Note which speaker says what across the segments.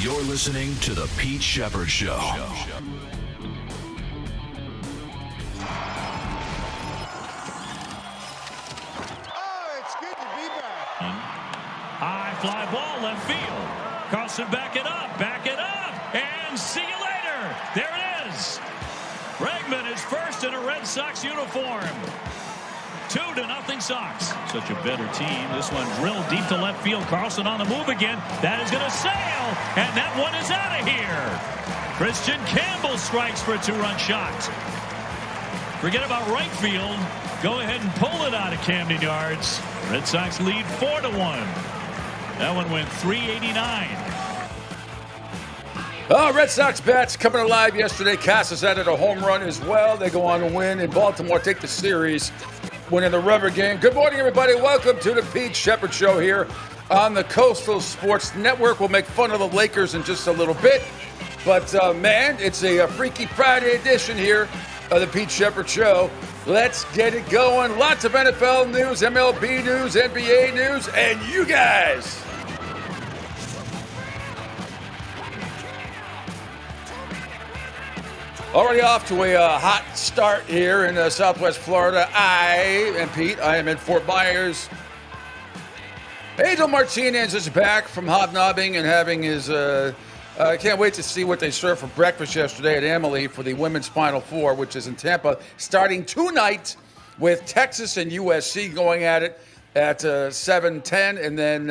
Speaker 1: You're listening to The Pete Sheppard Show.
Speaker 2: Oh, it's good to be back.
Speaker 3: High fly ball left field. Carlson back it up, and see you later. There it is. Bregman is first in a Red Sox uniform. 2-0 Sox. Such a better team. This one drilled deep to left field. Carlson on the move again. That is going to sail, and that one is out of here. Christian Campbell strikes for a 2-run shot. Forget about right field. Go ahead and pull it out of Camden Yards. Red Sox lead 4-1. That one went 389.
Speaker 4: Red Sox bats coming alive yesterday. Casas added a home run as well. They go on to win, and Baltimore take the series, winning the rubber game. Good morning, everybody. Welcome to the Pete Sheppard Show here on the Coastal Sports Network. We'll make fun of the Lakers in just a little bit. But, man, it's a Freaky Friday edition here of the Pete Sheppard Show. Let's get it going. Lots of NFL news, MLB news, NBA news, and you guys. Already off to a hot start here in Southwest Florida. I am Pete. I am in Fort Myers. Angel Martinez is back from hobnobbing and having his... I can't wait to see what they served for breakfast yesterday at Amalie for the Women's Final Four, which is in Tampa, starting tonight with Texas and USC going at it at 7:10, and then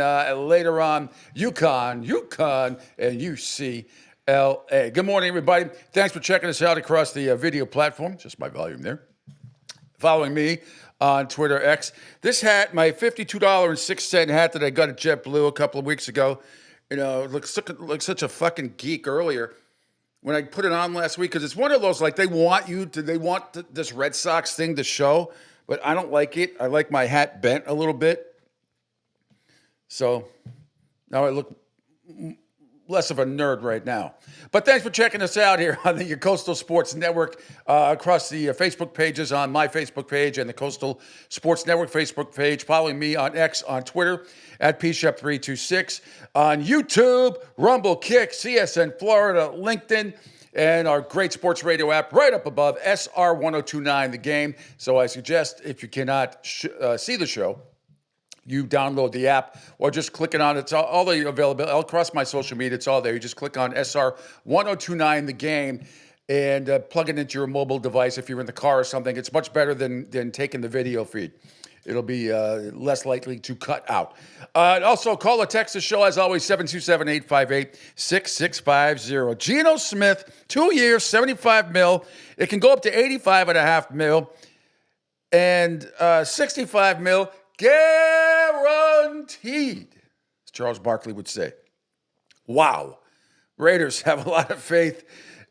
Speaker 4: later on, UConn, and UCLA. Good morning, everybody. Thanks for checking us out across the video platform. Just my volume there. Following me on Twitter X. This hat, my $52.06 hat that I got at JetBlue a couple of weeks ago, you know, it looks like such a fucking geek earlier when I put it on last week, because it's one of those, like, they want this Red Sox thing to show, but I don't like it. I like my hat bent a little bit. So now I look less of a nerd right now. But thanks for checking us out here on the Coastal Sports Network, across the Facebook pages, on my Facebook page and the Coastal Sports Network Facebook page. Following me on X, on Twitter, at PShep326, on YouTube, Rumble, Kick, CSN Florida, LinkedIn, and our great sports radio app right up above, SR1029, The Game. So I suggest, if you cannot see the show, you download the app or just click it on. It's all the available across my social media. It's all there. You just click on SR1029, The Game, and plug it into your mobile device if you're in the car or something. It's much better than taking the video feed. It'll be less likely to cut out. Also, call or text the show, as always, 727-858-6650. Geno Smith, 2 years, $75 million. It can go up to $85.5 million and $65 million guaranteed, as Charles Barkley would say. Wow. Raiders have a lot of faith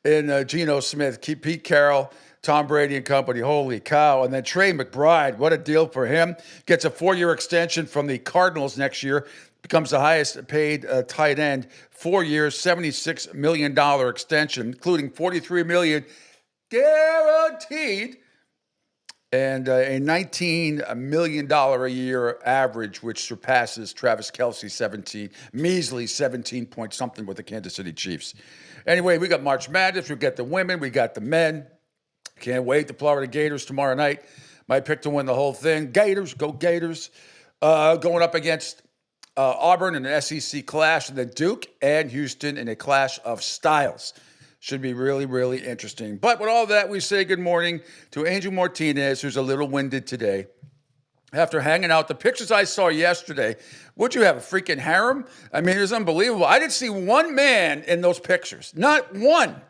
Speaker 4: in Geno Smith. Keep Pete Carroll, Tom Brady and company. Holy cow. And then Trey McBride, what a deal for him. Gets a 4-year extension from the Cardinals next year. Becomes the highest paid tight end. 4 years, $76 million extension, including $43 million guaranteed. And a $19 million a year average, which surpasses Travis Kelce, measly 17 point something with the Kansas City Chiefs. Anyway, we got March Madness. We got the women. We got the men. Can't wait. The Florida Gators tomorrow night. My pick to win the whole thing. Gators, go Gators. Going up against Auburn in an SEC clash, and then Duke and Houston in a clash of styles. Should be really, really interesting. But with all that, we say good morning to Angel Martinez, who's a little winded today. After hanging out, the pictures I saw yesterday, would you have a freaking harem? I mean, it was unbelievable. I didn't see one man in those pictures. Not one.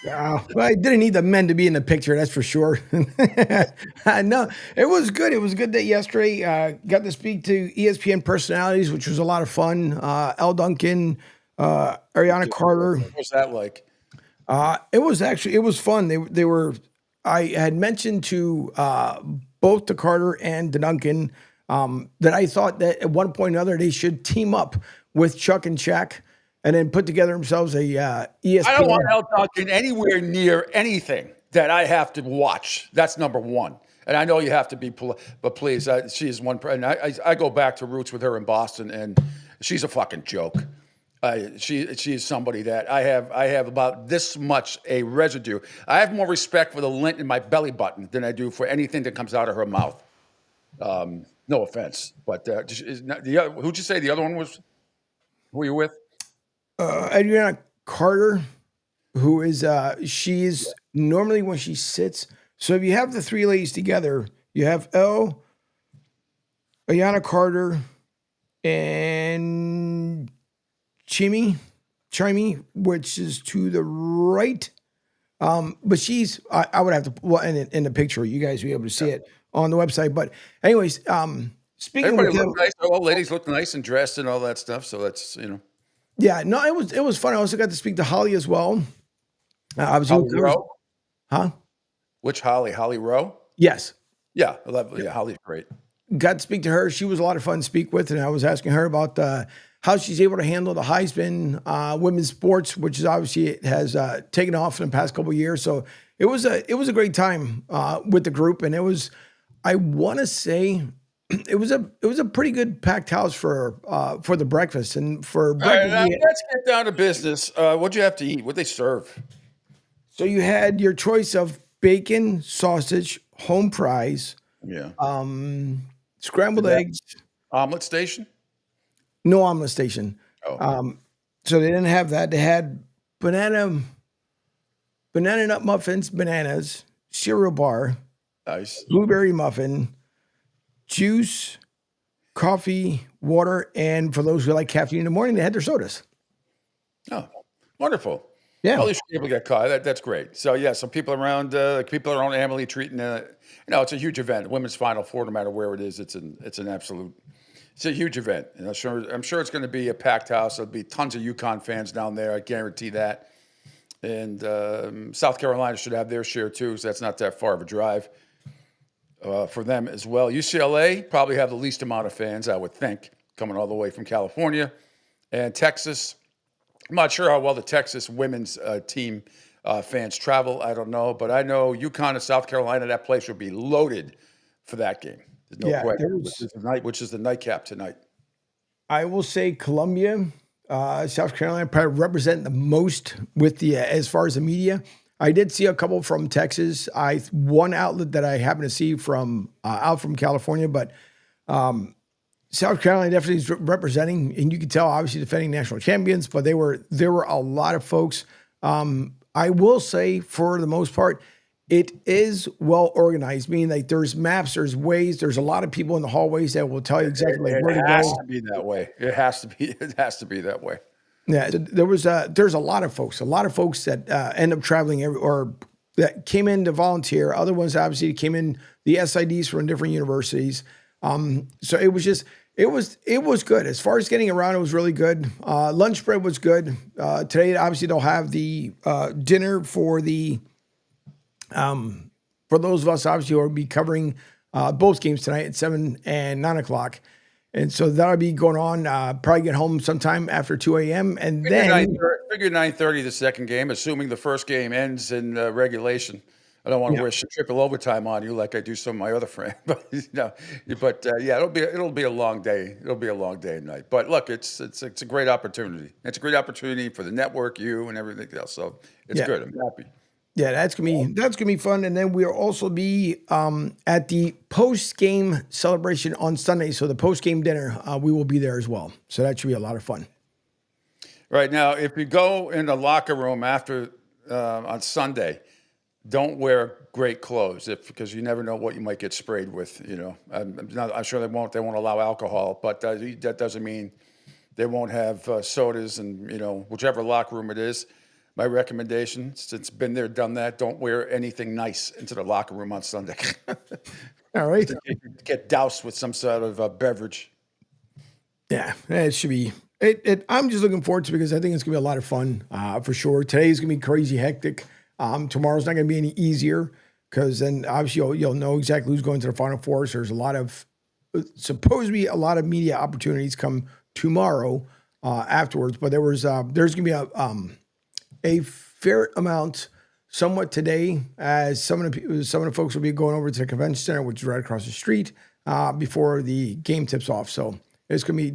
Speaker 5: Well, I didn't need the men to be in the picture, that's for sure. No, it was good. It was good that yesterday got to speak to ESPN personalities, which was a lot of fun. L. Duncan, Ariana Carter.
Speaker 4: What was that like?
Speaker 5: It was fun. They were. I had mentioned to both the Carter and the Duncan that I thought that at one point or another they should team up with Chuck and Shaq and then put together themselves a ESPN.
Speaker 4: I don't want L. Duncan anywhere near anything that I have to watch. That's number one. And I know you have to be, but please, she is one. And I go back to roots with her in Boston, and she's a fucking joke. She is somebody that I have about this much a residue. I have more respect for the lint in my belly button than I do for anything that comes out of her mouth. No offense, but who'd you say the other one was? Who are you with?
Speaker 5: Adriana Carter, who is she's normally when she sits. So if you have the three ladies together, you have Ayana Carter, and Chimmy, which is to the right. But I would have to, well, in the picture, you guys will be able to see it on the website. But anyways, speaking
Speaker 4: Everybody
Speaker 5: of them,
Speaker 4: looked nice. All ladies look nice and dressed and all that stuff. So that's,
Speaker 5: yeah, no, it was fun. I also got to speak to Holly as well. Obviously,
Speaker 4: Holly Rowe.
Speaker 5: huh?
Speaker 4: Which Holly? Holly Rowe?
Speaker 5: Yes.
Speaker 4: Yeah, yeah, Holly's great.
Speaker 5: Got to speak to her. She was a lot of fun to speak with, and I was asking her about how she's able to handle the Heisman women's sports, which is obviously it has taken off in the past couple of years. So it was a great time with the group, and I want to say it was a pretty good packed house for the breakfast and for breakfast.
Speaker 4: All right, let's get down to business. What'd you have to eat? What'd they serve?
Speaker 5: So you had your choice of bacon, sausage, home fries, scrambled eggs.
Speaker 4: Omelet station?
Speaker 5: No omelet station.
Speaker 4: Oh.
Speaker 5: So they didn't have that. They had banana nut muffins, bananas, cereal bar,
Speaker 4: Nice.
Speaker 5: blueberry muffin, juice, coffee, water, and for those who like caffeine in the morning, they had their sodas.
Speaker 4: Oh, wonderful.
Speaker 5: Yeah.
Speaker 4: At least you're able to get caught. That's great. So yeah, some people around Emily treating it's a huge event. Women's Final Four, no matter where it is, it's a huge event. And I'm sure it's going to be a packed house. There'll be tons of UConn fans down there. I guarantee that. And South Carolina should have their share too, so that's not that far of a drive for them as well. UCLA probably have the least amount of fans, I would think, coming all the way from California. And Texas, I'm not sure how well the Texas women's team fans travel. I don't know. But I know UConn and South Carolina, that place will be loaded for that game. There's no question. Which is the nightcap tonight.
Speaker 5: I will say Columbia, South Carolina probably represent the most with the as far as the media. I did see a couple from Texas. One outlet that I happened to see from out from California, but South Carolina definitely is representing, and you can tell obviously defending national champions. But there were a lot of folks. I will say for the most part, it is well organized. Meaning like there's maps, there's ways, there's a lot of people in the hallways that will tell you exactly where to go.
Speaker 4: It has to be that way. It has to be that way.
Speaker 5: Yeah, so there's a lot of folks that end up traveling or that came in to volunteer. Other ones obviously came in the SIDs from different universities. So it was good. As far as getting around, it was really good. Lunch spread was good. Today, obviously, they'll have the dinner for those of us obviously who will be covering both games tonight at 7 and 9 o'clock. And so that'll be going on. Probably get home sometime after 2 a.m. And then
Speaker 4: figure 9:30 the second game, assuming the first game ends in regulation. I don't want to wish triple overtime on you like I do some of my other friends, but it'll be a long day. It'll be a long day and night. But look, it's a great opportunity. It's a great opportunity for the network, you, and everything else. So it's good. I'm happy.
Speaker 5: Yeah, that's gonna be fun. And then we'll also be at the post game celebration on Sunday. So the post game dinner, we will be there as well. So that should be a lot of fun.
Speaker 4: Right now, if you go in the locker room after on Sunday, don't wear great clothes because you never know what you might get sprayed with. I'm sure they won't allow alcohol, but that doesn't mean they won't have sodas and whichever locker room it is. My recommendation, since been there, done that, don't wear anything nice into the locker room on Sunday.
Speaker 5: All right.
Speaker 4: Get doused with some sort of beverage.
Speaker 5: Yeah, it should be. I'm just looking forward to it because I think it's going to be a lot of fun for sure. Today's going to be crazy hectic. Tomorrow's not going to be any easier because then obviously you'll know exactly who's going to the Final Four. So there's supposed to be a lot of media opportunities come tomorrow afterwards. But there's going to be a fair amount somewhat today as some of the folks will be going over to the convention center, which is right across the street before the game tips off. So it's going to be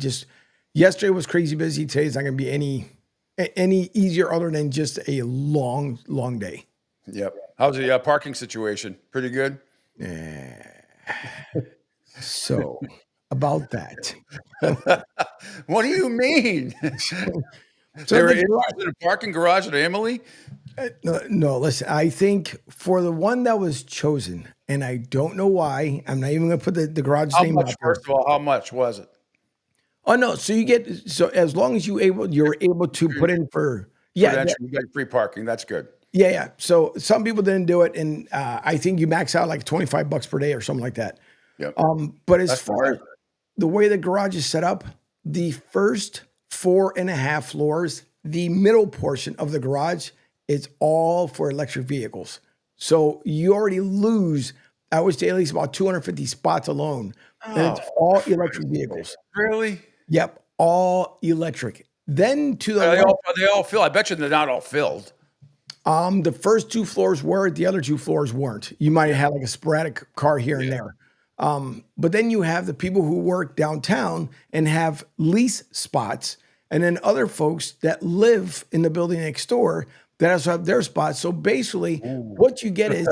Speaker 5: Yesterday was crazy busy. Today's not going to be any easier other than just a long, long day.
Speaker 4: Yep. How's the parking situation? Pretty good?
Speaker 5: So about that.
Speaker 4: What do you mean?
Speaker 5: So
Speaker 4: There were
Speaker 5: the
Speaker 4: issues in a parking garage at Emily?
Speaker 5: no, listen, I think for the one that was chosen, and I don't know why, I'm not even going to put the garage
Speaker 4: How
Speaker 5: name
Speaker 4: much,
Speaker 5: out there.
Speaker 4: first of all, how much was it?
Speaker 5: Oh no, so as long as you're able to put in for
Speaker 4: Credential, you got free parking. That's good.
Speaker 5: yeah. So some people didn't do it, and I think you max out like $25 per day or something like that.
Speaker 4: Yep.
Speaker 5: But as
Speaker 4: That's
Speaker 5: far as
Speaker 4: fine.
Speaker 5: the way the garage is set up, the first 4.5 floors, the middle portion of the garage is all for electric vehicles. So you already lose, I would say, at least about 250 spots alone. And it's all electric vehicles.
Speaker 4: Really?
Speaker 5: Yep, all electric. Then to the
Speaker 4: They all fill. I bet you they're not all filled.
Speaker 5: the first 2 floors were, the other 2 floors weren't. You might have like a sporadic car here and there. But then you have the people who work downtown and have lease spots, and then other folks that live in the building next door that also have their spots. So basically, what you get is,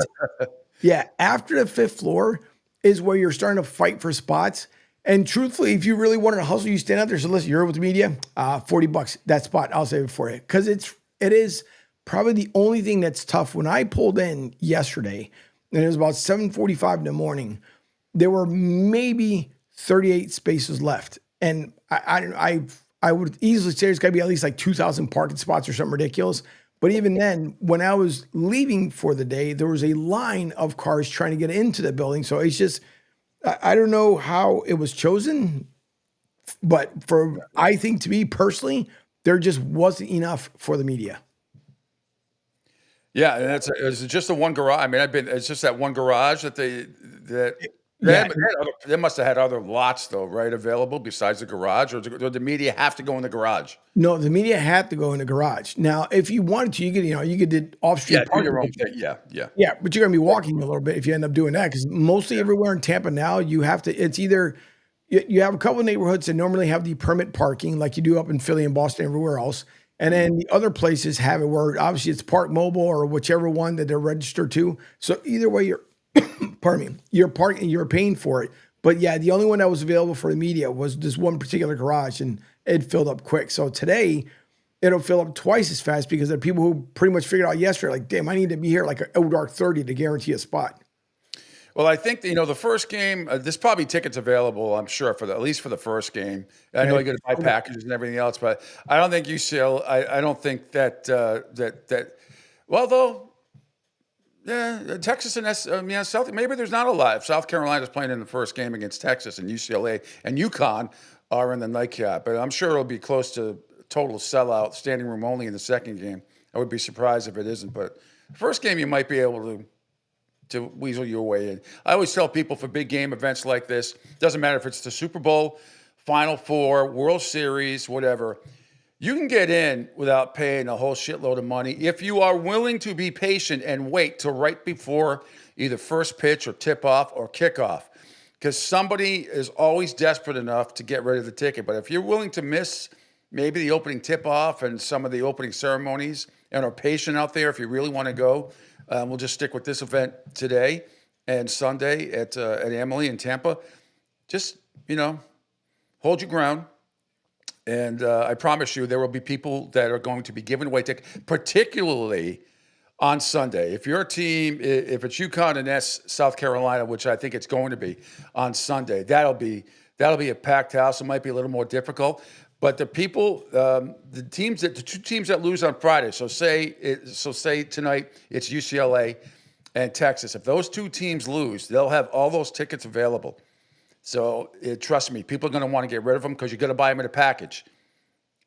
Speaker 5: after the 5th floor is where you're starting to fight for spots. And truthfully, if you really wanted to hustle, you stand out there. So listen, you're with the media, $40 that spot. I'll save it for you because it is probably the only thing that's tough. When I pulled in yesterday, and it was about 7:45 in the morning, there were maybe 38 spaces left, and I would easily say there's got to be at least like 2,000 parking spots or something ridiculous. But even then, when I was leaving for the day, there was a line of cars trying to get into the building. So it's just, I don't know how it was chosen, but I think to me personally, there just wasn't enough for the media.
Speaker 4: Yeah, and it's just the one garage. I mean, it's just that one garage that they must have had other lots though, right? Available besides the garage, or did the media have to go in the garage?
Speaker 5: No, the media had to go in the garage. Now, if you wanted to, you could do off-street
Speaker 4: Do
Speaker 5: parking.
Speaker 4: your own thing. Yeah.
Speaker 5: Yeah, but you're gonna be walking a little bit if you end up doing that, because mostly everywhere in Tampa now, you have to. It's either you have a couple of neighborhoods that normally have the permit parking, like you do up in Philly and Boston, everywhere else, and then the other places have it where obviously it's Park Mobile or whichever one that they're registered to. So either way, pardon me, you're paying for it. But yeah, the only one that was available for the media was this one particular garage, and it filled up quick. So today, it'll fill up twice as fast because there are people who pretty much figured out yesterday, like, damn, I need to be here like a dark 30 to guarantee a spot.
Speaker 4: Well, I think the first game. There's probably tickets available. I'm sure at least for the first game. I know you got to buy packages and everything else, but I don't think UCL. I don't think that. Well, though. Yeah, Texas and South. Maybe there's not a lot. If South Carolina's playing in the first game against Texas and UCLA and UConn are in the nightcap, but I'm sure it'll be close to total sellout, standing room only in the second game. I would be surprised if it isn't. But first game, you might be able to weasel your way in. I always tell people for big game events like this, doesn't matter if it's the Super Bowl, Final Four, World Series, whatever. You can get in without paying a whole shitload of money if you are willing to be patient and wait till right before either first pitch or tip-off or kickoff, because somebody is always desperate enough to get rid of the ticket. But if you're willing to miss maybe the opening tip-off and some of the opening ceremonies and are patient out there, if you really want to go, we'll just stick with this event today and Sunday at Emily in Tampa. Just, hold your ground. And I promise you, there will be people that are going to be giving away tickets, particularly on Sunday. If your team, if it's UConn and South Carolina, which I think it's going to be on Sunday, that'll be a packed house. It might be a little more difficult, but the people, the two teams that lose on Friday. So say tonight it's UCLA and Texas. If those two teams lose, they'll have all those tickets available. So trust me, people are going to want to get rid of them because you got to buy them in a package.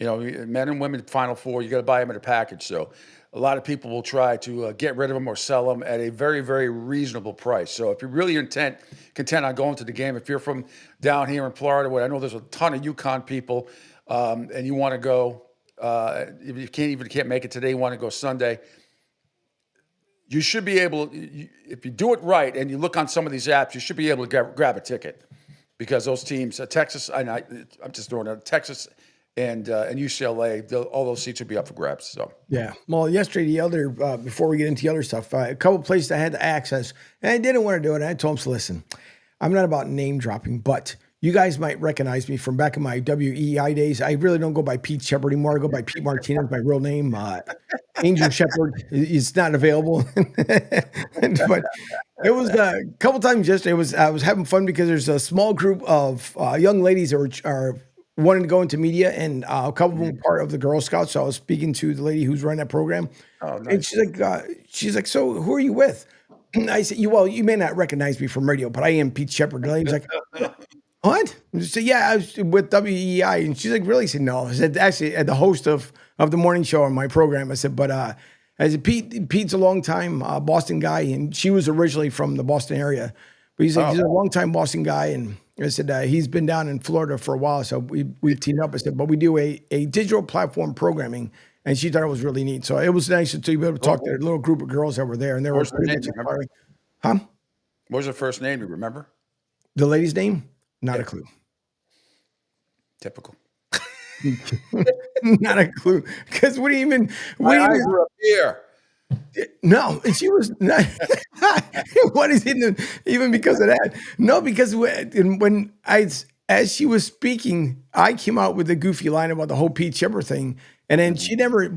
Speaker 4: Men and women Final Four, you got to buy them in a package. So a lot of people will try to get rid of them or sell them at a very, very reasonable price. So if you're really content on going to the game, if you're from down here in Florida, where I know there's a ton of UConn people, and you want to go, if you can't make it today, you want to go Sunday, you should be able, if you do it right and you look on some of these apps, you should be able to grab a ticket. because those teams, Texas, I'm just throwing out Texas and UCLA, all those seats would be up for grabs. So
Speaker 5: Yeah. Well, yesterday, before we get into the other stuff, a couple places I had to access, and I didn't want to do it. And I told them, so listen, I'm not about name dropping, but you guys might recognize me from back in my WEI days. I really don't go by Pete Sheppard anymore. I go by Pete Martinez, my real name. Angel Sheppard is not available. But it was a couple times yesterday. I was having fun because there's a small group of young ladies that are wanting to go into media, and a couple of them were part of the Girl Scouts. So I was speaking to the lady who's running that program, and she's like, so who are you with? And I said, you may not recognize me from radio, but I am Pete Sheppard. And the lady's like, what? I said, yeah, I was with WEI, and she's like, really? I said, no. I said, actually, at the host of the morning show on my program. I said, but I said, Pete's a long time Boston guy, and she was originally from the Boston area, but he's a long time Boston guy, and I said, he's been down in Florida for a while, so we've teamed up. I said, but we do a digital platform programming, and she thought it was really neat. So it was nice to be able to talk to a little group of girls that were there, and they were pretty much inspiring. Huh?
Speaker 4: What was her first name? Do you remember?
Speaker 5: The lady's name? Not a clue.
Speaker 4: Typical.
Speaker 5: Not a clue. Because what do you mean?
Speaker 4: I grew up here.
Speaker 5: No, she was not. What is it? Even because of that? No, because as she was speaking, I came out with a goofy line about the whole Pete Sheppard thing, and then she never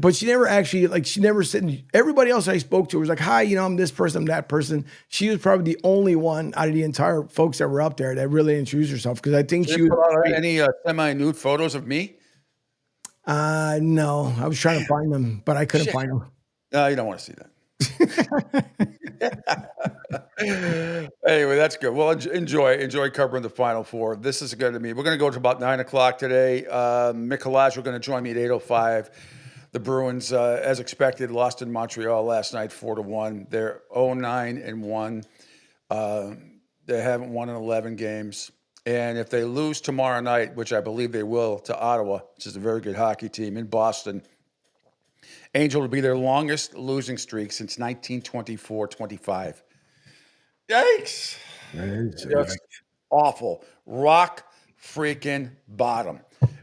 Speaker 5: actually she never said. Everybody else I spoke to was like, "Hi, I'm this person, I'm that person." She was probably the only one out of the entire folks that were up there that really introduced herself, because I think she was.
Speaker 4: Put out any semi-nude photos of me?
Speaker 5: No, I was trying to find them, but I couldn't find them.
Speaker 4: No, you don't want to see that. Anyway, that's good. Well, enjoy covering the Final Four. This is going to be. We're going to go to about 9:00 today. Mikolaj, we're going to join me at 8:05. The Bruins, as expected, lost in Montreal last night, 4-1. They're 0-9-1. They haven't won in 11 games. And if they lose tomorrow night, which I believe they will, to Ottawa, which is a very good hockey team in Boston, Angel will be their longest losing streak since 1924-25. Yikes. Just awful. Rock freaking bottom.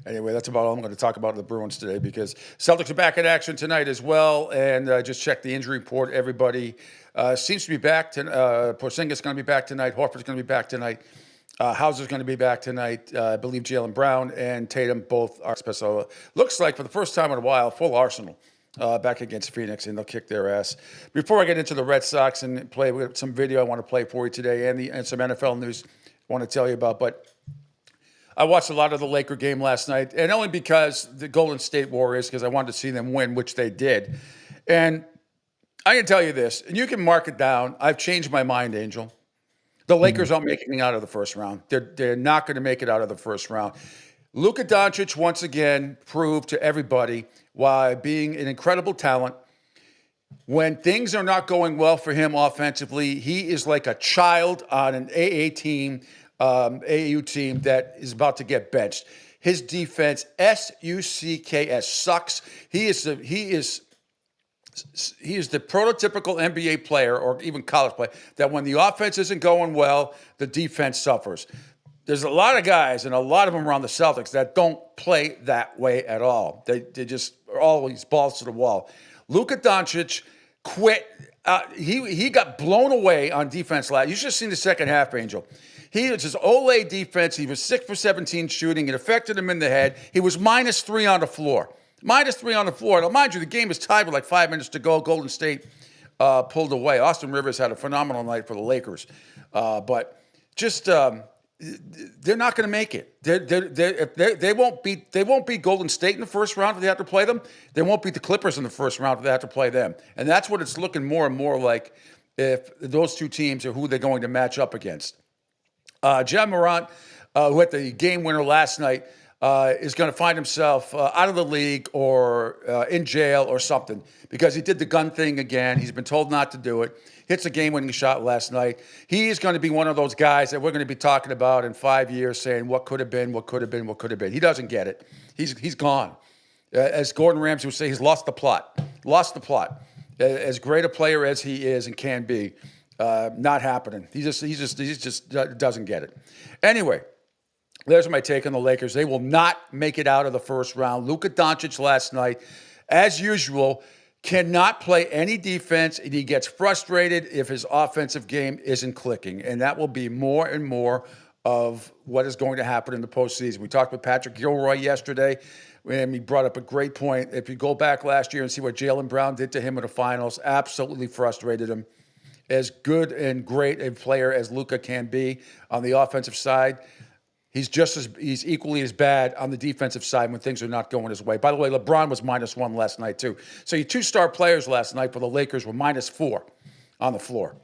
Speaker 4: Anyway, that's about all I'm going to talk about the Bruins today, because Celtics are back in action tonight as well. And just check the injury report. Everybody seems to be back. Porzingis is going to be back tonight. Horford's going to be back tonight. Hauser's going to be back tonight. I believe Jaylen Brown and Tatum both are. So looks like for the first time in a while, full Arsenal back against Phoenix, and they'll kick their ass. Before I get into the Red Sox and play with some video I want to play for you today, and some NFL news I want to tell you about, but I watched a lot of the Laker game last night, and only because the Golden State Warriors, because I wanted to see them win, which they did. And I can tell you this, and you can mark it down. I've changed my mind, Angel. The Lakers aren't making it out of the first round. They're not going to make it out of the first round. Luka Doncic once again proved to everybody why, being an incredible talent, when things are not going well for him offensively, he is like a child on an AAU team that is about to get benched. His defense, SUCKS, sucks. He is the prototypical NBA player, or even college player, that when the offense isn't going well, the defense suffers. There's a lot of guys, and a lot of them around the Celtics, that don't play that way at all. They just are always balls to the wall. Luka Doncic quit. He got blown away on defense last. You should have seen the second half, Angel. He was his Olay defense. He was 6 for 17 shooting. It affected him in the head. He was -3 on the floor. -3 on the floor. Now, mind you, the game is tied with like 5 minutes to go. Golden State pulled away. Austin Rivers had a phenomenal night for the Lakers. But just they're not going to make it. They won't beat Golden State in the first round if they have to play them. They won't beat the Clippers in the first round if they have to play them. And that's what it's looking more and more like, if those two teams are who they're going to match up against. Ja Morant, who had the game winner last night, is going to find himself out of the league or in jail or something, because he did the gun thing again. He's been told not to do it. Hits a game-winning shot last night. He is going to be one of those guys that we're going to be talking about in 5 years, saying what could have been, what could have been, what could have been. He doesn't get it. He's gone. As Gordon Ramsay would say, he's lost the plot. Lost the plot. As great a player as he is and can be, not happening. He just doesn't get it. Anyway, There's my take on the Lakers. They will not make it out of the first round. Luka Doncic last night, as usual, cannot play any defense, and he gets frustrated if his offensive game isn't clicking. And that will be more and more of what is going to happen in the postseason. We talked with Patrick Gilroy yesterday, and he brought up a great point. If you go back last year and see what Jaylen Brown did to him in the finals, absolutely frustrated him. As good and great a player as Luka can be on the offensive side, he's equally as bad on the defensive side when things are not going his way. By the way, LeBron was -1 last night too. So your 2 star players last night for the Lakers were -4 on the floor.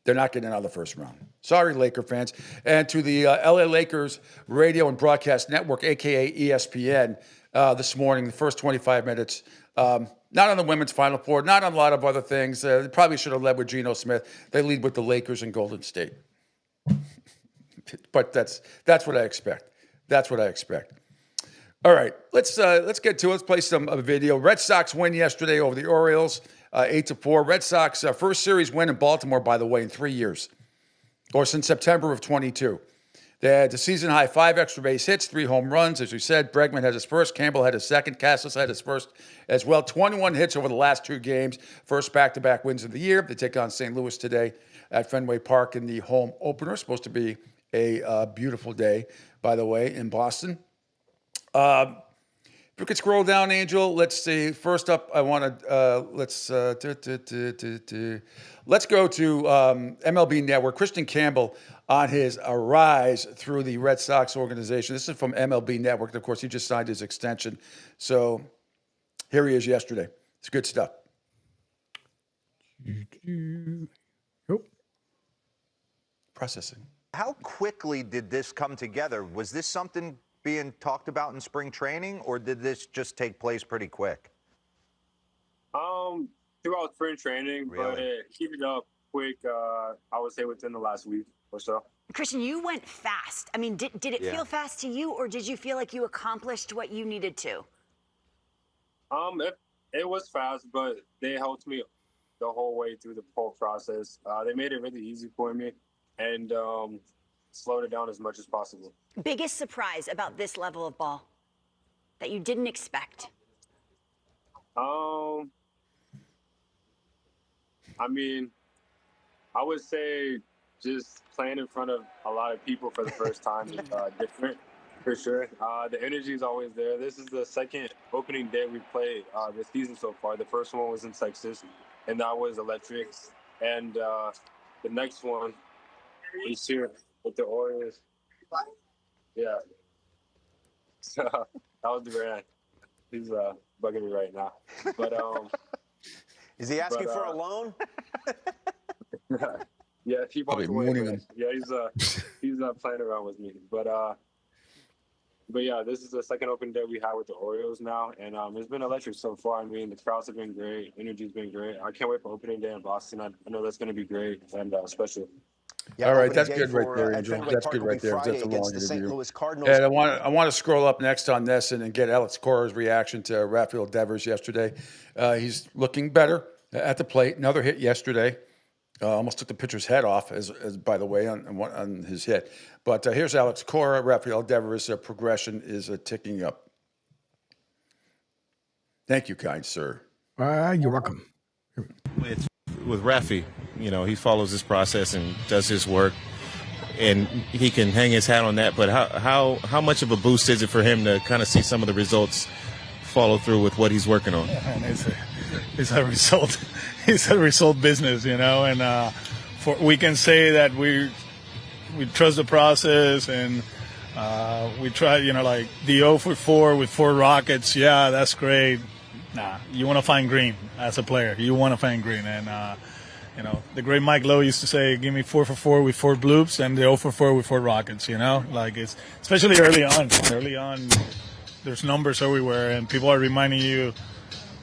Speaker 4: They're not getting out of the first round. Sorry, Laker fans. And to the LA Lakers radio and broadcast network, a.k.a. ESPN, this morning, the first 25 minutes, not on the women's Final Four, not on a lot of other things. They probably should have led with Geno Smith. They lead with the Lakers and Golden State. But that's what I expect. That's what I expect. All right, let's get to it. Let's play some video. Red Sox win yesterday over the Orioles, 8-4. Red Sox first series win in Baltimore, by the way, in 3 years, or since September of 22. They had the season high 5 extra base hits, 3 home runs. As we said, Bregman had his first, Campbell had his second, Casas had his first as well. 21 hits over the last 2 games. First back-to-back wins of the year. They take on St. Louis today at Fenway Park in the home opener. Supposed to be a beautiful day, by the way, in Boston. If we could scroll down, Angel, let's see. First up, I want to let's go to MLB Network. Christian Campbell on his rise through the Red Sox organization. This is from MLB Network. And of course, he just signed his extension. So here he is yesterday. It's good stuff. Processing.
Speaker 2: How quickly did this come together? Was this something being talked about in spring training, or did this just take place pretty quick?
Speaker 6: Throughout spring training,
Speaker 2: Really?
Speaker 6: but it heated up quick, I would say within the last week or so.
Speaker 7: Christian, you went fast. I mean, did it
Speaker 2: Yeah.
Speaker 7: feel fast to you, or did you feel like you accomplished what you needed to?
Speaker 6: It was fast, but they helped me the whole way through the whole process. They made it really easy for me and slowed it down as much as possible.
Speaker 7: Biggest surprise about this level of ball that you didn't expect?
Speaker 6: I mean, I would say just playing in front of a lot of people for the first time is different, for sure. The energy is always there. This is the second opening day we played this season so far. The first one was in Texas, and that was electric. And the next one is here with the Orioles. Yeah. So that was the grand. He's bugging me right now. But
Speaker 2: Is he asking for a loan?
Speaker 6: yeah, he
Speaker 4: Probably
Speaker 6: walked away.
Speaker 4: mooning
Speaker 6: Man.
Speaker 4: him.
Speaker 6: Yeah, he's playing around with me. But yeah, this is the second open day we had with the Orioles now, and it's been electric so far. I mean, the crowds have been great, energy's been great. I can't wait for opening day in Boston. I know that's going to be great and special.
Speaker 2: Yeah,
Speaker 4: All right,
Speaker 2: opening
Speaker 4: that's
Speaker 2: day
Speaker 4: good right
Speaker 2: for,
Speaker 4: there,
Speaker 2: at
Speaker 4: Angel.
Speaker 2: Fenway
Speaker 4: That's
Speaker 2: Park
Speaker 4: good
Speaker 2: will be
Speaker 4: right there.
Speaker 2: Friday
Speaker 4: That's a long
Speaker 2: against the St.
Speaker 4: interview.
Speaker 2: Louis Cardinals.
Speaker 4: And I want to scroll up next on this and get Alex Cora's reaction to Rafael Devers yesterday. He's looking better at the plate. Another hit yesterday. Almost took the pitcher's head off, as by the way, on his hit. But here's Alex Cora. Rafael Devers' progression is ticking up. Thank you, kind sir.
Speaker 5: You're welcome.
Speaker 8: With Rafi, he follows this process and does his work, and he can hang his hat on that. But how much of a boost is it for him to kind of see some of the results follow through with what he's working on?
Speaker 9: And it's a result. It's a result business, and we can say that we trust the process, and we try, like the 0 for 4 with 4 Rockets. Yeah, that's great. Nah, you want to find green as a player. You want to find green, and the great Mike Lowe used to say, "Give me 4 for 4 with 4 bloops, and the 0 for 4 with 4 Rockets." Like it's especially early on. Early on, there's numbers everywhere, and people are reminding you,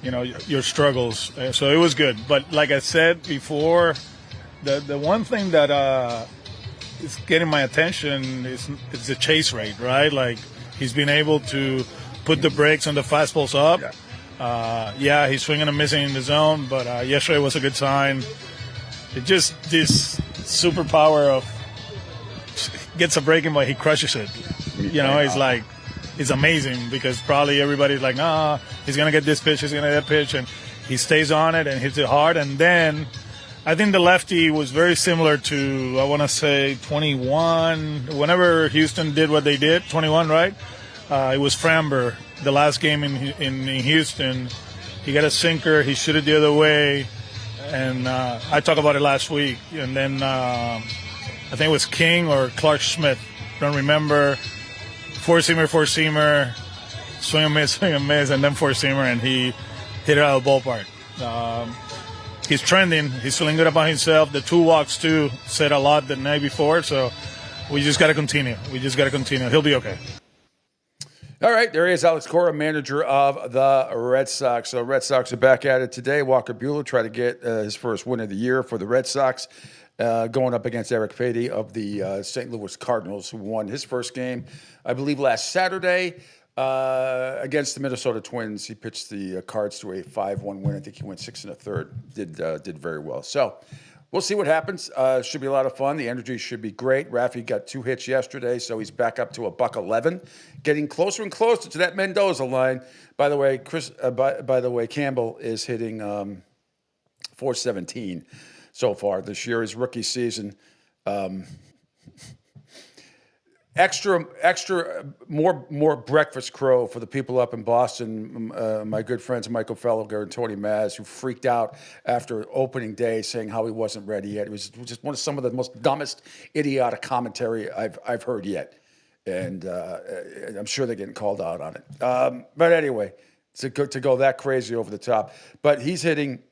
Speaker 9: your struggles. So it was good. But like I said before, the one thing that is getting my attention is the chase rate, right? Like he's been able to put the brakes on the fastballs up. Yeah. He's swinging and missing in the zone, but yesterday was a good sign. It just this superpower of gets a breaking ball, he crushes it. You know, it's amazing because probably everybody's like, nah, he's going to get this pitch, he's going to get that pitch. And he stays on it and hits it hard. And then I think the lefty was very similar to, I want to say, 21. Whenever Houston did what they did, 21, right? It was Framber, the last game in Houston. He got a sinker. He shot it the other way. And I talked about it last week. And then I think it was King or Clark Schmidt. Don't remember. Four-seamer, swing and miss, and then four-seamer, and he hit it out of the ballpark. He's trending. He's feeling good about himself. The 2 walks, too, said a lot the night before, so we just got to continue. He'll be okay.
Speaker 4: All right, there he is, Alex Cora, manager of the Red Sox. So Red Sox are back at it today. Walker Buehler tried to get his first win of the year for the Red Sox, going up against Eric Fady of the St. Louis Cardinals, who won his first game, I believe, last Saturday against the Minnesota Twins. He pitched the Cards to a 5-1 win. I think he went 6 1/3. Did very well. So we'll see what happens. Should be a lot of fun. The energy should be great. Rafi got 2 hits yesterday, so he's back up to a $111, getting closer and closer to that Mendoza line. By the way, by the way, Campbell is hitting .417 so far this year. His rookie season. More breakfast crow for the people up in Boston. My good friends Michael Felliger and Tony Maz, who freaked out after opening day, saying how he wasn't ready yet. It was just some of the most dumbest, idiotic commentary I've heard yet, and I'm sure they're getting called out on it. But anyway, to go that crazy over the top. But he's hitting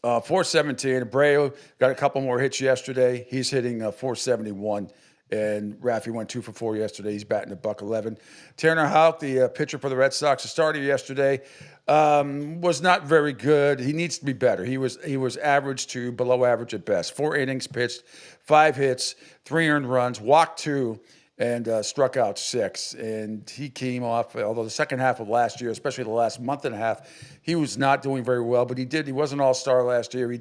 Speaker 4: .417. Abreu got a couple more hits yesterday. He's hitting .471. And Rafi went 2 for 4 yesterday. He's batting at $111. Tanner Houck, the pitcher for the Red Sox, the starter yesterday, was not very good. He needs to be better. He was average to below average at best. 4 innings pitched, 5 hits, 3 earned runs, walked 2, and struck out 6. And he came off, although the second half of last year, especially the last month and a half, he was not doing very well. But he was an all-star last year. He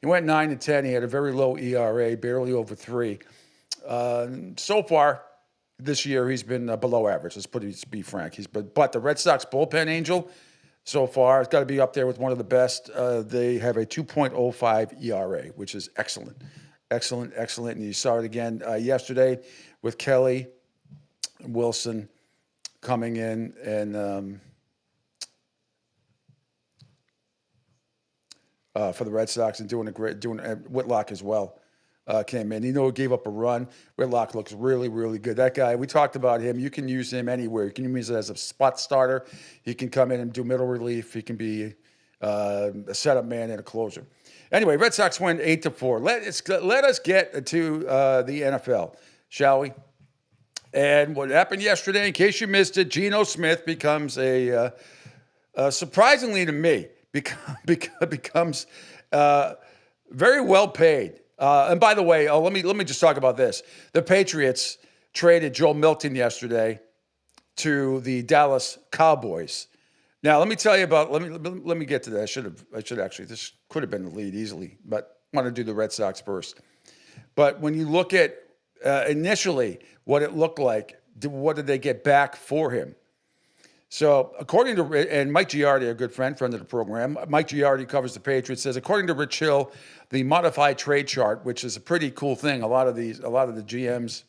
Speaker 4: went 9-10. He had a very low ERA, barely over 3. So far this year, he's been below average. Let's be frank. But the Red Sox bullpen angel so far has got to be up there with one of the best. They have a 2.05 ERA, which is excellent. And you saw it again yesterday with Kelly Wilson coming in and for the Red Sox and doing Whitlock as well. Came in. He gave up a run. Whitlock looks really, really good. That guy, we talked about him. You can use him anywhere. You can use him as a spot starter. He can come in and do middle relief. He can be a setup man and a closer. Anyway, Red Sox win 8-4. Let us get to the NFL, shall we? And what happened yesterday, in case you missed it, Geno Smith becomes surprisingly to me, becomes very well paid. And by the way, let me just talk about this. The Patriots traded Joe Milton yesterday to the Dallas Cowboys. Now, let me tell you about. Let me get to that. I should actually. This could have been the lead easily, but I want to do the Red Sox first. But when you look at initially what it looked like, what did they get back for him? So according to, and Mike Giardi, a good friend of the program, Mike Giardi covers the Patriots, says, according to Rich Hill, the modified trade chart, which is a pretty cool thing. A lot of the GMs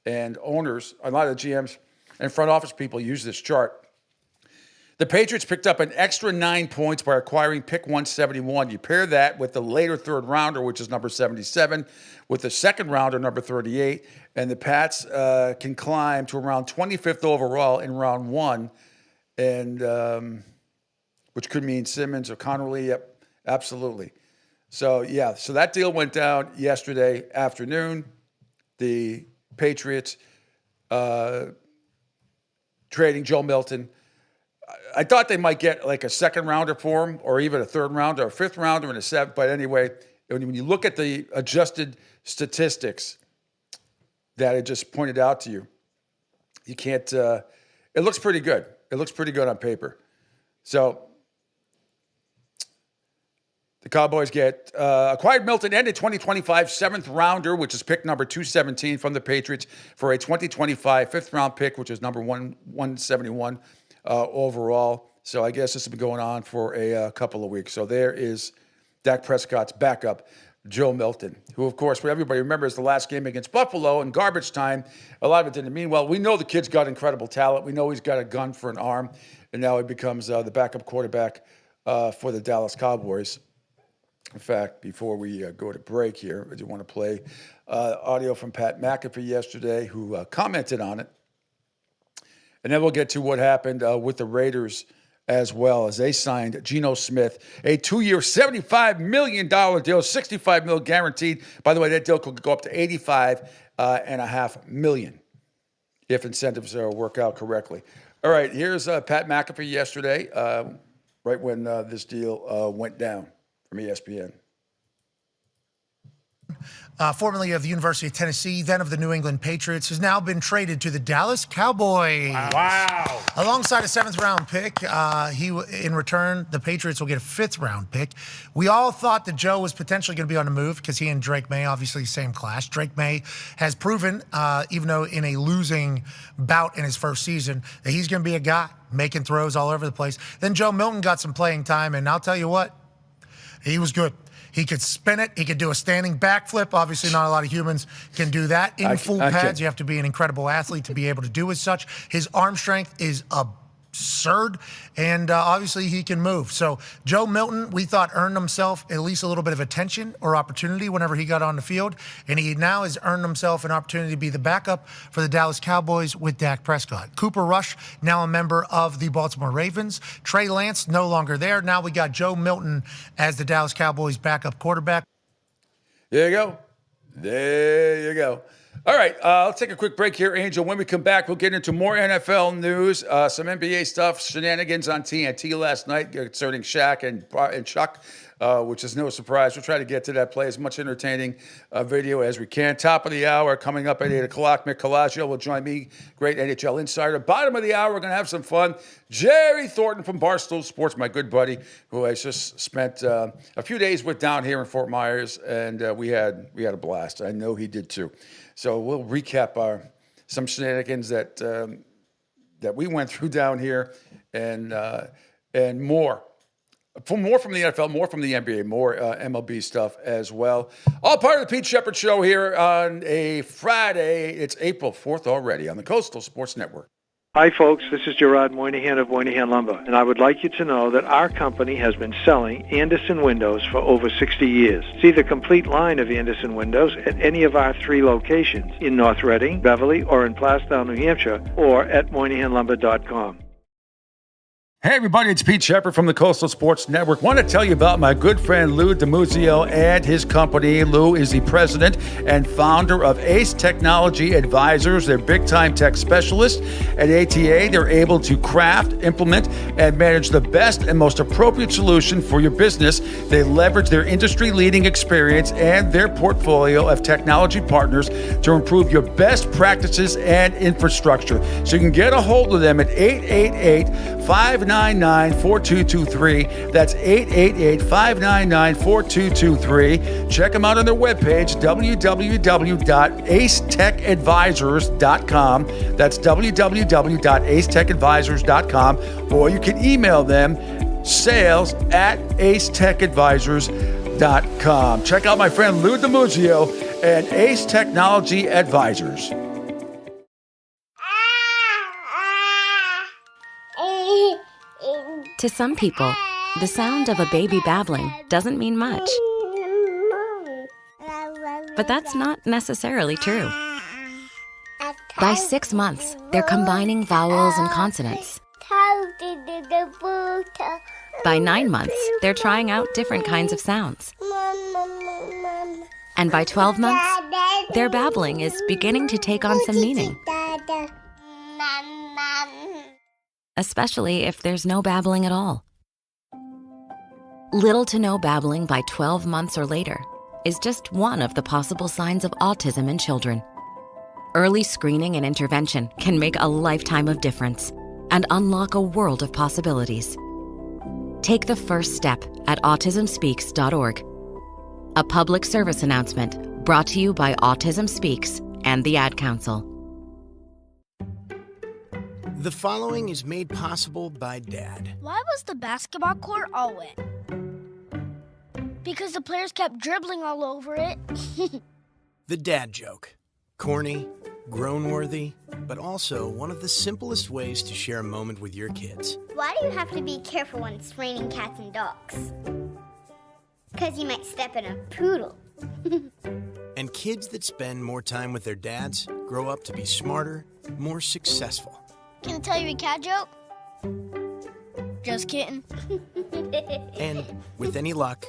Speaker 4: and owners, a lot of the GMs and front office people use this chart. The Patriots picked up an extra 9 points by acquiring pick 171. You pair that with the later third rounder, which is number 77, with the second rounder, number 38, and the Pats can climb to around 25th overall in round 1. And which could mean Simmons or Connerly. Yep, absolutely. So that deal went down yesterday afternoon. The Patriots trading Joe Milton. I thought they might get like a second rounder for him, or even a third rounder, or a fifth rounder, and a seventh. But anyway, when you look at the adjusted statistics that I just pointed out to you, you can't. It looks pretty good. It looks pretty good on paper. So The Cowboys acquired Milton and a 2025 seventh rounder, which is pick number 217 from the Patriots, for a 2025 fifth round pick, which is number 171 overall. So I guess this has been going on for a couple of weeks. So there is Dak Prescott's backup, Joe Milton, who, of course, what everybody remembers the last game against Buffalo in garbage time. A lot of it didn't mean well. We know the kid's got incredible talent. We know he's got a gun for an arm, and now he becomes the backup quarterback for the Dallas Cowboys. In fact, before we go to break here, I do want to play audio from Pat McAfee yesterday, who commented on it. And then we'll get to what happened with the Raiders as well, as they signed Geno Smith, a 2-year, $75 million deal, $65 million guaranteed. By the way, that deal could go up to $85.5 million if incentives work out correctly. All right, here's Pat McAfee yesterday, right when this deal went down from ESPN.
Speaker 10: Formerly of the University of Tennessee, then of the New England Patriots, has now been traded to the Dallas Cowboys.
Speaker 3: Wow.
Speaker 10: Alongside a 7th-round pick, in return, the Patriots will get a 5th-round pick. We all thought that Joe was potentially going to be on the move because he and Drake May, obviously same class. Drake May has proven, even though in a losing bout in his first season, that he's going to be a guy making throws all over the place. Then Joe Milton got some playing time, and I'll tell you what, he was good. He could spin it. He could do a standing backflip. Obviously, not a lot of humans can do that in full pads. You have to be an incredible athlete to be able to do as such. His arm strength is absurd, and obviously he can move. So Joe Milton, we thought, earned himself at least a little bit of attention or opportunity whenever he got on the field, and he now has earned himself an opportunity to be the backup for the Dallas Cowboys with Dak Prescott. Cooper Rush, now a member of the Baltimore Ravens. Trey Lance, no longer there. Now we got Joe Milton as the Dallas Cowboys backup quarterback.
Speaker 4: There you go. There you go. All right, let's take a quick break here, Angel. When we come back, we'll get into more NFL news, some NBA stuff, shenanigans on TNT last night concerning Shaq and Chuck, which is no surprise. We'll try to get to that, play as much entertaining video as we can. Top of the hour, coming up at 8 o'clock, Mick Colaggio will join me, great NHL insider. Bottom of the hour, we're going to have some fun. Jerry Thornton from Barstool Sports, my good buddy, who I just spent a few days with down here in Fort Myers, and we had a blast. I know he did too. So we'll recap some shenanigans that we went through down here, and more. More from the NFL, more from the NBA, more MLB stuff as well. All part of the Pete Sheppard Show here on a Friday. It's April 4th already on the Coastal Sports Network.
Speaker 11: Hi, folks. This is Gerard Moynihan of Moynihan Lumber, and I would like you to know that our company has been selling Anderson windows for over 60 years. See the complete line of Anderson windows at any of our 3 locations in North Reading, Beverly, or in Plastown, New Hampshire, or at MoynihanLumber.com.
Speaker 4: Hey everybody, it's Pete Sheppard from the Coastal Sports Network. Want to tell you about my good friend Lou DiMuzio and his company. Lou is the president and founder of Ace Technology Advisors. They're big-time tech specialists. At ATA, they're able to craft, implement, and manage the best and most appropriate solution for your business. They leverage their industry-leading experience and their portfolio of technology partners to improve your best practices and infrastructure. So you can get a hold of them at 888-599-4223. That's 888-599-4223. Check them out on their webpage, www.acetechadvisors.com. That's www.acetechadvisors.com. Or you can email them, sales@acetechadvisors.com. Check out my friend Lou DiMuzio and Ace Technology Advisors.
Speaker 12: To some people, the sound of a baby babbling doesn't mean much. But that's not necessarily true. By 6 months, they're combining vowels and consonants. By 9 months, they're trying out different kinds of sounds. And by 12 months, their babbling is beginning to take on some meaning. Especially if there's no babbling at all. Little to no babbling by 12 months or later is just one of the possible signs of autism in children. Early screening and intervention can make a lifetime of difference and unlock a world of possibilities. Take the first step at autismspeaks.org. A public service announcement brought to you by Autism Speaks and the Ad Council.
Speaker 13: The following is made possible by Dad.
Speaker 14: Why was the basketball court all wet? Because the players kept dribbling all over it.
Speaker 13: The dad joke. Corny, grown-worthy, but also one of the simplest ways to share a moment with your kids.
Speaker 15: Why do you have to be careful when it's raining cats and dogs? Because you might step in a poodle.
Speaker 13: And kids that spend more time with their dads grow up to be smarter, more successful.
Speaker 14: Can I tell you a cat joke? Just kidding.
Speaker 13: And, with any luck,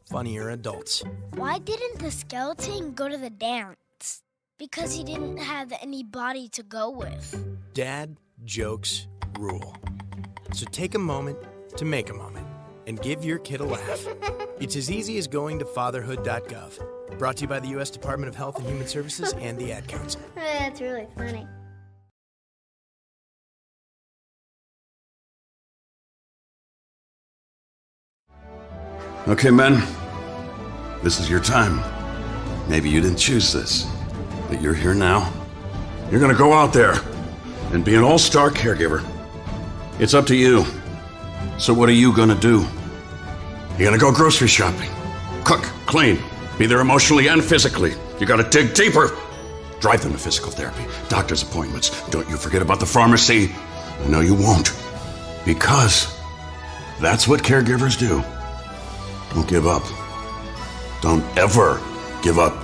Speaker 13: funnier adults.
Speaker 14: Why didn't the skeleton go to the dance? Because he didn't have any body to go with.
Speaker 13: Dad jokes rule. So take a moment to make a moment and give your kid a laugh. It's as easy as going to fatherhood.gov. Brought to you by the U.S. Department of Health and Human Services and the Ad Council.
Speaker 15: That's really funny.
Speaker 16: Okay, men, this is your time. Maybe you didn't choose this, but you're here now. You're gonna go out there and be an all-star caregiver. It's up to you. So what are you gonna do? You're gonna go grocery shopping, cook, clean, be there emotionally and physically. You gotta dig deeper. Drive them to physical therapy, doctor's appointments. Don't you forget about the pharmacy. I know you won't, because that's what caregivers do. Don't give up. Don't ever give up.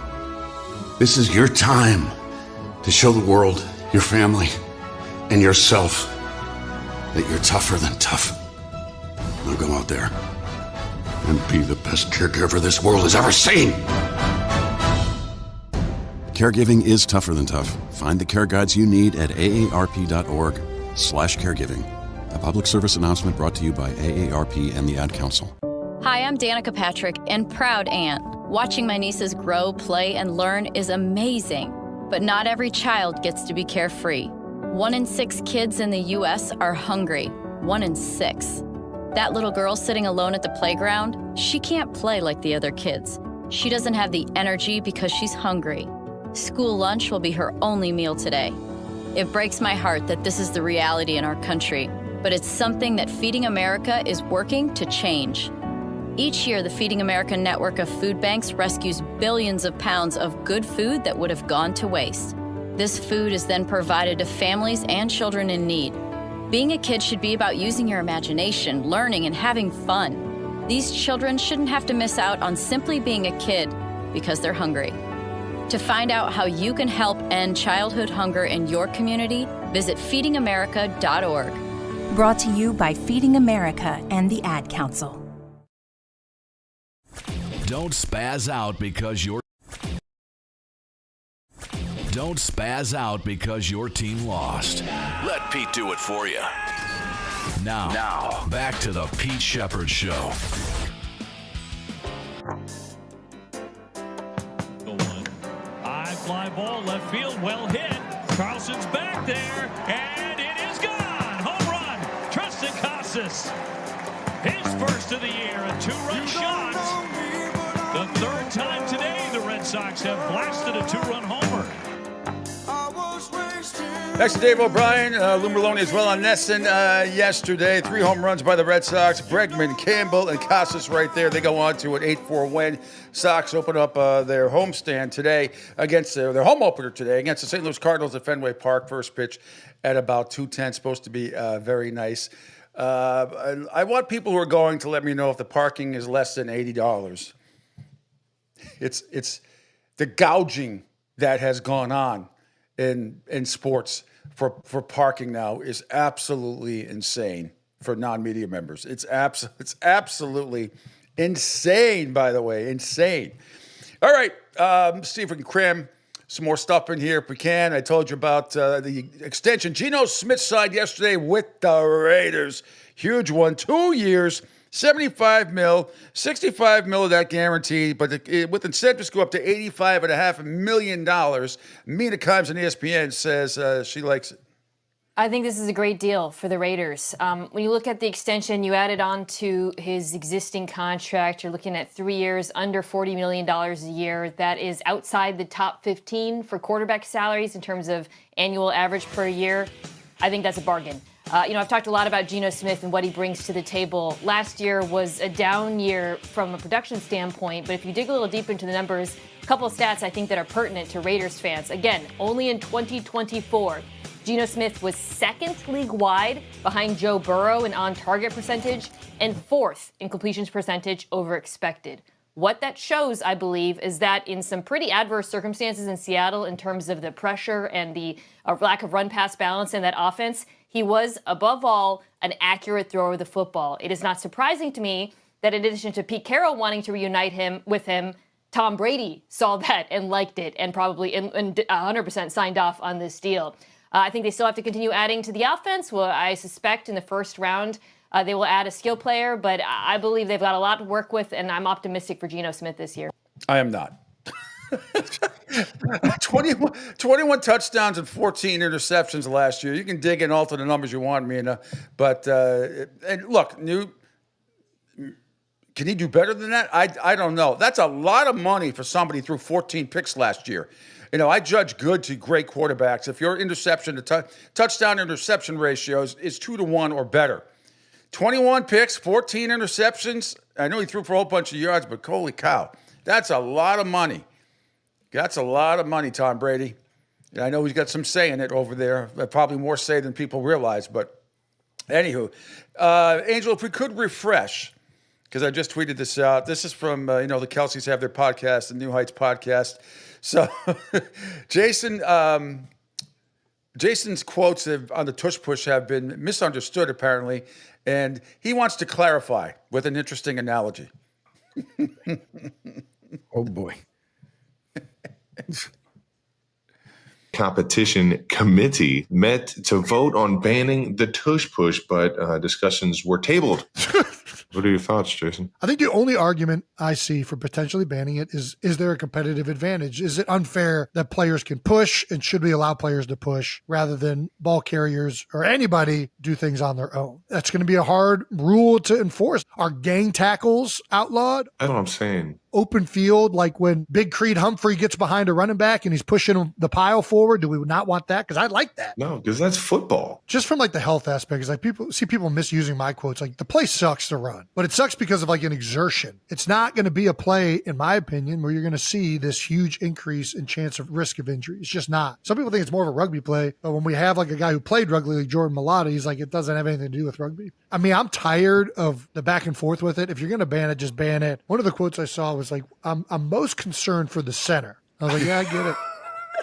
Speaker 16: This is your time to show the world, your family, and yourself that you're tougher than tough. Now go out there and be the best caregiver this world has ever seen. Caregiving is tougher than tough. Find the care guides you need at aarp.org/caregiving. A public service announcement brought to you by AARP and the Ad Council.
Speaker 17: Hi, I'm Danica Patrick, and proud aunt. Watching my nieces grow, play, and learn is amazing. But not every child gets to be carefree. 1 in 6 kids in the U.S. are hungry. 1 in 6. That little girl sitting alone at the playground, she can't play like the other kids. She doesn't have the energy because she's hungry. School lunch will be her only meal today. It breaks my heart that this is the reality in our country, but it's something that Feeding America is working to change. Each year, the Feeding America network of food banks rescues billions of pounds of good food that would have gone to waste. This food is then provided to families and children in need. Being a kid should be about using your imagination, learning, and having fun. These children shouldn't have to miss out on simply being a kid because they're hungry. To find out how you can help end childhood hunger in your community, visit feedingamerica.org.
Speaker 18: Brought to you by Feeding America and the Ad Council.
Speaker 1: Don't spaz out because your team lost. Let Pete do it for you. Now, back to the Pete Sheppard Show.
Speaker 3: High fly ball, left field, well hit. Carlson's back there, and it is gone. Home run, Tristan Casas. His first of the year, a 2-run shot. The third time today the Red Sox have blasted a 2-run homer.
Speaker 4: Next to Dave O'Brien, Lou Merlone as well on Nesson yesterday. 3 home runs by the Red Sox. Bregman, Campbell, and Casas right there. They go on to an 8-4 win. Sox open up their homestand today against their home opener today against the St. Louis Cardinals at Fenway Park. First pitch at about 2:10. Supposed to be very nice. I want people who are going to let me know if the parking is less than $80. It's the gouging that has gone on in sports for parking now is absolutely insane for non-media members. It's absolutely insane, by the way, insane. All right, see if we can cram some more stuff in here if we can. I told you about the extension. Geno Smith signed yesterday with the Raiders. Huge one, 2 years. $75 million, $65 million of that guaranteed, but with incentives go up to $85.5 million. Mina Kimes on ESPN says she likes it.
Speaker 19: I think this is a great deal for the Raiders. When you look at the extension, you added on to his existing contract. You're looking at 3 years, under $40 million a year. That is outside the top 15 for quarterback salaries in terms of annual average per year. I think that's a bargain. I've talked a lot about Geno Smith and what he brings to the table. Last year was a down year from a production standpoint, but if you dig a little deep into the numbers, a couple of stats I think that are pertinent to Raiders fans. Again, only in 2024, Geno Smith was second league-wide behind Joe Burrow in on-target percentage and fourth in completions percentage over expected. What that shows, I believe, is that in some pretty adverse circumstances in Seattle in terms of the pressure and the lack of run-pass balance in that offense, he was, above all, an accurate thrower of the football. It is not surprising to me that in addition to Pete Carroll wanting to reunite with him, Tom Brady saw that and liked it and probably and 100% signed off on this deal. I think they still have to continue adding to the offense. Well, I suspect in the first round they will add a skill player, but I believe they've got a lot to work with, and I'm optimistic for Geno Smith this year.
Speaker 4: I am not. 21 touchdowns and 14 interceptions last year. You can dig in all to the numbers you want, Mina. But, and look, can he do better than that? I don't know. That's a lot of money for somebody who threw 14 picks last year. I judge good to great quarterbacks. If your interception to touchdown interception ratios is 2-to-1 or better. 21 picks, 14 interceptions. I know he threw for a whole bunch of yards, but holy cow, that's a lot of money. That's a lot of money, Tom Brady. And I know he's got some say in it over there, probably more say than people realize. But anywho, Angel, if we could refresh, because I just tweeted this out. This is from, the Kelseys have their podcast, the New Heights podcast. So Jason's quotes on the tush push have been misunderstood, apparently, and he wants to clarify with an interesting analogy.
Speaker 5: Oh, boy.
Speaker 20: Competition committee met to vote on banning the tush push, but discussions were tabled. What are your thoughts, Jason?
Speaker 10: I think the only argument I see for potentially banning it is there a competitive advantage? Is it unfair that players can push, and should we allow players to push rather than ball carriers or anybody do things on their own? That's going to be a hard rule to enforce. Are gang tackles outlawed?
Speaker 20: That's what I'm saying.
Speaker 10: Open field, like when Big Creed Humphrey gets behind a running back and he's pushing the pile forward. Do we not want that? Because I like that.
Speaker 20: No, because that's football.
Speaker 10: Just from like the health aspect, is like people misusing my quotes. Like the play sucks to run, but it sucks because of like an exertion. It's not going to be a play, in my opinion, where you're going to see this huge increase in chance of risk of injury. It's just not. Some people think it's more of a rugby play, but when we have like a guy who played rugby, like Jordan Mailata, he's like, it doesn't have anything to do with rugby. I mean, I'm tired of the back and forth with it. If you're going to ban it, just ban it. One of the quotes I saw was like, I'm most concerned for the center. I was like, yeah, I get it.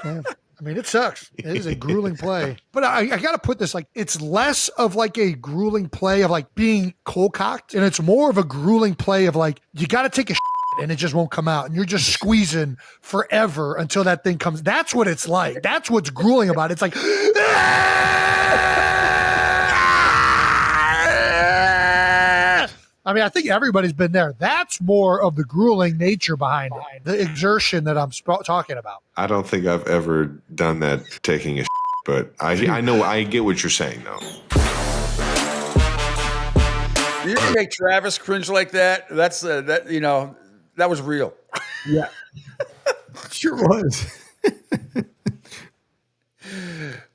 Speaker 10: Yeah. I mean, it sucks. It is a grueling play. But I got to put this, like, it's less of like a grueling play of like being cold-cocked, and it's more of a grueling play of like, you got to take a and it just won't come out. And you're just squeezing forever until that thing comes. That's what it's like. That's what's grueling about it. It's like, I mean, I think everybody's been there. That's more of the grueling nature behind it, the exertion that I'm talking about.
Speaker 20: I don't think I've ever done that, taking a but I know, I get what you're saying, though.
Speaker 4: You can make Travis cringe like that. That's that was real.
Speaker 5: Yeah, sure was.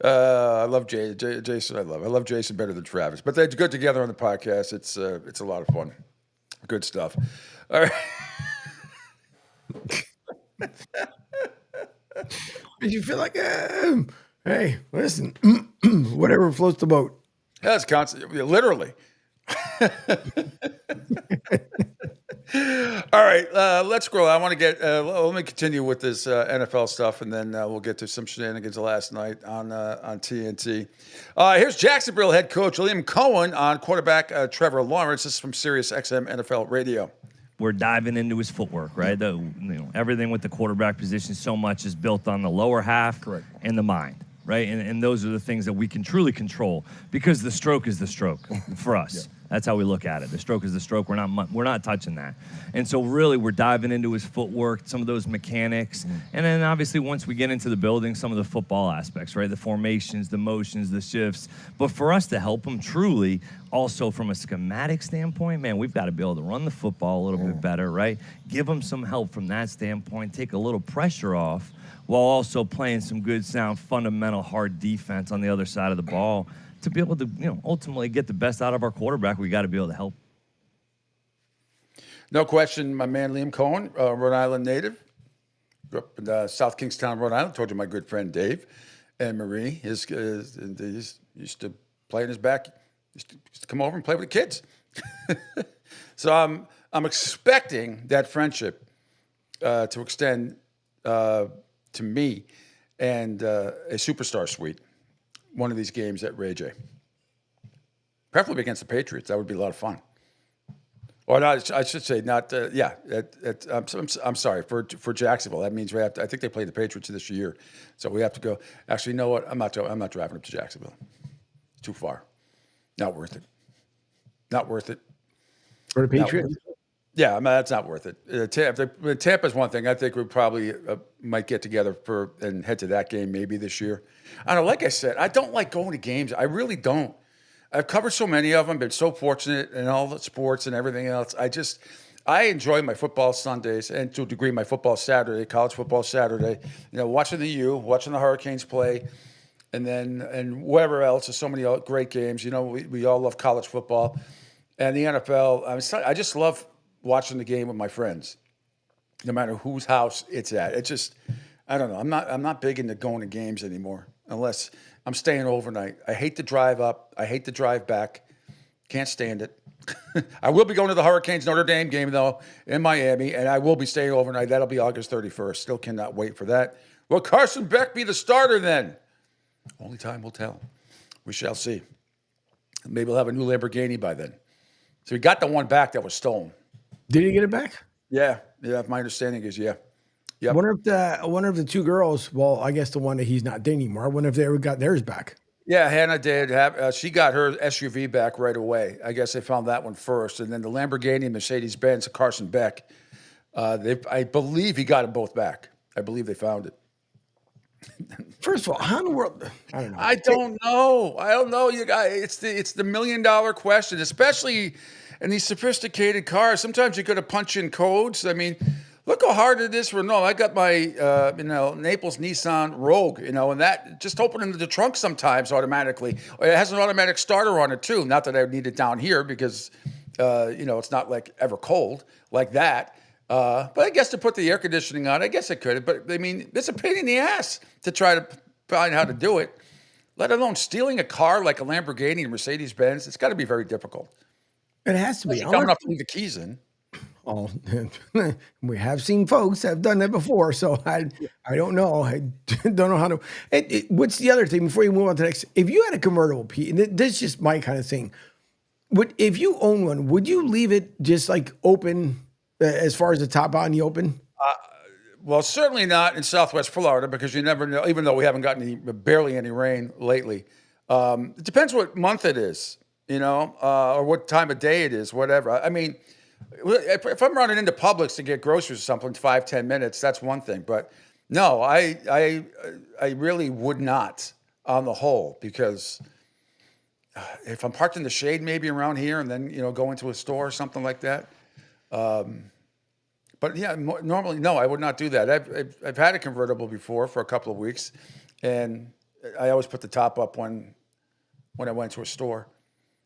Speaker 4: I love Jason. I love Jason better than Travis, but they're good together on the podcast. It's a lot of fun. Good stuff. All right.
Speaker 5: You feel like, hey, listen, whatever floats the boat.
Speaker 4: That's constant, literally. All right, let's scroll. I want to get. Let me continue with this NFL stuff, and then we'll get to some shenanigans last night on TNT. Here's Jacksonville head coach Liam Cohen on quarterback Trevor Lawrence. This is from Sirius XM NFL Radio.
Speaker 3: We're diving into his footwork, right? Everything with the quarterback position so much is built on the lower half and the mind, right? And those are the things that we can truly control because the stroke is the stroke for us. Yeah. That's how we look at it. The stroke is the stroke. We're not touching that. And so really we're diving into his footwork, some of those mechanics. And then obviously once we get into the building, some of the football aspects, right? The formations, the motions, the shifts. But for us to help him truly, also from a schematic standpoint, man, we've got to be able to run the football a little bit better, right? Give him some help from that standpoint, take a little pressure off while also playing some good, sound, fundamental, hard defense on the other side of the ball. To be able to, ultimately get the best out of our quarterback, we got to be able to help.
Speaker 4: No question, my man Liam Cohen, Rhode Island native. Grew up in South Kingstown, Rhode Island. Told you my good friend Dave and Marie. He used to play in his back. Used to come over and play with the kids. So I'm expecting that friendship to extend to me and a superstar suite. One of these games at Ray J. Preferably against the Patriots. That would be a lot of fun. Or not, I should say not. I'm sorry for Jacksonville. That means we have to. I think they play the Patriots this year, so we have to go. Actually, you know what? I'm not driving up to Jacksonville. It's too far. Not worth it. Not worth it.
Speaker 5: For the Patriots.
Speaker 4: Yeah, I mean, that's not worth it. Tampa's one thing. I think we probably might get together and head to that game maybe this year. I don't know. Like I said, I don't like going to games. I really don't. I've covered so many of them, been so fortunate in all the sports and everything else. I enjoy my football Sundays and to a degree my football Saturday, college football Saturday. Watching the U, watching the Hurricanes play, and whatever else. There's so many great games. We all love college football and the NFL. I just love watching the game with my friends, no matter whose house it's at. It's just, I don't know. I'm not big into going to games anymore unless I'm staying overnight. I hate to drive up. I hate to drive back. Can't stand it. I will be going to the Hurricanes Notre Dame game though in Miami, and I will be staying overnight. That'll be August 31st. Still cannot wait for that. Will Carson Beck be the starter then? Only time will tell. We shall see. Maybe we'll have a new Lamborghini by then. So we got the one back that was stolen.
Speaker 5: Did he get it back?
Speaker 4: Yeah. My understanding is yeah. Yep.
Speaker 5: I wonder if the two girls, well, I guess the one that he's not dating anymore, I wonder if they ever got theirs back.
Speaker 4: Yeah, Hannah did have. She got her SUV back right away. I guess they found that one first, and then the Lamborghini and Mercedes-Benz, Carson Beck. I believe he got them both back. I believe they found it.
Speaker 5: First of all, how in the world? I don't know.
Speaker 4: I don't know, you guys. It's the $1 million question, especially in these sophisticated cars. Sometimes you got to punch in codes. I mean, look how hard it is for I got my Naples Nissan Rogue, and that just opening the trunk sometimes automatically. It has an automatic starter on it too. Not that I would need it down here because it's not like ever cold like that. But I guess to put the air conditioning on, I guess I could. But I mean, it's a pain in the ass to try to find how to do it. Let alone stealing a car like a Lamborghini and Mercedes-Benz. It's got to be very difficult.
Speaker 5: It has to be.
Speaker 4: Coming up to leave the keys in.
Speaker 5: Oh, we have seen folks that have done that before, so I don't know. I don't know how to. What's the other thing before you move on to the next? If you had a convertible, Pete, and this is just my kind of thing. If you own one, would you leave it just like open as far as the top out in the open?
Speaker 4: Well, certainly not in Southwest Florida because you never know. Even though we haven't gotten barely any rain lately, it depends what month it is, or what time of day it is, whatever. I mean. If I'm running into Publix to get groceries or something, 5-10 minutes, that's one thing. But no, I really would not on the whole because if I'm parked in the shade maybe around here and then go into a store or something like that. But yeah, normally no, I would not do that. I've had a convertible before for a couple of weeks, and I always put the top up when I went to a store.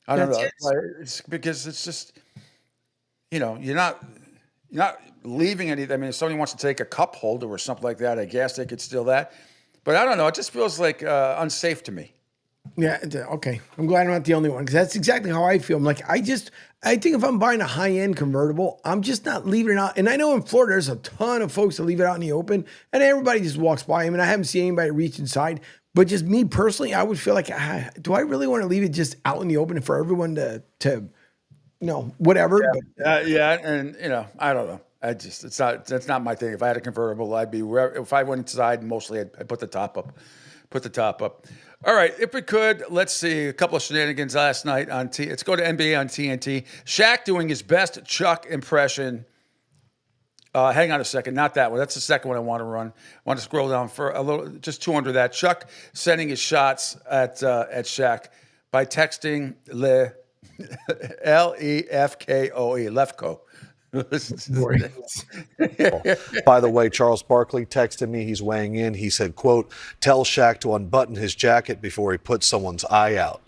Speaker 4: I don't know. It's because it's just. You're not leaving anything. I mean, if somebody wants to take a cup holder or something like that, I guess they could steal that. But I don't know. It just feels like unsafe to me.
Speaker 5: Yeah. Okay. I'm glad I'm not the only one because that's exactly how I feel. I'm like, I think if I'm buying a high-end convertible, I'm just not leaving it out. And I know in Florida, there's a ton of folks that leave it out in the open and everybody just walks by. I mean, I haven't seen anybody reach inside, but just me personally, I would feel like, do I really want to leave it just out in the open for everyone to whatever.
Speaker 4: Yeah, and I don't know. That's not my thing. If I had a convertible, I'd be wherever. If I went inside, mostly I'd put the top up. Put the top up. All right, if we could, let's see a couple of shenanigans last night on Let's go to NBA on TNT. Shaq doing his best Chuck impression. Hang on a second, not that one. That's the second one I want to run. I want to scroll down for a little, just 200 of that. Chuck sending his shots at Shaq by texting Lefkoe, Lefko.
Speaker 21: By the way, Charles Barkley texted me. He's weighing in. He said, quote, tell Shaq to unbutton his jacket before he puts someone's eye out.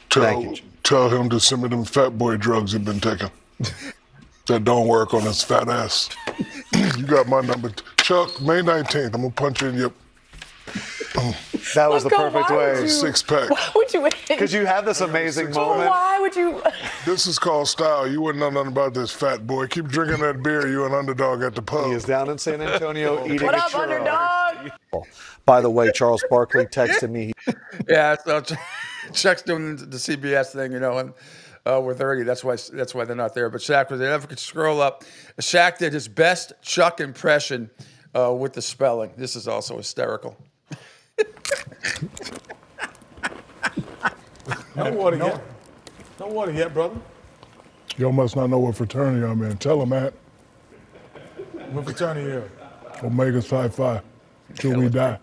Speaker 22: Tell him to send me them fat boy drugs he's been taking. That don't work on his fat ass. You got my number. Chuck, May 19th, I'm going to punch you in your...
Speaker 21: That was the perfect way.
Speaker 22: Six pack.
Speaker 23: Why would you?
Speaker 21: Because you have this amazing moment.
Speaker 23: Why would you?
Speaker 22: This is called style. You wouldn't know nothing about this fat boy. Keep drinking that beer. You an underdog at the pub.
Speaker 21: He is down in San Antonio eating
Speaker 23: What
Speaker 21: a
Speaker 23: up,
Speaker 21: churro.
Speaker 23: underdog?
Speaker 21: By the way, Charles Barkley texted me.
Speaker 4: Yeah, so Chuck's doing the CBS thing, and we're 30. That's why they're not there. But Shaq was there. If we could scroll up, Shaq did his best Chuck impression with the spelling. This is also hysterical.
Speaker 22: No water yet. No water yet, brother. Y'all must not know what fraternity I'm in. Tell him, Matt. What fraternity are you in? Omega Psi Phi. Till we die.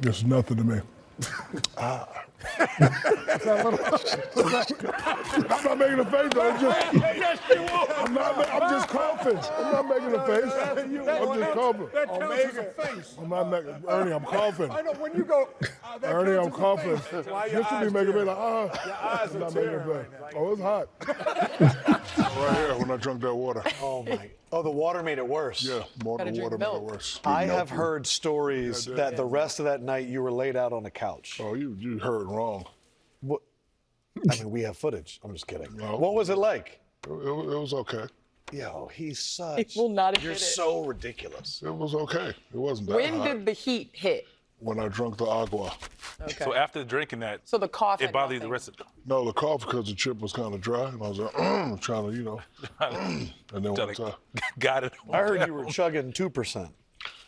Speaker 22: It's nothing to me. I'm not making a face, though. I'm just coughing. I'm not making a face. I'm just coughing.
Speaker 24: That counts as a face.
Speaker 22: I'm not making, Ernie, I'm coughing.
Speaker 24: I know when you go.
Speaker 22: Ernie, I'm coughing.
Speaker 24: Why
Speaker 22: You should be making me like,
Speaker 24: Your eyes
Speaker 22: I'm
Speaker 24: are
Speaker 22: not making a
Speaker 24: tearing
Speaker 22: face.
Speaker 24: right now.
Speaker 22: Oh, it's hot. Right here when I drank that water.
Speaker 21: Oh, my. Oh, the water made it worse.
Speaker 22: Yeah, water made it worse.
Speaker 21: I have heard stories that the rest of that night you were laid out on a couch.
Speaker 22: Oh, you heard wrong.
Speaker 21: What? I mean, we have footage. I'm just kidding. What was it like?
Speaker 22: It was okay.
Speaker 21: Yo, he's such.
Speaker 23: He will not
Speaker 21: You're
Speaker 23: admit it.
Speaker 21: so ridiculous.
Speaker 22: It was okay. It wasn't that
Speaker 23: When
Speaker 22: hot.
Speaker 23: did the heat hit?
Speaker 22: When I drank the agua.
Speaker 23: Okay.
Speaker 25: So after drinking that,
Speaker 23: So the cough.
Speaker 25: it
Speaker 23: had
Speaker 25: bothered you the
Speaker 23: nothing.
Speaker 25: rest of the
Speaker 22: No, the cough because the chip was kind of dry, and I was like, trying to, and then once I
Speaker 25: got it.
Speaker 21: I heard you were chugging 2%.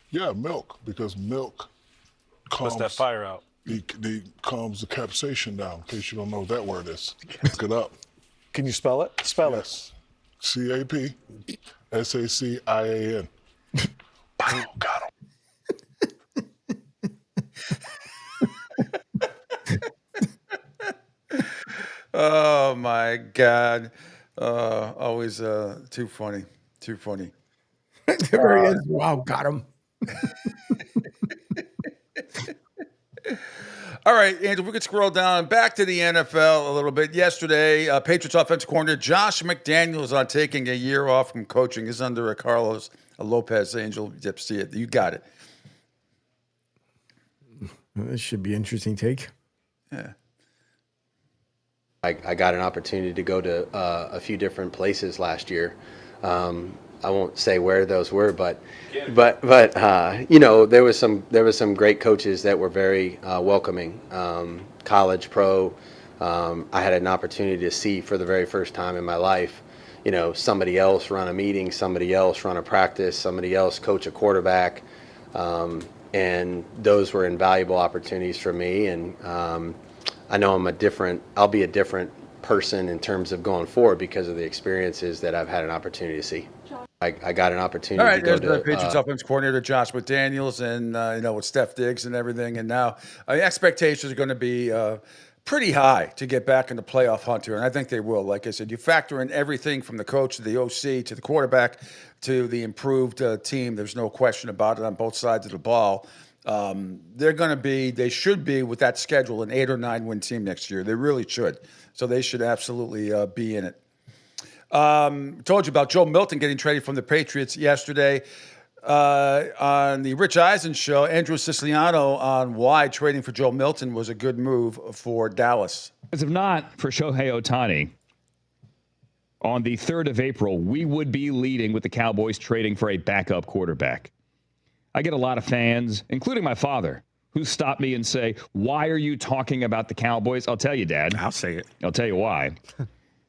Speaker 22: Yeah, milk, because milk calms
Speaker 25: Puts that fire out.
Speaker 22: The calms the capsaicin down. In case you don't know what that word is, look it up.
Speaker 21: Can you spell it? Spell
Speaker 22: it. CAPSACIAN. Pow, got him.
Speaker 4: Oh my God! Always too funny. Too funny.
Speaker 5: There he is. Wow, got him.
Speaker 4: All right, Andrew, we could scroll down back to the NFL a little bit. Yesterday, Patriots offensive coordinator Josh McDaniels on taking a year off from coaching is under a Carlos Lopez. Angel, see it. You got it.
Speaker 5: This should be an interesting take.
Speaker 4: Yeah.
Speaker 26: I got an opportunity to go to a few different places last year. I won't say where those were, but there was some great coaches that were very welcoming. College, pro. I had an opportunity to see for the very first time in my life, somebody else run a meeting, somebody else run a practice, somebody else coach a quarterback, and those were invaluable opportunities for me. And I know I'll be a different person in terms of going forward because of the experiences that I've had an opportunity to see. I got an opportunity
Speaker 4: All right,
Speaker 26: to go
Speaker 4: there's
Speaker 26: to
Speaker 4: the Patriots offense coordinator Josh McDaniels, and with Steph Diggs and everything, and now expectations are going to be pretty high to get back in the playoff hunt here, and I think they will. Like I said, you factor in everything from the coach to the OC to the quarterback to the improved team. There's no question about it on both sides of the ball. They should be with that schedule an 8 or 9 win team next year. They really should. So they should absolutely be in it. Told you about Joe Milton getting traded from the Patriots yesterday on the Rich Eisen show. Andrew Siciliano on why trading for Joe Milton was a good move for Dallas.
Speaker 3: As if not for Shohei Ohtani, on the 3rd of April, we would be leading with the Cowboys trading for a backup quarterback. I get a lot of fans, including my father, who stop me and say, why are you talking about the Cowboys? I'll tell you, Dad.
Speaker 25: I'll say it.
Speaker 3: I'll tell you why.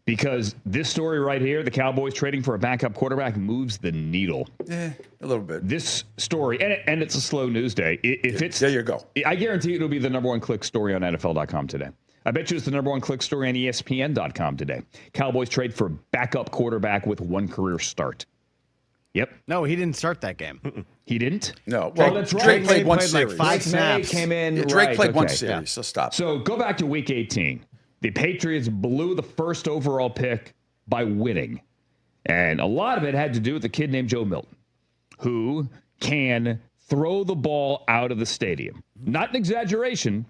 Speaker 2: Because this story right here, the Cowboys trading for a backup quarterback, moves the needle.
Speaker 4: A little bit.
Speaker 2: This story, and it's a slow news day. If it's
Speaker 4: there, you go.
Speaker 2: I guarantee it'll be the number one click story on NFL.com today. I bet you it's the number one click story on ESPN.com today. Cowboys trade for backup quarterback with one career start. Yep.
Speaker 6: No, he didn't start that game.
Speaker 2: He didn't?
Speaker 4: No.
Speaker 2: Well,
Speaker 4: Well,
Speaker 2: that's right.
Speaker 4: Drake played one
Speaker 6: Like
Speaker 4: series.
Speaker 6: 5 snaps.
Speaker 2: Came in.
Speaker 4: Yeah, Drake
Speaker 2: right,
Speaker 4: played one
Speaker 2: okay.
Speaker 4: series, so stop.
Speaker 2: So go back to week 18. The Patriots blew the first overall pick by winning. And a lot of it had to do with a kid named Joe Milton, who can throw the ball out of the stadium. Not an exaggeration.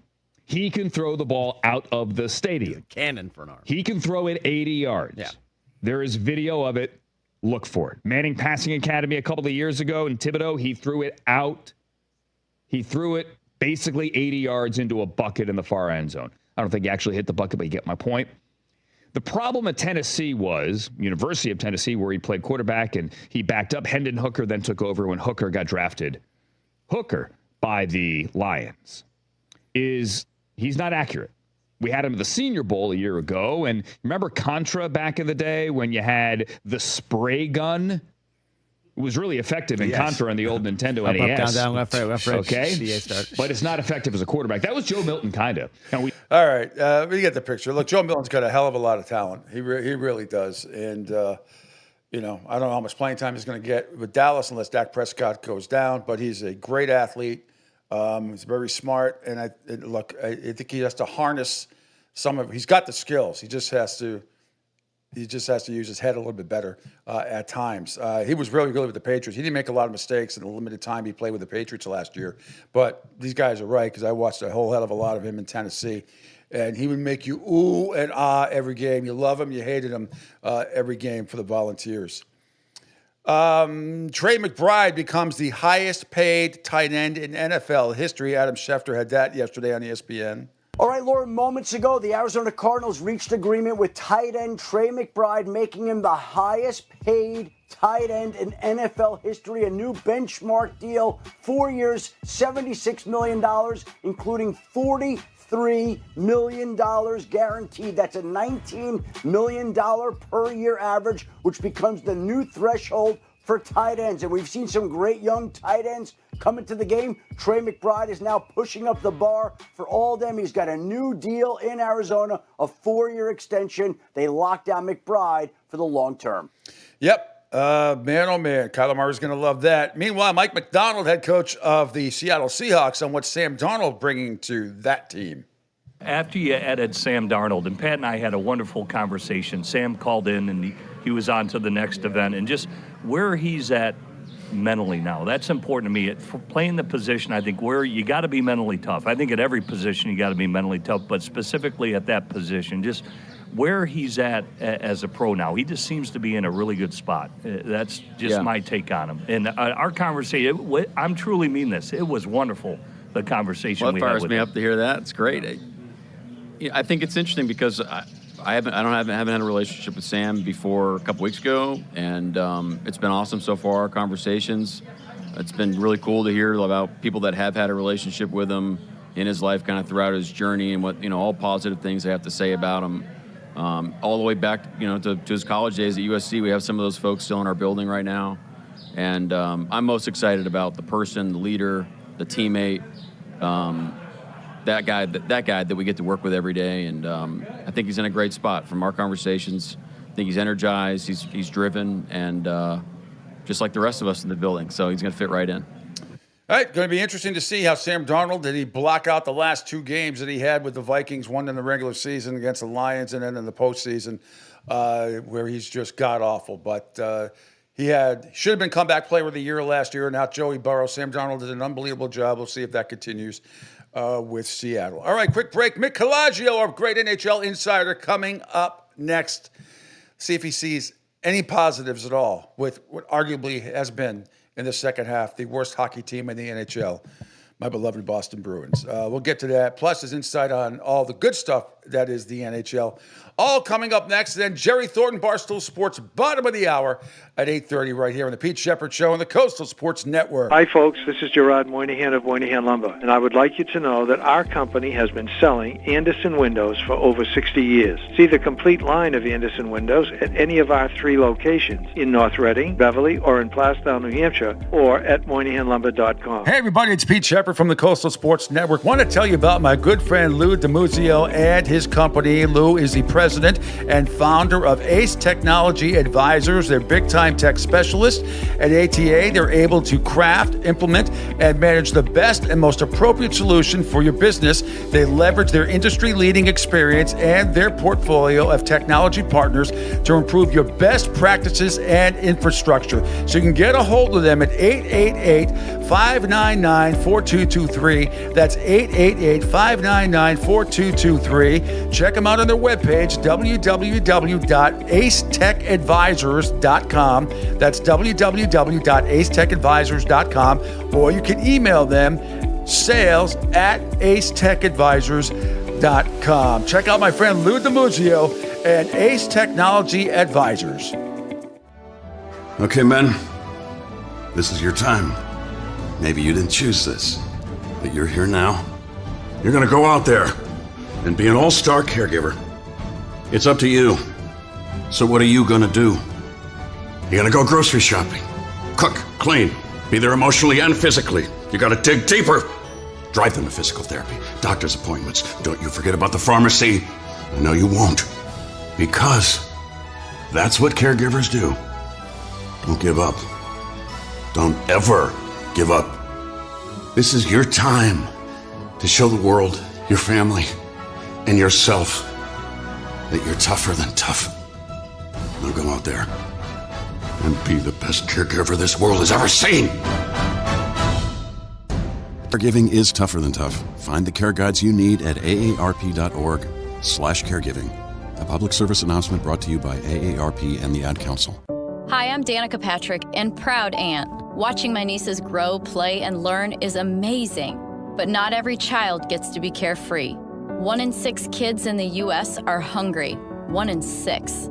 Speaker 2: He can throw the ball out of the stadium.
Speaker 6: Cannon for an arm.
Speaker 2: He can throw it 80 yards.
Speaker 6: Yeah.
Speaker 2: There is video of it. Look for it. Manning Passing Academy a couple of years ago in Thibodeau, he threw it out. He threw it basically 80 yards into a bucket in the far end zone. I don't think he actually hit the bucket, but you get my point. The problem at Tennessee was, University of Tennessee, where he played quarterback, and he backed up. Hendon Hooker then took over when Hooker got drafted. Hooker, by the Lions, he's not accurate. We had him at the Senior Bowl a year ago, and remember Contra back in the day when you had the spray gun? It was really effective in Contra on the old Nintendo NES.
Speaker 6: Up, down, left, right,
Speaker 2: okay?
Speaker 6: CA start.
Speaker 2: But it's not effective as a quarterback. That was Joe Milton, kind of.
Speaker 4: All right, we get the picture. Look, Joe Milton's got a hell of a lot of talent. He really does. And, I don't know how much playing time he's going to get with Dallas unless Dak Prescott goes down, but he's a great athlete. He's very smart. And I think he has to harness he's got the skills. He just has to use his head a little bit better at times. He was really good with the Patriots. He didn't make a lot of mistakes in the limited time he played with the Patriots last year. But these guys are right, because I watched a whole hell of a lot of him in Tennessee. And he would make you ooh and ah every game. You love him, you hated him every game for the Volunteers. Trey McBride becomes the highest paid tight end in NFL history. Adam Schefter had that yesterday on ESPN.
Speaker 7: All right, Laura, moments ago, the Arizona Cardinals reached agreement with tight end Trey McBride, making him the highest paid tight end in NFL history. A new benchmark deal, 4 years, $76 million, including $43 million guaranteed. That's a $19 million per year average, which becomes the new threshold for tight ends. And we've seen some great young tight ends come into the game. Trey McBride is now pushing up the bar for all of them. He's got a new deal in Arizona, a 4-year extension. They locked down McBride for the long term.
Speaker 4: Yep. Man, oh man, Kyler Murray's going to love that. Meanwhile, Mike McDonald, head coach of the Seattle Seahawks, on what Sam Darnold bringing to that team.
Speaker 3: After you added Sam Darnold, and Pat and I had a wonderful conversation. Sam called in, and he was on to the next event, and just where he's at mentally now. That's important to me. For playing the position, I think where you got to be mentally tough. I think at every position you got to be mentally tough, but specifically at that position, just where he's at as a pro now, he just seems to be in a really good spot. That's just my take on him. And our conversation, I'm truly mean this. It was wonderful, the conversation we had with him.
Speaker 8: Well, it fires me up to hear that. It's great. I think it's interesting because I haven't had a relationship with Sam before a couple weeks ago, and it's been awesome so far. Our conversations, it's been really cool to hear about people that have had a relationship with him in his life, kind of throughout his journey, and what all positive things they have to say about him. All the way back, to his college days at USC. We have some of those folks still in our building right now, and I'm most excited about the person, the leader, the teammate. That guy that we get to work with every day, and I think he's in a great spot. From our conversations, I think he's energized, he's driven, and just like the rest of us in the building. So he's going to fit right in.
Speaker 4: All right, going to be interesting to see how Sam Darnold, did he block out the last 2 games that he had with the Vikings, one in the regular season against the Lions and then in the postseason, where he's just god-awful. But should have been comeback player of the year last year, now Joey Burrow. Sam Darnold did an unbelievable job. We'll see if that continues with Seattle. All right, quick break. Mick Colaggio, our great NHL insider, coming up next. See if he sees any positives at all with what arguably has been, in the second half, the worst hockey team in the NHL, my beloved Boston Bruins. We'll get to that, plus his insight on all the good stuff that is the NHL. All coming up next. Then Jerry Thornton, Barstool Sports, bottom of the hour at 8:30 right here on the Pete Sheppard Show on the Coastal Sports Network.
Speaker 9: Hi, folks. This is Gerard Moynihan of Moynihan Lumber, and I would like you to know that our company has been selling Anderson windows for over 60 years. See the complete line of Anderson windows at any of our 3 locations in North Reading, Beverly, or in Plastown, New Hampshire, or at MoynihanLumber.com.
Speaker 4: Hey, everybody, it's Pete Sheppard from the Coastal Sports Network. Want to tell you about my good friend Lou DiMuzio and his company. Lou is the president and founder of Ace Technology Advisors. They're big-time tech specialists. At ATA, they're able to craft, implement, and manage the best and most appropriate solution for your business. They leverage their industry-leading experience and their portfolio of technology partners to improve your best practices and infrastructure. So you can get a hold of them at 888-599-4223. That's 888-599-4223. Check them out on their webpage, www.acetechadvisors.com. That's www.acetechadvisors.com. Or you can email them, sales@acetechadvisors.com. Check out my friend Lou DiMuzio and Ace Technology Advisors.
Speaker 16: Okay, men, this is your time. Maybe you didn't choose this, but you're here now. You're gonna go out there and be an all-star caregiver. It's up to you. So what are you gonna do? You're gonna go grocery shopping, cook, clean, be there emotionally and physically. You gotta dig deeper. Drive them to physical therapy, doctor's appointments. Don't you forget about the pharmacy. I know you won't, because that's what caregivers do. Don't give up. Don't ever give up. This is your time to show the world, your family, and yourself that you're tougher than tough. Now go out there and be the best caregiver this world has ever seen. Caregiving is tougher than tough. Find the care guides you need at aarp.org/caregiving. A public service announcement brought to you by AARP and the Ad Council.
Speaker 17: Hi, I'm Danica Patrick and proud aunt. Watching my nieces grow, play, and learn is amazing. But not every child gets to be carefree. 1 in 6 kids in the U.S. are hungry. 1 in 6.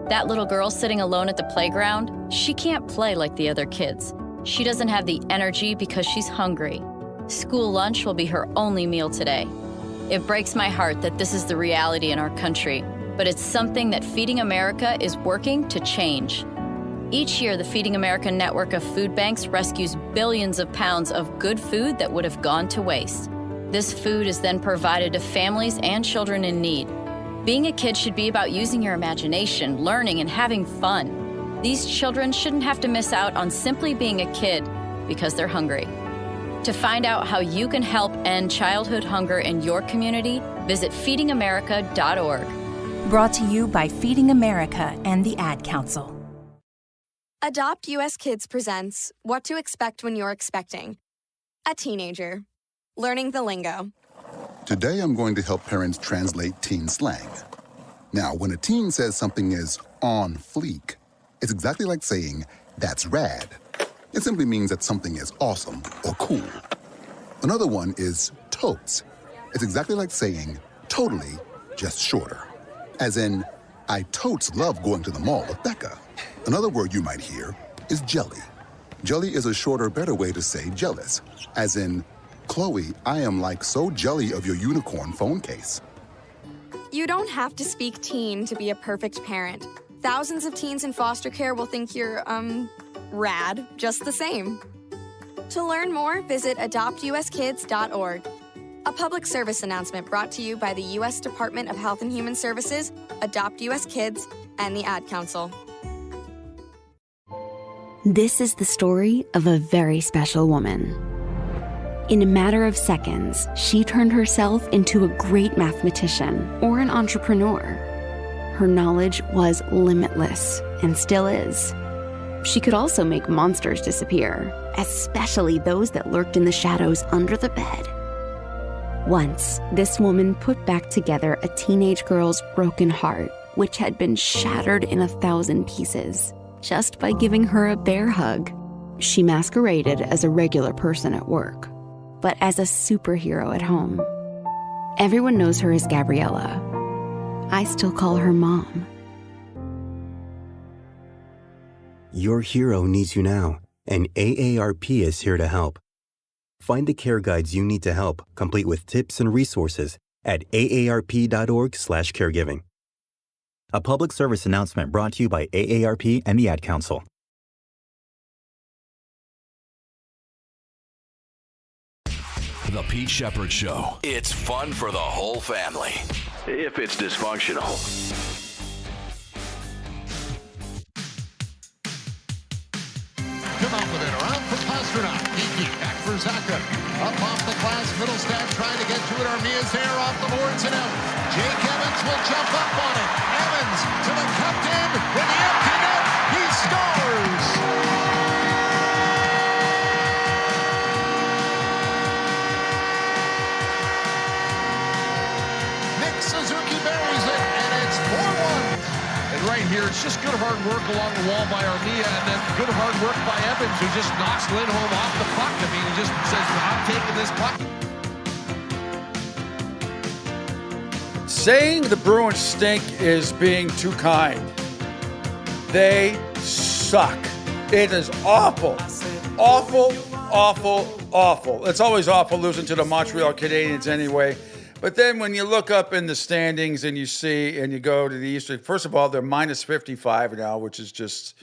Speaker 17: That little girl sitting alone at the playground, she can't play like the other kids. She doesn't have the energy because she's hungry. School lunch will be her only meal today. It breaks my heart that this is the reality in our country, but it's something that Feeding America is working to change. Each year, the Feeding America network of food banks rescues billions of pounds of good food that would have gone to waste. This food is then provided to families and children in need. Being a kid should be about using your imagination, learning, and having fun. These children shouldn't have to miss out on simply being a kid because they're hungry. To find out how you can help end childhood hunger in your community, visit feedingamerica.org.
Speaker 18: Brought to you by Feeding America and the Ad Council.
Speaker 11: Adopt US Kids presents What to Expect When You're Expecting. A teenager. Learning the lingo.
Speaker 12: Today I'm going to help parents translate teen slang. Now, when a teen says something is on fleek, it's exactly like saying, that's rad. It simply means that something is awesome or cool. Another one is totes. It's exactly like saying, totally, just shorter. As in, I totes love going to the mall with Becca. Another word you might hear is jelly. Jelly is a shorter, better way to say jealous. As in, Chloe, I am like so jelly of your unicorn phone case.
Speaker 11: You don't have to speak teen to be a perfect parent. Thousands of teens in foster care will think you're, rad just the same. To learn more, visit adoptuskids.org. A public service announcement brought to you by the U.S. Department of Health and Human Services, Adopt U.S. Kids, and the Ad Council.
Speaker 13: This is the story of a very special woman. In a matter of seconds, she turned herself into a great mathematician or an entrepreneur. Her knowledge was limitless and still is. She could also make monsters disappear, especially those that lurked in the shadows under the bed. Once, this woman put back together a teenage girl's broken heart, which had been shattered in 1,000 pieces, just by giving her a bear hug. She masqueraded as a regular person at work, but as a superhero at home. Everyone knows her as Gabriella, I still call her Mom.
Speaker 1: Your hero needs you now, and AARP is here to help. Find the care guides you need to help, complete with tips and resources at aarp.org/caregiving. A public service announcement brought to you by AARP and the Ad Council.
Speaker 10: The Pete Sheppard Show. It's fun for the whole family, if it's dysfunctional.
Speaker 14: Come up with it around for Pasternak. Geeky back for Zaka. Up off the glass. Middlestat trying to get to it. Armia's there off the boards and out. Jake Evans will jump up on it. Evans to the captain with the empty net. He scores. Nick Suzuki buries it, and it's 4-1.
Speaker 26: And right here, it's just good hard work along the wall by Armia, and then good hard work by Evans, who just knocks Lindholm off the puck. I mean, he just says, I'm taking this puck.
Speaker 4: Saying the Bruins stink is being too kind. They suck. It is awful. Awful, awful, awful. It's always awful losing to the Montreal Canadiens anyway. But then when you look up in the standings and you see, and you go to the Eastern, first of all, they're minus 55 now, which is just,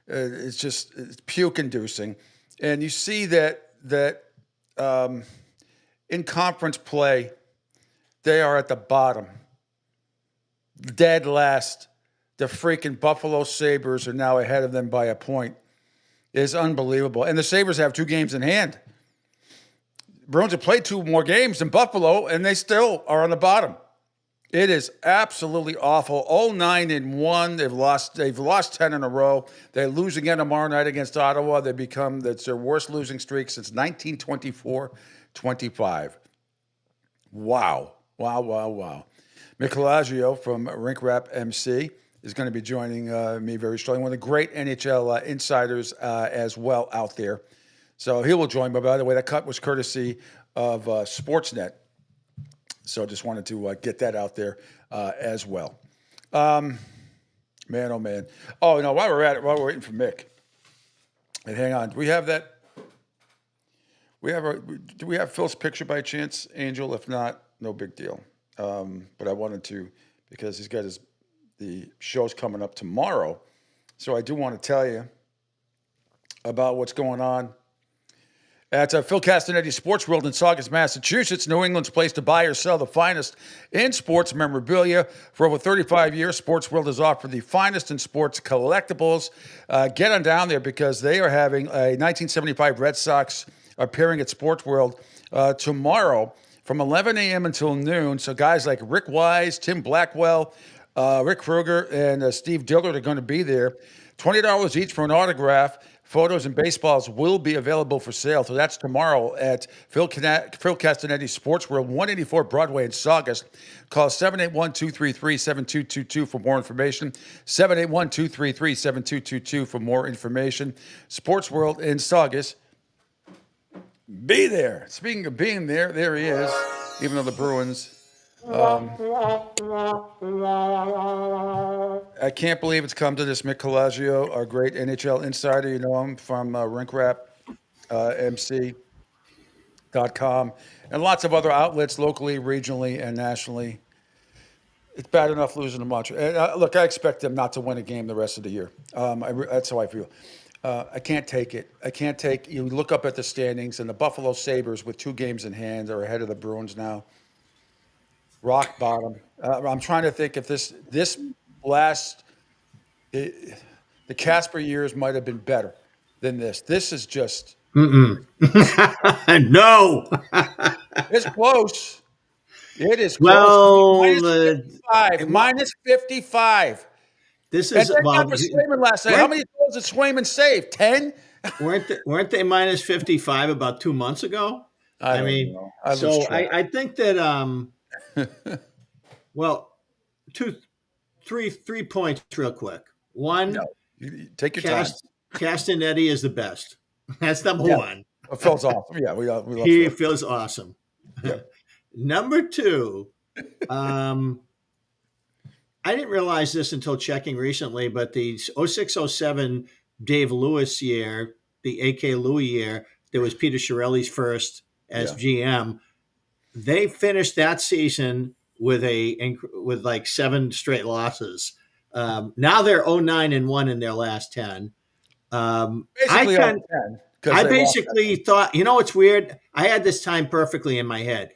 Speaker 4: it's puke-inducing. And you see that in conference play, they are at the bottom, dead last. The freaking Buffalo Sabres are now ahead of them by a point. It's unbelievable. And the Sabres have 2 games in hand. Bruins have played 2 more games than Buffalo, and they still are on the bottom. It is absolutely awful. 0-9-1. They've lost 10 in a row. They lose again tomorrow night against Ottawa. That's their worst losing streak since 1924-25. Wow. Wow, wow, wow. Michelangelo from Rink Rap MC is going to be joining me very shortly. One of the great NHL insiders as well out there. So he will join me. By the way, that cut was courtesy of Sportsnet. So just wanted to get that out there as well. Man, oh, man. Oh, no, while we're waiting for Mick, and hang on. Do we have that? Do we have Phil's picture by chance, Angel? If not, no big deal. But I wanted to, because he's got the show's coming up tomorrow. So I do want to tell you about what's going on at Phil Castanetti's Sports World in Saugus, Massachusetts, New England's place to buy or sell the finest in sports memorabilia. For over 35 years, Sports World has offered the finest in sports collectibles. Get on down there because they are having a 1975 Red Sox appearing at Sports World tomorrow from 11 a.m. until noon. So guys like Rick Wise, Tim Blackwell, Rick Kruger, and Steve Dillard are going to be there. $20 each for an autograph. Photos and baseballs will be available for sale. So that's tomorrow at Phil Castanetti's Sports World, 184 Broadway in Saugus. Call 781-233-7222 for more information. 781-233-7222 for more information. Sports World in Saugus. Be there. Speaking of being there, there he is, even though the Bruins. I can't believe it's come to this. Mick Calagio, our great NHL insider. You know him from rinkrapmc.com and lots of other outlets locally, regionally, and nationally. It's bad enough losing to Montreal. Look, I expect them not to win a game the rest of the year. That's how I feel. I can't take it. You look up at the standings, and the Buffalo Sabres, with 2 games in hand, are ahead of the Bruins now. Rock bottom. I'm trying to think if this last, the Casper years might have been better than this. This is just.
Speaker 15: No.
Speaker 4: It's close. It is close.
Speaker 15: Well,
Speaker 4: minus 55.
Speaker 15: This is
Speaker 4: about Swayman last night. How many goals did Swayman save? 10?
Speaker 15: weren't they minus 55 about 2 months ago?
Speaker 4: I mean,
Speaker 15: I think that well, 3 points real quick. One,
Speaker 4: take your time.
Speaker 15: Castanetti is the best. That's number one.
Speaker 4: Phil's awesome. Yeah, we love
Speaker 15: he
Speaker 4: Phil.
Speaker 15: feels awesome.
Speaker 4: Yeah.
Speaker 15: Number 2, I didn't realize this until checking recently, but the 06-07 Dave Lewis year, the A.K. Louis year, that was Peter Chiarelli's first as GM. They finished that season with like 7 straight losses. Now they're 0-9-1 in their last 10.
Speaker 4: Basically,
Speaker 15: I basically thought, it's weird. I had this time perfectly in my head.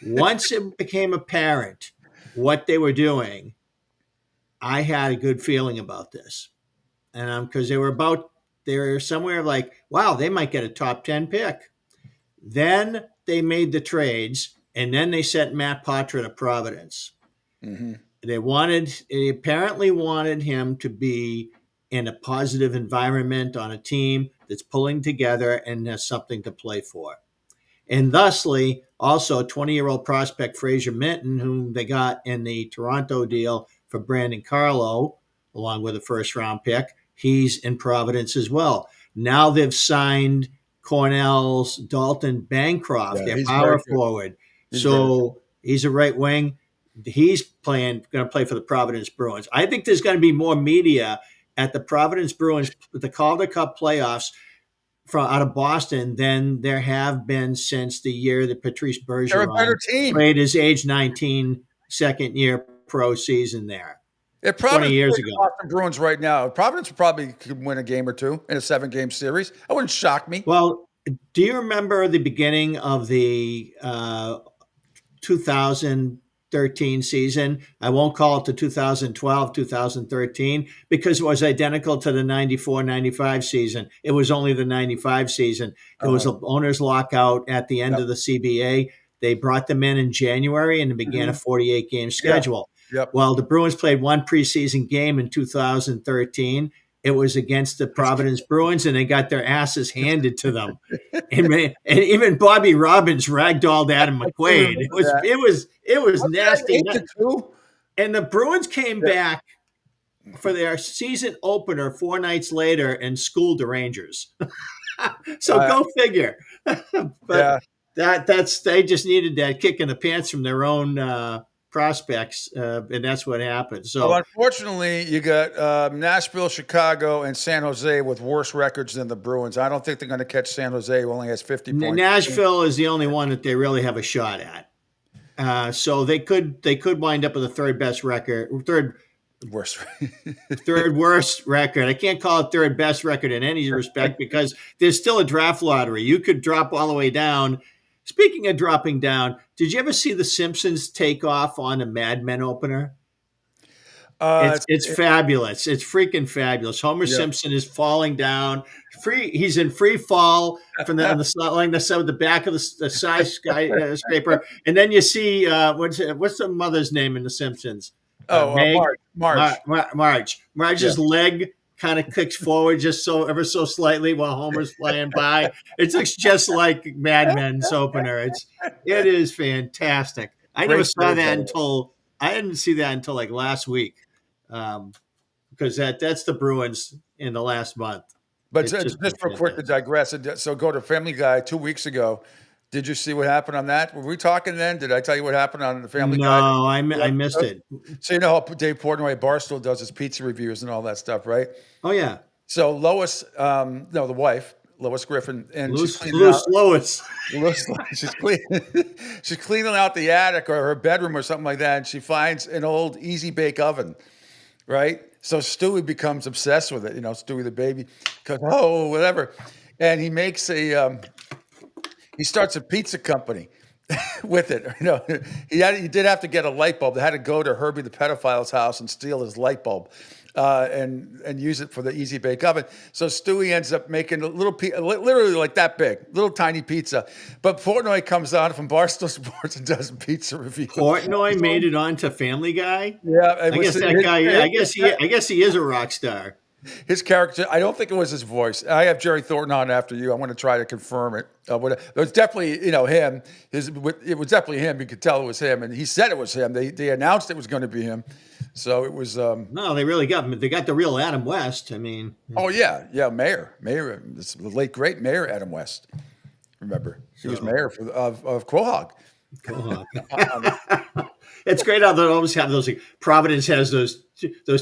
Speaker 15: Once it became apparent what they were doing, I had a good feeling about this. And because they were somewhere like, wow, they might get a top 10 pick. Then they made the trades, and then they sent Matt Poitras to Providence.
Speaker 4: Mm-hmm.
Speaker 15: They apparently wanted him to be in a positive environment on a team that's pulling together and has something to play for. And thusly, also 20-year-old prospect Fraser Minton, whom they got in the Toronto deal for Brandon Carlo, along with a first-round pick, he's in Providence as well. Now they've signed Cornell's Dalton Bancroft, their power forward. He's a right wing. He's going to play for the Providence Bruins. I think there's going to be more media at the Providence Bruins, the Calder Cup playoffs out of Boston than there have been since the year that Patrice Bergeron played his age 19 second-year pro season there.
Speaker 4: If
Speaker 15: 20 years ago.
Speaker 4: Boston Bruins right now, Providence probably could win a game or two in a 7-game series. That wouldn't shock me.
Speaker 15: Well, do you remember the beginning of the 2013 season? I won't call it the 2012, 2013, because it was identical to the 94-95 season. It was only the 95 season. There was an owner's lockout at the end of the CBA. They brought them in January and began a 48-game schedule.
Speaker 4: Yep.
Speaker 15: Well, the Bruins played one preseason game in 2013. It was against the Providence Bruins, and they got their asses handed to them. and even Bobby Robbins ragdolled Adam McQuaid. It was nasty. And the Bruins came back for their season opener 4 nights later and schooled the Rangers. So go figure. But they just needed that kick in the pants from their own prospects, and that's what happened. So,
Speaker 4: well, unfortunately, you got Nashville, Chicago, and San Jose with worse records than the Bruins. I don't think they're going to catch San Jose, who only has 50 points.
Speaker 15: Nashville is the only one that they really have a shot at. So they could wind up with a third worst record. I can't call it third best record in any respect because there's still a draft lottery. You could drop all the way down. Speaking of dropping down, did you ever see The Simpsons take off on a Mad Men opener? It's fabulous. It's freaking fabulous. Homer Simpson is falling down. He's in free fall from the back of the skyscraper, and then you see what's the mother's name in The Simpsons? Marge's leg kind of kicks forward just ever so slightly while Homer's flying by. It looks just like Mad Men's opener. It is fantastic. I didn't see that until like last week, because that's the Bruins in the last month.
Speaker 4: But just for quick to digress, so go to Family Guy 2 weeks ago. Did you see what happened on that? Were we talking then? Did I tell you what happened on the Family Guy?
Speaker 15: No, I missed it.
Speaker 4: So you know how Dave Portnoy at Barstool does his pizza reviews and all that stuff, right?
Speaker 15: Oh, yeah.
Speaker 4: So Lois, the wife, Lois Griffin, and
Speaker 15: Lois.
Speaker 4: She's cleaning out the attic or her bedroom or something like that, and she finds an old Easy Bake Oven, right? So Stewie becomes obsessed with it. Stewie the baby, because whatever, and he makes he starts a pizza company with it. He did have to get a light bulb. They had to go to Herbie the pedophile's house and steal his light bulb and use it for the Easy Bake Oven. So Stewie ends up making a little literally like that big, little tiny pizza. But Portnoy comes on from Barstool Sports and does a pizza review.
Speaker 15: Portnoy made it on to Family Guy?
Speaker 4: Yeah.
Speaker 15: I guess he is a rock star.
Speaker 4: His character, I don't think it was his voice. I have Jerry Thornton on after you. I want to try to confirm it. It was definitely, him. It was definitely him. You could tell it was him, and he said it was him. They announced it was going to be him, so it was.
Speaker 15: No, they really got him. They got the real Adam West. I mean.
Speaker 4: Oh yeah, Mayor, the late great Mayor Adam West. Remember, he was mayor of Quahog.
Speaker 15: Go on. It's great how they always have those. Like, Providence has those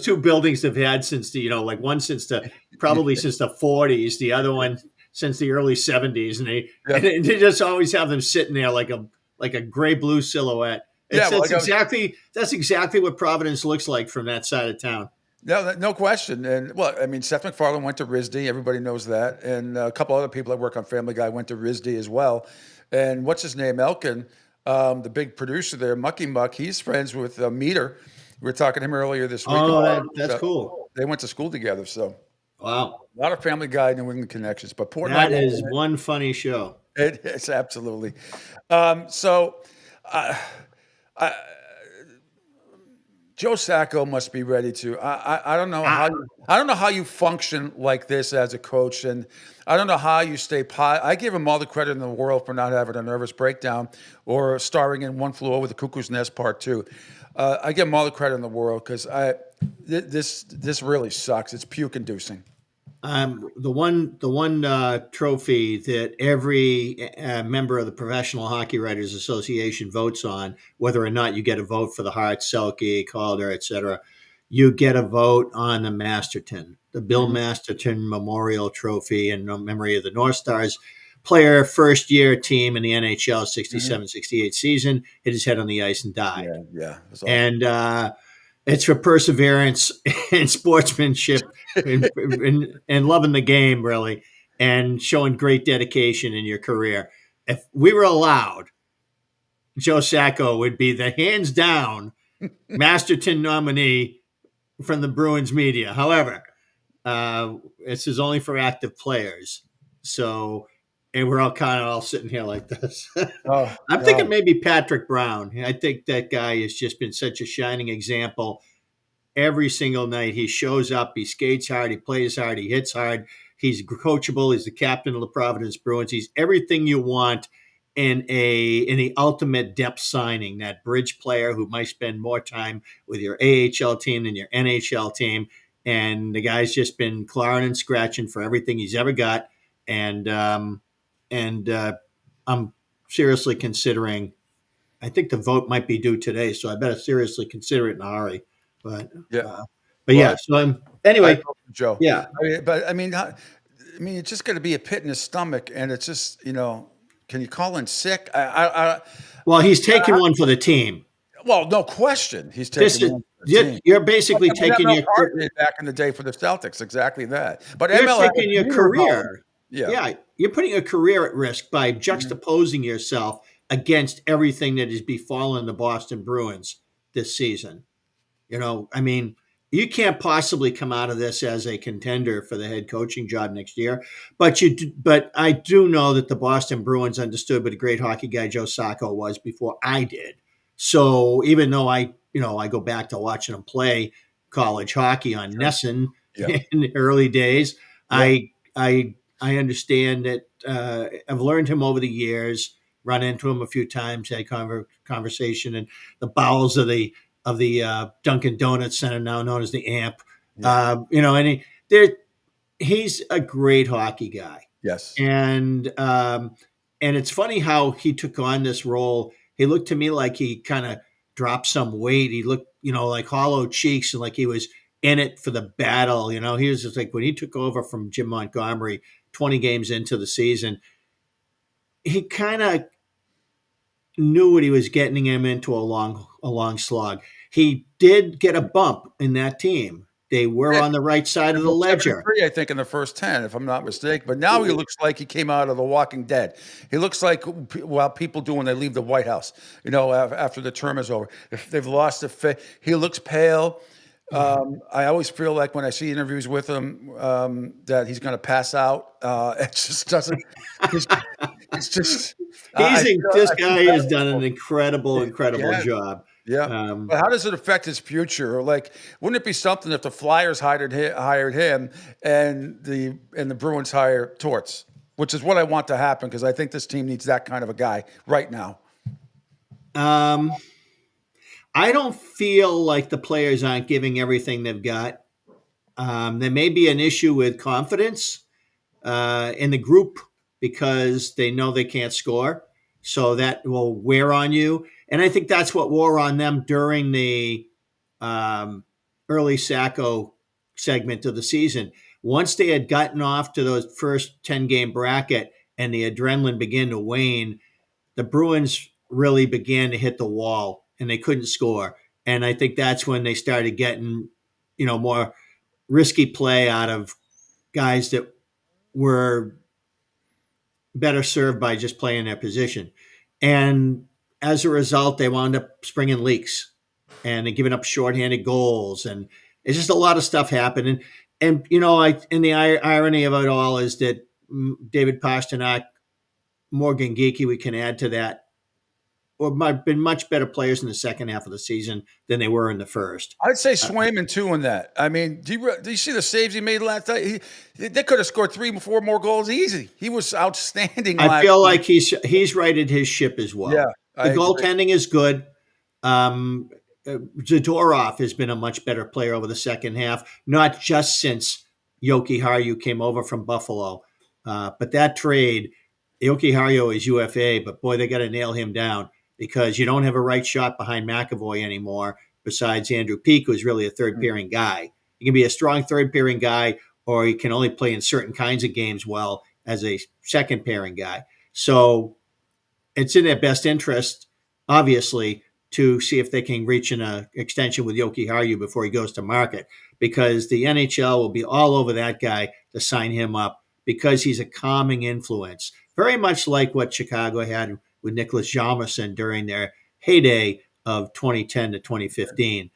Speaker 15: two buildings they've had since the one since the 40s, the other one since the early 70s, and they just always have them sitting there like a gray blue silhouette. That's exactly what Providence looks like from that side of town.
Speaker 4: No question. And Seth MacFarlane went to RISD. Everybody knows that. And a couple other people that work on Family Guy went to RISD as well. And what's his name? Elkin, the big producer there, Mucky Muck, he's friends with Meter. We were talking to him earlier this week.
Speaker 15: Oh, that's cool.
Speaker 4: They went to school together. So,
Speaker 15: wow.
Speaker 4: A lot of Family Guy, New England connections. But
Speaker 15: that is one funny show.
Speaker 4: It's absolutely. Joe Sacco must be ready to. I don't know how you function like this as a coach, and I don't know how you stay. I give him all the credit in the world for not having a nervous breakdown or starring in One Flew Over the Cuckoo's Nest Part 2. I give him all the credit in the world because this really sucks. It's puke-inducing.
Speaker 15: The one trophy that every member of the Professional Hockey Writers Association votes on, whether or not you get a vote for the Hart, Selke, Calder, etc., you get a vote on the Masterton, the Bill Masterton Memorial Trophy in memory of the North Stars player, first year team in the NHL 67-68 season, hit his head on the ice and died.
Speaker 4: Yeah. Awesome.
Speaker 15: And it's for perseverance and sportsmanship and loving the game, really, and showing great dedication in your career. If we were allowed, Joe Sacco would be the hands down Masterton nominee from the Bruins media. However, this is only for active players. So, and we're all sitting here like this. I'm thinking maybe Patrick Brown. I think that guy has just been such a shining example. Every single night he shows up, he skates hard, he plays hard, he hits hard. He's coachable. He's the captain of the Providence Bruins. He's everything you want in the ultimate depth signing, that bridge player who might spend more time with your AHL team than your NHL team. And the guy's just been clawing and scratching for everything he's ever got. And I'm seriously considering, I think the vote might be due today, so I better seriously consider it in a hurry. So anyway,
Speaker 4: Joe.
Speaker 15: Yeah.
Speaker 4: I mean, it's just going to be a pit in his stomach, and it's just, can you call in sick?
Speaker 15: Well, he's taking one for the team.
Speaker 4: Well, no question. He's taking one for the team.
Speaker 15: You're basically taking your
Speaker 4: career back in the day for the Celtics. Exactly that. But
Speaker 15: you're taking your career.
Speaker 4: Yeah,
Speaker 15: you're putting a career at risk by juxtaposing yourself against everything that has befallen the Boston Bruins this season. You can't possibly come out of this as a contender for the head coaching job next year. But I do know that the Boston Bruins understood what a great hockey guy Joe Sacco was before I did. So even though I go back to watching him play college hockey on Nesson in the early days, I understand that I've learned him over the years, run into him a few times, had conversation in the bowels of the Dunkin' Donuts Center, now known as the AMP. And he's a great hockey guy.
Speaker 4: Yes.
Speaker 15: And it's funny how he took on this role. He looked to me like he kind of dropped some weight. He looked, like hollow cheeks and like he was in it for the battle. He was just like, when he took over from Jim Montgomery 20 games into the season, he kind of knew what he was getting him into a long slog. He did get a bump in that team. They were on the right side of the ledger.
Speaker 4: I think in the first 10, if I'm not mistaken. But now he looks like he came out of The Walking Dead. He looks like what people do when they leave the White House, after the term is over. If they've lost he looks pale. I always feel like when I see interviews with him that he's going to pass out. It just doesn't. It's just.
Speaker 15: This guy has done an incredible job.
Speaker 4: Yeah, but how does it affect his future? Like, wouldn't it be something if the Flyers hired him and the Bruins hire Torts, which is what I want to happen because I think this team needs that kind of a guy right now.
Speaker 15: I don't feel like the players aren't giving everything they've got. There may be an issue with confidence in the group because they know they can't score. so that will wear on you. And I think that's what wore on them during the early Sacco segment of the season. Once they had gotten off to those first 10-game bracket and the adrenaline began to wane, the Bruins really began to hit the wall and they couldn't score. And I think that's when they started getting, more risky play out of guys that were better served by just playing their position. And as a result, they wound up springing leaks and they're giving up shorthanded goals. And it's just a lot of stuff happening. And the irony of it all is that David Pastrnak, Morgan Geekie, we can add to that, have been much better players in the second half of the season than they were in the first.
Speaker 4: I'd say Swayman too in that. I mean, do you see the saves he made last night? They could have scored 3-4 more goals easy. He was outstanding.
Speaker 15: I feel like he's righted his ship as well.
Speaker 4: Yeah,
Speaker 15: the goaltending is good. Zadorov has been a much better player over the second half, not just since Yoki Haru came over from Buffalo, but that trade, Yoki Haru is UFA, but boy, they got to nail him down, because you don't have a right shot behind McAvoy anymore besides Andrew Peeke, who's really a third-pairing guy. He can be a strong third-pairing guy, or he can only play in certain kinds of games well as a second-pairing guy. So it's in their best interest, obviously, to see if they can reach an extension with Yoki Haru before he goes to market, because the NHL will be all over that guy to sign him up, because he's a calming influence, very much like what Chicago had with Nicholas Hjalmarsson during their heyday of 2010 to 2015.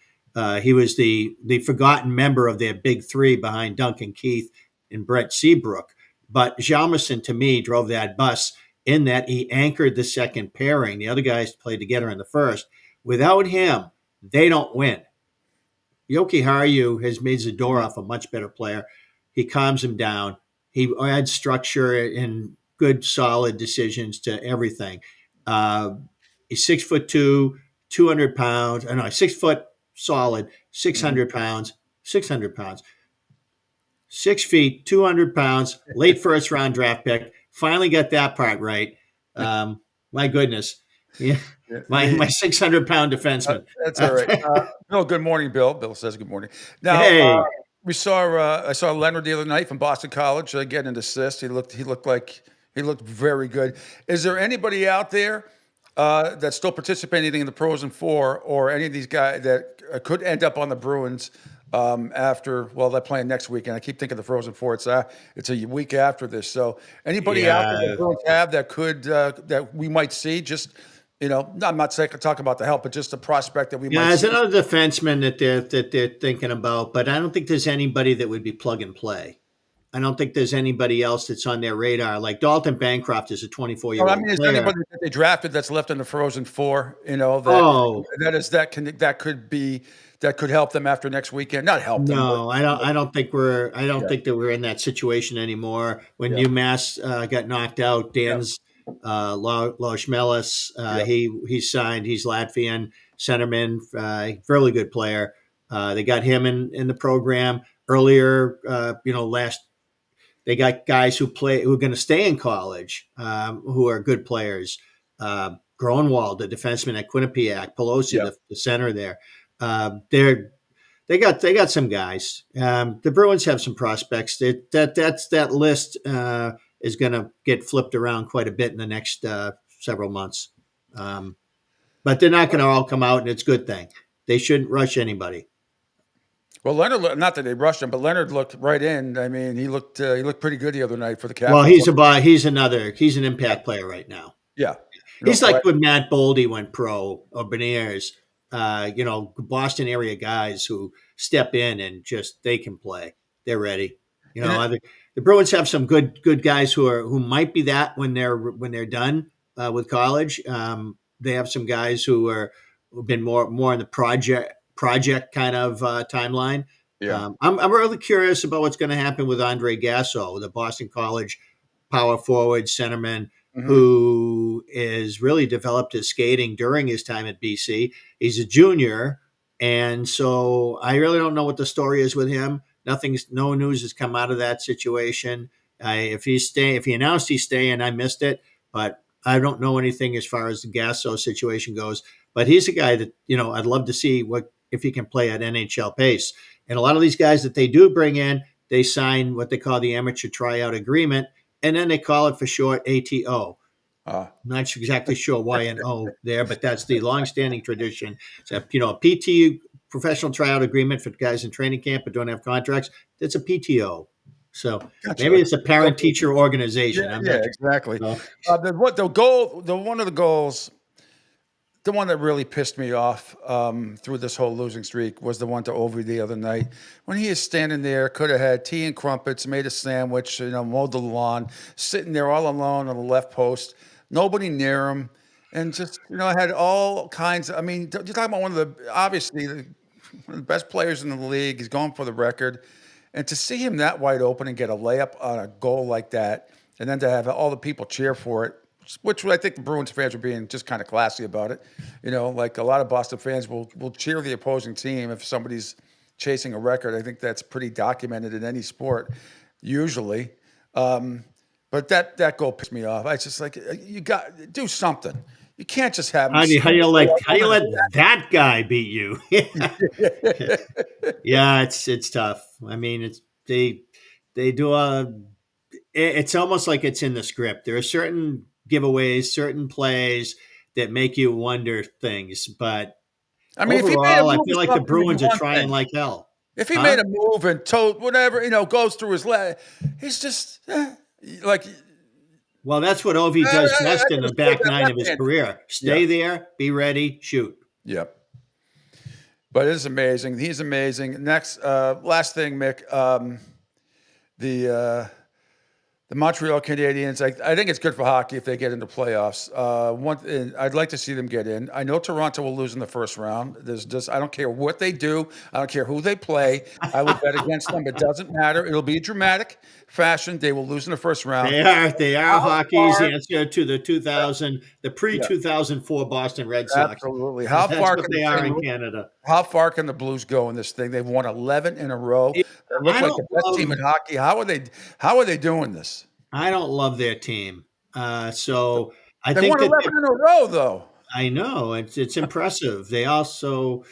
Speaker 15: He was the forgotten member of their big three behind Duncan Keith and Brett Seabrook. But Hjalmarsson, to me, drove that bus in that he anchored the second pairing. The other guys played together in the first. Without him, they don't win. Yoki Haru has made Zadorov a much better player. He calms him down. He adds structure and good, solid decisions to everything. He's 6'2", 200 pounds. No, 6 foot solid, 600 pounds, 600 pounds. 6 feet, 200 pounds, late first round draft pick. Finally got that part right. My goodness. Yeah. My 600-pound defenseman.
Speaker 4: That's all right. Bill, good morning, Bill. Bill says good morning. Now,
Speaker 15: hey.
Speaker 4: I saw Leonard the other night from Boston College getting an assist. He looked very good. Is there anybody out there that's still participating in the Frozen Four, or any of these guys that could end up on the Bruins after? Well, they're playing next weekend. I keep thinking the Frozen Four. It's a week after this. So anybody out there that Bruins have that could that we might see? Just I'm not talking about the help, but just the prospect that we might.
Speaker 15: There's
Speaker 4: see.
Speaker 15: another defenseman that they're thinking about, but I don't think there's anybody that would be plug and play. I don't think there's anybody else that's on their radar. Like Dalton Bancroft is a 24-year-old.
Speaker 4: I mean, is there anybody that they drafted that's left in the Frozen Four? That could help them after next weekend. Not help them.
Speaker 15: No, I don't think that we're in that situation anymore. When UMass got knocked out, Dan's Lauschmelis, he's signed. He's Latvian centerman, really good player. They got him in the program earlier. They got guys who are going to stay in college, who are good players. Gronwald, the defenseman at Quinnipiac, Pelosi, the center there. They got some guys. The Bruins have some prospects. That list is going to get flipped around quite a bit in the next several months. But they're not going to all come out, and it's a good thing. They shouldn't rush anybody.
Speaker 4: Well, Leonard, not that they rushed him, but Leonard looked right in. I mean, he looked pretty good the other night for the Capitals.
Speaker 15: Well, he's an impact player right now.
Speaker 4: Yeah.
Speaker 15: He's like when Matt Boldy went pro, or Beniers, Boston area guys who step in and just, they can play. They're ready. The Bruins have some good guys who might be that when they're done with college. They have some guys who've been more in the project kind of timeline. Yeah. I'm really curious about what's going to happen with Andre Gasso, the Boston College power forward centerman, who is really developed his skating during his time at BC. He's a junior, and so I really don't know what the story is with him. No news has come out of that situation. If he announced he's staying, I missed it, but I don't know anything as far as the Gasso situation goes, but he's a guy that, I'd love to see if he can play at NHL pace. And a lot of these guys that they do bring in, they sign what they call the amateur tryout agreement, and then they call it for short ATO. Not exactly sure why an O there, but that's the longstanding tradition. So, a PTU, professional tryout agreement for guys in training camp but don't have contracts, that's a PTO. So maybe it's a parent-teacher organization.
Speaker 4: Yeah, exactly. The one that really pissed me off through this whole losing streak was the one to Ovi the other night when he is standing there, could have had tea and crumpets, made a sandwich, mowed the lawn, sitting there all alone on the left post, nobody near him, and just had all kinds. You're talking about one of the best players in the league. He's going for the record, and to see him that wide open and get a layup on a goal like that, and then to have all the people cheer for it. Which I think the Bruins fans are being just kind of classy about it. Like a lot of Boston fans will cheer the opposing team if somebody's chasing a record. I think that's pretty documented in any sport, usually. But that goal pissed me off. I just you got to do something. You can't just have.
Speaker 15: How do you let that guy beat you? Yeah, it's tough. They do it's almost like it's in the script. There are certain giveaways, certain plays that make you wonder things. But overall, I feel like the Bruins are trying like hell.
Speaker 4: If he made a move and whatever, goes through his leg, he's just like.
Speaker 15: Well, that's what Ovi does best in the back nine of his career. Stay there, be ready, shoot.
Speaker 4: Yep. But it's amazing. He's amazing. Next, last thing, Mick. The Montreal Canadiens, I think it's good for hockey if they get into playoffs. I'd like to see them get in. I know Toronto will lose in the first round. I don't care what they do. I don't care who they play. I would bet against them. It doesn't matter. It'll be a dramatic fashion. They will lose in the first round.
Speaker 15: They are hockey's answer to the pre-2004 Boston Red Sox.
Speaker 4: Absolutely.
Speaker 15: That's what they are in Canada.
Speaker 4: How far can the Blues go in this thing? They've won 11 in a row. They look like the best team in hockey. How are they doing this?
Speaker 15: I don't love their team. So I
Speaker 4: they
Speaker 15: think
Speaker 4: won 11 in a row, though.
Speaker 15: I know it's impressive. They also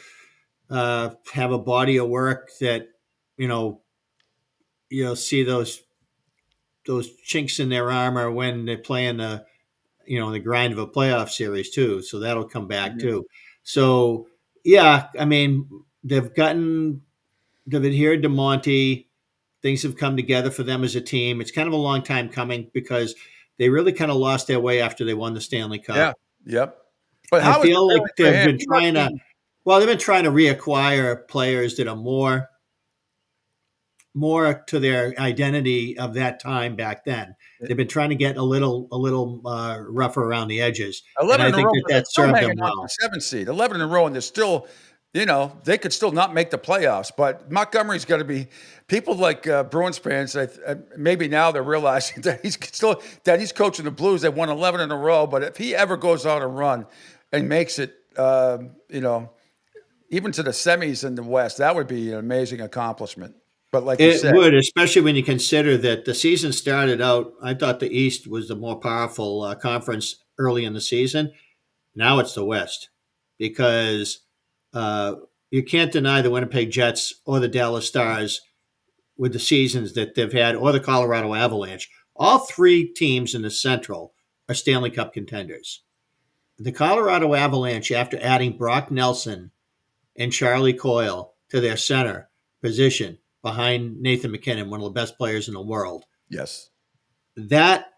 Speaker 15: have a body of work that you'll see those chinks in their armor when they play in the the grind of a playoff series too. So that'll come back too. So yeah, they've adhered to Monty. Things have come together for them as a team. It's kind of a long time coming because they really kind of lost their way after they won the Stanley Cup.
Speaker 4: Yeah. Yep. But
Speaker 15: I feel like they've been trying to reacquire players that are more to their identity of that time back then. They've been trying to get a little rougher around the edges.
Speaker 4: 11
Speaker 15: and I
Speaker 4: in a row,
Speaker 15: think that served them well.
Speaker 4: 7 seed, 11 in a row, and they're still, they could still not make the playoffs. But Montgomery's got to be. People like Bruins fans, maybe now they're realizing that he's coaching the Blues. They won 11 in a row, but if he ever goes on a run and makes it, even to the semis in the West, that would be an amazing accomplishment. But like you said,
Speaker 15: it would, especially when you consider that the season started out. I thought the East was the more powerful conference early in the season. Now it's the West because you can't deny the Winnipeg Jets or the Dallas Stars with the seasons that they've had, or the Colorado Avalanche. All three teams in the Central are Stanley Cup contenders. The Colorado Avalanche, after adding Brock Nelson and Charlie Coyle to their center position behind Nathan McKinnon, one of the best players in the world.
Speaker 4: Yes.
Speaker 15: That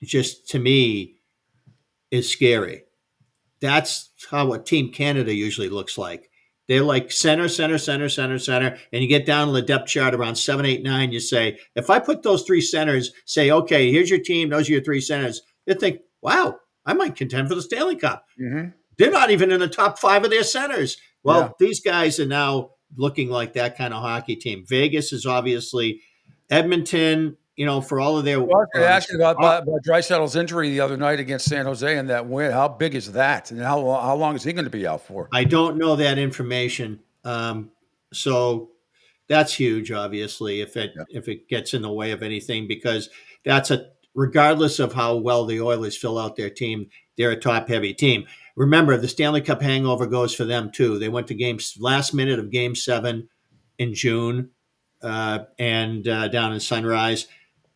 Speaker 15: just, to me, is scary. That's how what Team Canada usually looks like. They're like center, and you get down on the depth chart around 7, 8, 9. You say, if I put those three centers, say, okay, here's your team, those are your three centers, you think, wow, I might contend for the Stanley Cup.
Speaker 4: Mm-hmm.
Speaker 15: They're not even in the top 5 of their centers. Well, these guys are now looking like that kind of hockey team. Vegas is obviously Edmonton. For all of their.
Speaker 4: Well, I asked you about Draisaitl's injury the other night against San Jose and that win. How big is that, and how long is he going to be out for?
Speaker 15: I don't know that information. So that's huge, obviously, if it gets in the way of anything, because that's regardless of how well the Oilers fill out their team, they're a top-heavy team. Remember, the Stanley Cup hangover goes for them too. They went to last minute of Game 7 in June and down in Sunrise.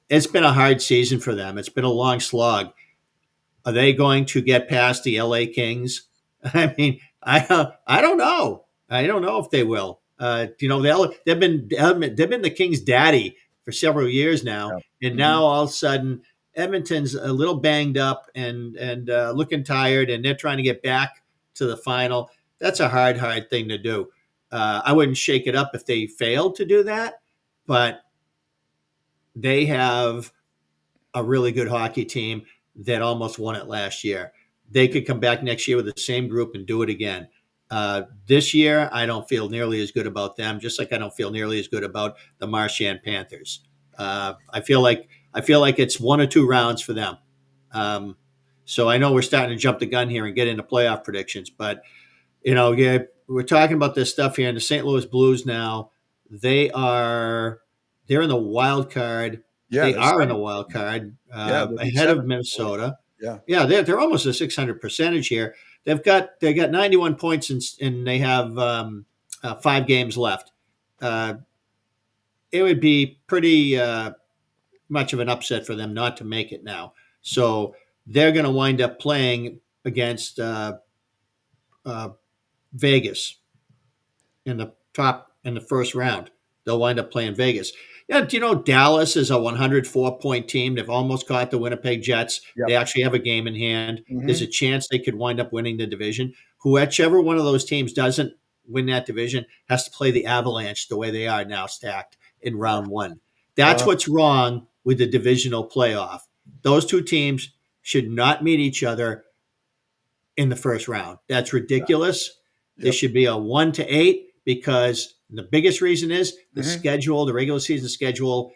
Speaker 15: It's been a hard season for them. It's been a long slog. Are they going to get past the LA Kings? I mean, I don't know. I don't know if they will. They've been the Kings' daddy for several years now, and now all of a sudden Edmonton's a little banged up and looking tired, and they're trying to get back to the final. That's a hard thing to do. I wouldn't shake it up if they failed to do that, but they have a really good hockey team that almost won it last year. They could come back next year with the same group and do it again. This year, I don't feel nearly as good about them, just like I don't feel nearly as good about the Marchand Panthers. I feel like it's 1 or 2 rounds for them. So I know we're starting to jump the gun here and get into playoff predictions, but we're talking about this stuff here. And the St. Louis Blues now, they're in the wild card.
Speaker 4: Yeah,
Speaker 15: they are in the wild card ahead of Minnesota.
Speaker 4: Yeah,
Speaker 15: they're almost a 600 percentage here. They got 91 points and they have 5 games left. It would be pretty much of an upset for them not to make it now. So they're going to wind up playing against Vegas in the first round. They'll wind up playing Vegas. Yeah, do you know Dallas is a 104-point team? They've almost caught the Winnipeg Jets. Yep. They actually have a game in hand. Mm-hmm. There's a chance they could wind up winning the division. Whichever one of those teams doesn't win that division has to play the Avalanche the way they are now stacked in round 1. That's what's wrong with the divisional playoff. Those 2 teams should not meet each other in the first round. That's ridiculous. Yep. There should be a 1-8 because the biggest reason is the schedule, the regular season schedule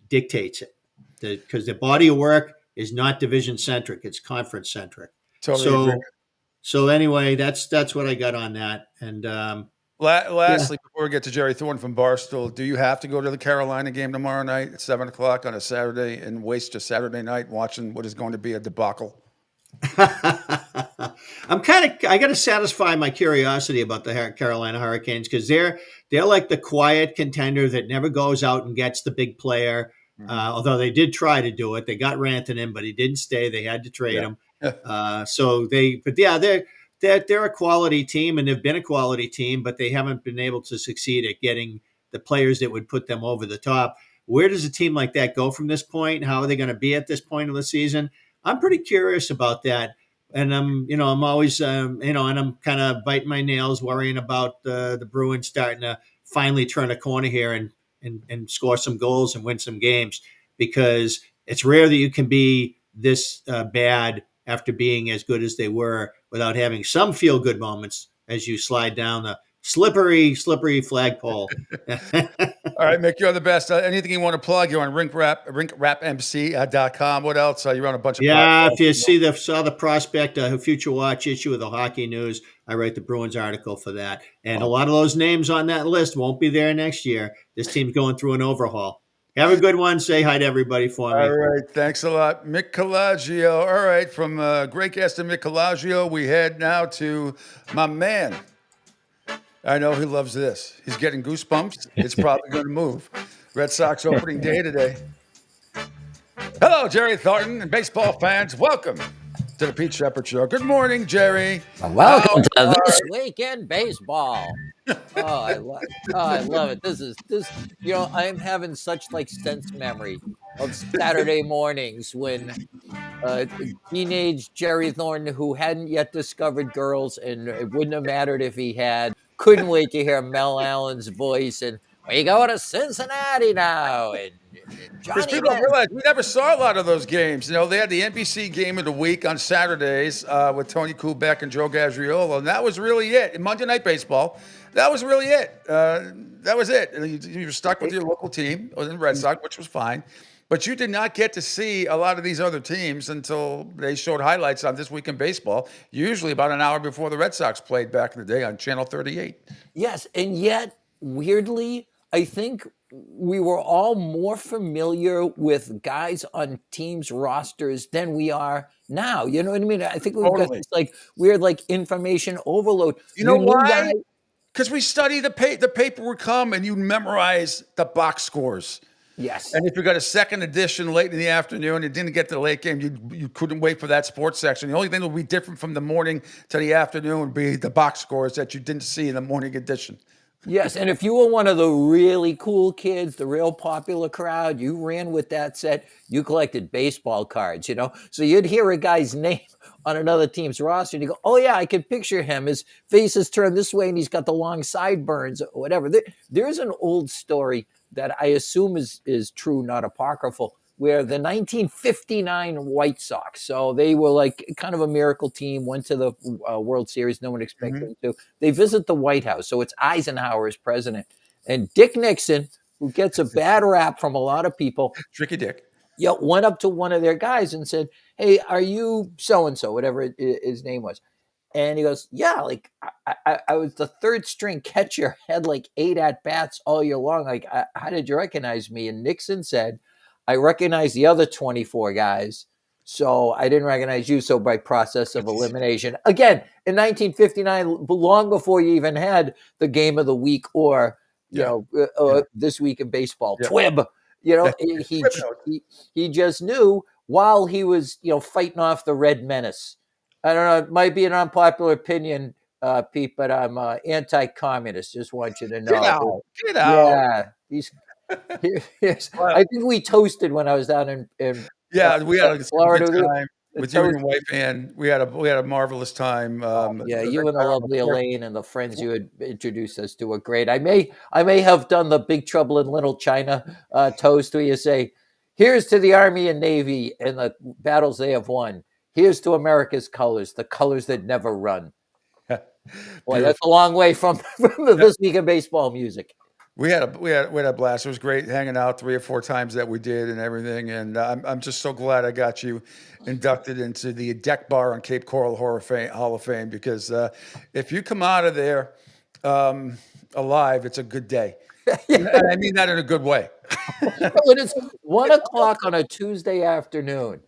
Speaker 15: dictates it. Because the body of work is not division-centric. It's conference-centric.
Speaker 4: Totally agree.
Speaker 15: So anyway, that's what I got on that. And
Speaker 4: lastly, before we get to Jerry Thornton from Barstool, do you have to go to the Carolina game tomorrow night at 7 o'clock on a Saturday and waste your Saturday night watching what is going to be a debacle?
Speaker 15: I got to satisfy my curiosity about the Carolina Hurricanes because they're like the quiet contender that never goes out and gets the big player. Although they did try to do it, they got Rantanen, but he didn't stay. They had to trade him. They're a quality team and they've been a quality team, but they haven't been able to succeed at getting the players that would put them over the top. Where does a team like that go from this point? How are they going to be at this point of the season? I'm pretty curious about that. And I'm always, and I'm kind of biting my nails, worrying about the Bruins starting to finally turn a corner here and score some goals and win some games, because it's rare that you can be this bad after being as good as they were without having some feel-good moments as you slide down the slippery flagpole.
Speaker 4: All right, Mick, you're the best. Anything you want to plug? You're on rinkrapmc.com. What else? You're on a bunch of
Speaker 15: if you saw the Prospect Future Watch issue of the Hockey News, I write the Bruins article for that. And a lot of those names on that list won't be there next year. This team's going through an overhaul. Have a good one. Say hi to everybody for me.
Speaker 4: All right. Thanks a lot. Mick Colaggio. All right. From great guest to Mick Colaggio, we head now to my man. I know he loves this. He's getting goosebumps. It's probably going to move. Red Sox opening day today. Hello, Jerry Thornton and baseball fans. Welcome to the Pete Sheppard Show. Good morning, Jerry.
Speaker 19: Welcome to This Week in Baseball. I love it. This. I'm having such sense memory of Saturday mornings when teenage Jerry Thornton, who hadn't yet discovered girls, and it wouldn't have mattered if he had, couldn't wait to hear Mel Allen's voice and we go to Cincinnati now. And
Speaker 4: Because people don't realize we never saw a lot of those games. They had the NBC game of the week on Saturdays with Tony Kubek and Joe Gazzarolo, and that was really it. In Monday Night Baseball, that was really it. That was it. And you were stuck with your local team, or the Red Sox, which was fine. But you did not get to see a lot of these other teams until they showed highlights on This Week in Baseball, usually about an hour before the Red Sox played back in the day on Channel 38.
Speaker 19: Yes, and yet, weirdly, I think we were all more familiar with guys on teams' rosters than we are now. You know what I mean? I think we've got
Speaker 4: Totally.
Speaker 19: this like weird like information overload.
Speaker 4: You know
Speaker 19: knew
Speaker 4: why? Because we study the paper would come and you memorize the box scores.
Speaker 19: Yes.
Speaker 4: And if you got a second edition late in the afternoon, you didn't get to the late game, you couldn't wait for that sports section. The only thing that would be different from the morning to the afternoon would be the box scores that you didn't see in the morning edition.
Speaker 19: Yes, and if you were one of the really cool kids, the real popular crowd, you ran with that set, you collected baseball cards, you know? So you'd hear a guy's name on another team's roster and you go, oh yeah, I can picture him. His face is turned this way and he's got the long sideburns or whatever. There's an old story that I assume is true, not apocryphal, where the 1959 White Sox, so they were like kind of a miracle team, went to the World Series, no one expected them to. They visit the White House, so it's Eisenhower as president. And Dick Nixon, who gets a bad rap from a lot of people.
Speaker 4: Tricky Dick.
Speaker 19: Yeah, went up to one of their guys and said, hey, are you so-and-so, whatever his name was? And he goes, yeah, like I was the third string catcher, had like 8 at-bats all year long. Like, how did you recognize me? And Nixon said, I recognize the other 24 guys, so I didn't recognize you. So by process of elimination, again, in 1959, long before you even had the game of the week or, this week in baseball, TWIB, he just knew while he was, fighting off the Red Menace. I don't know, it might be an unpopular opinion, Pete, but I'm anti-communist. Just want you to know.
Speaker 4: Get out.
Speaker 19: Yeah. Yes. I think we toasted when I was down in
Speaker 4: we had a
Speaker 19: Florida.
Speaker 4: good time with you and your wife, and we had a marvelous time.
Speaker 19: You and the lovely Elaine and the friends you had introduced us to were great. I may have done the Big Trouble in Little China toast where you say, here's to the Army and Navy and the battles they have won. Here's to America's colors, the colors that never run. Boy, that's a long way from this week of baseball music.
Speaker 4: We had a blast. It was great hanging out 3 or 4 times that we did and everything. And I'm just so glad I got you inducted into the Deck Bar on Cape Coral Hall of Fame because if you come out of there alive, it's a good day. And I mean that in a good way.
Speaker 19: When it's 1:00 on a Tuesday afternoon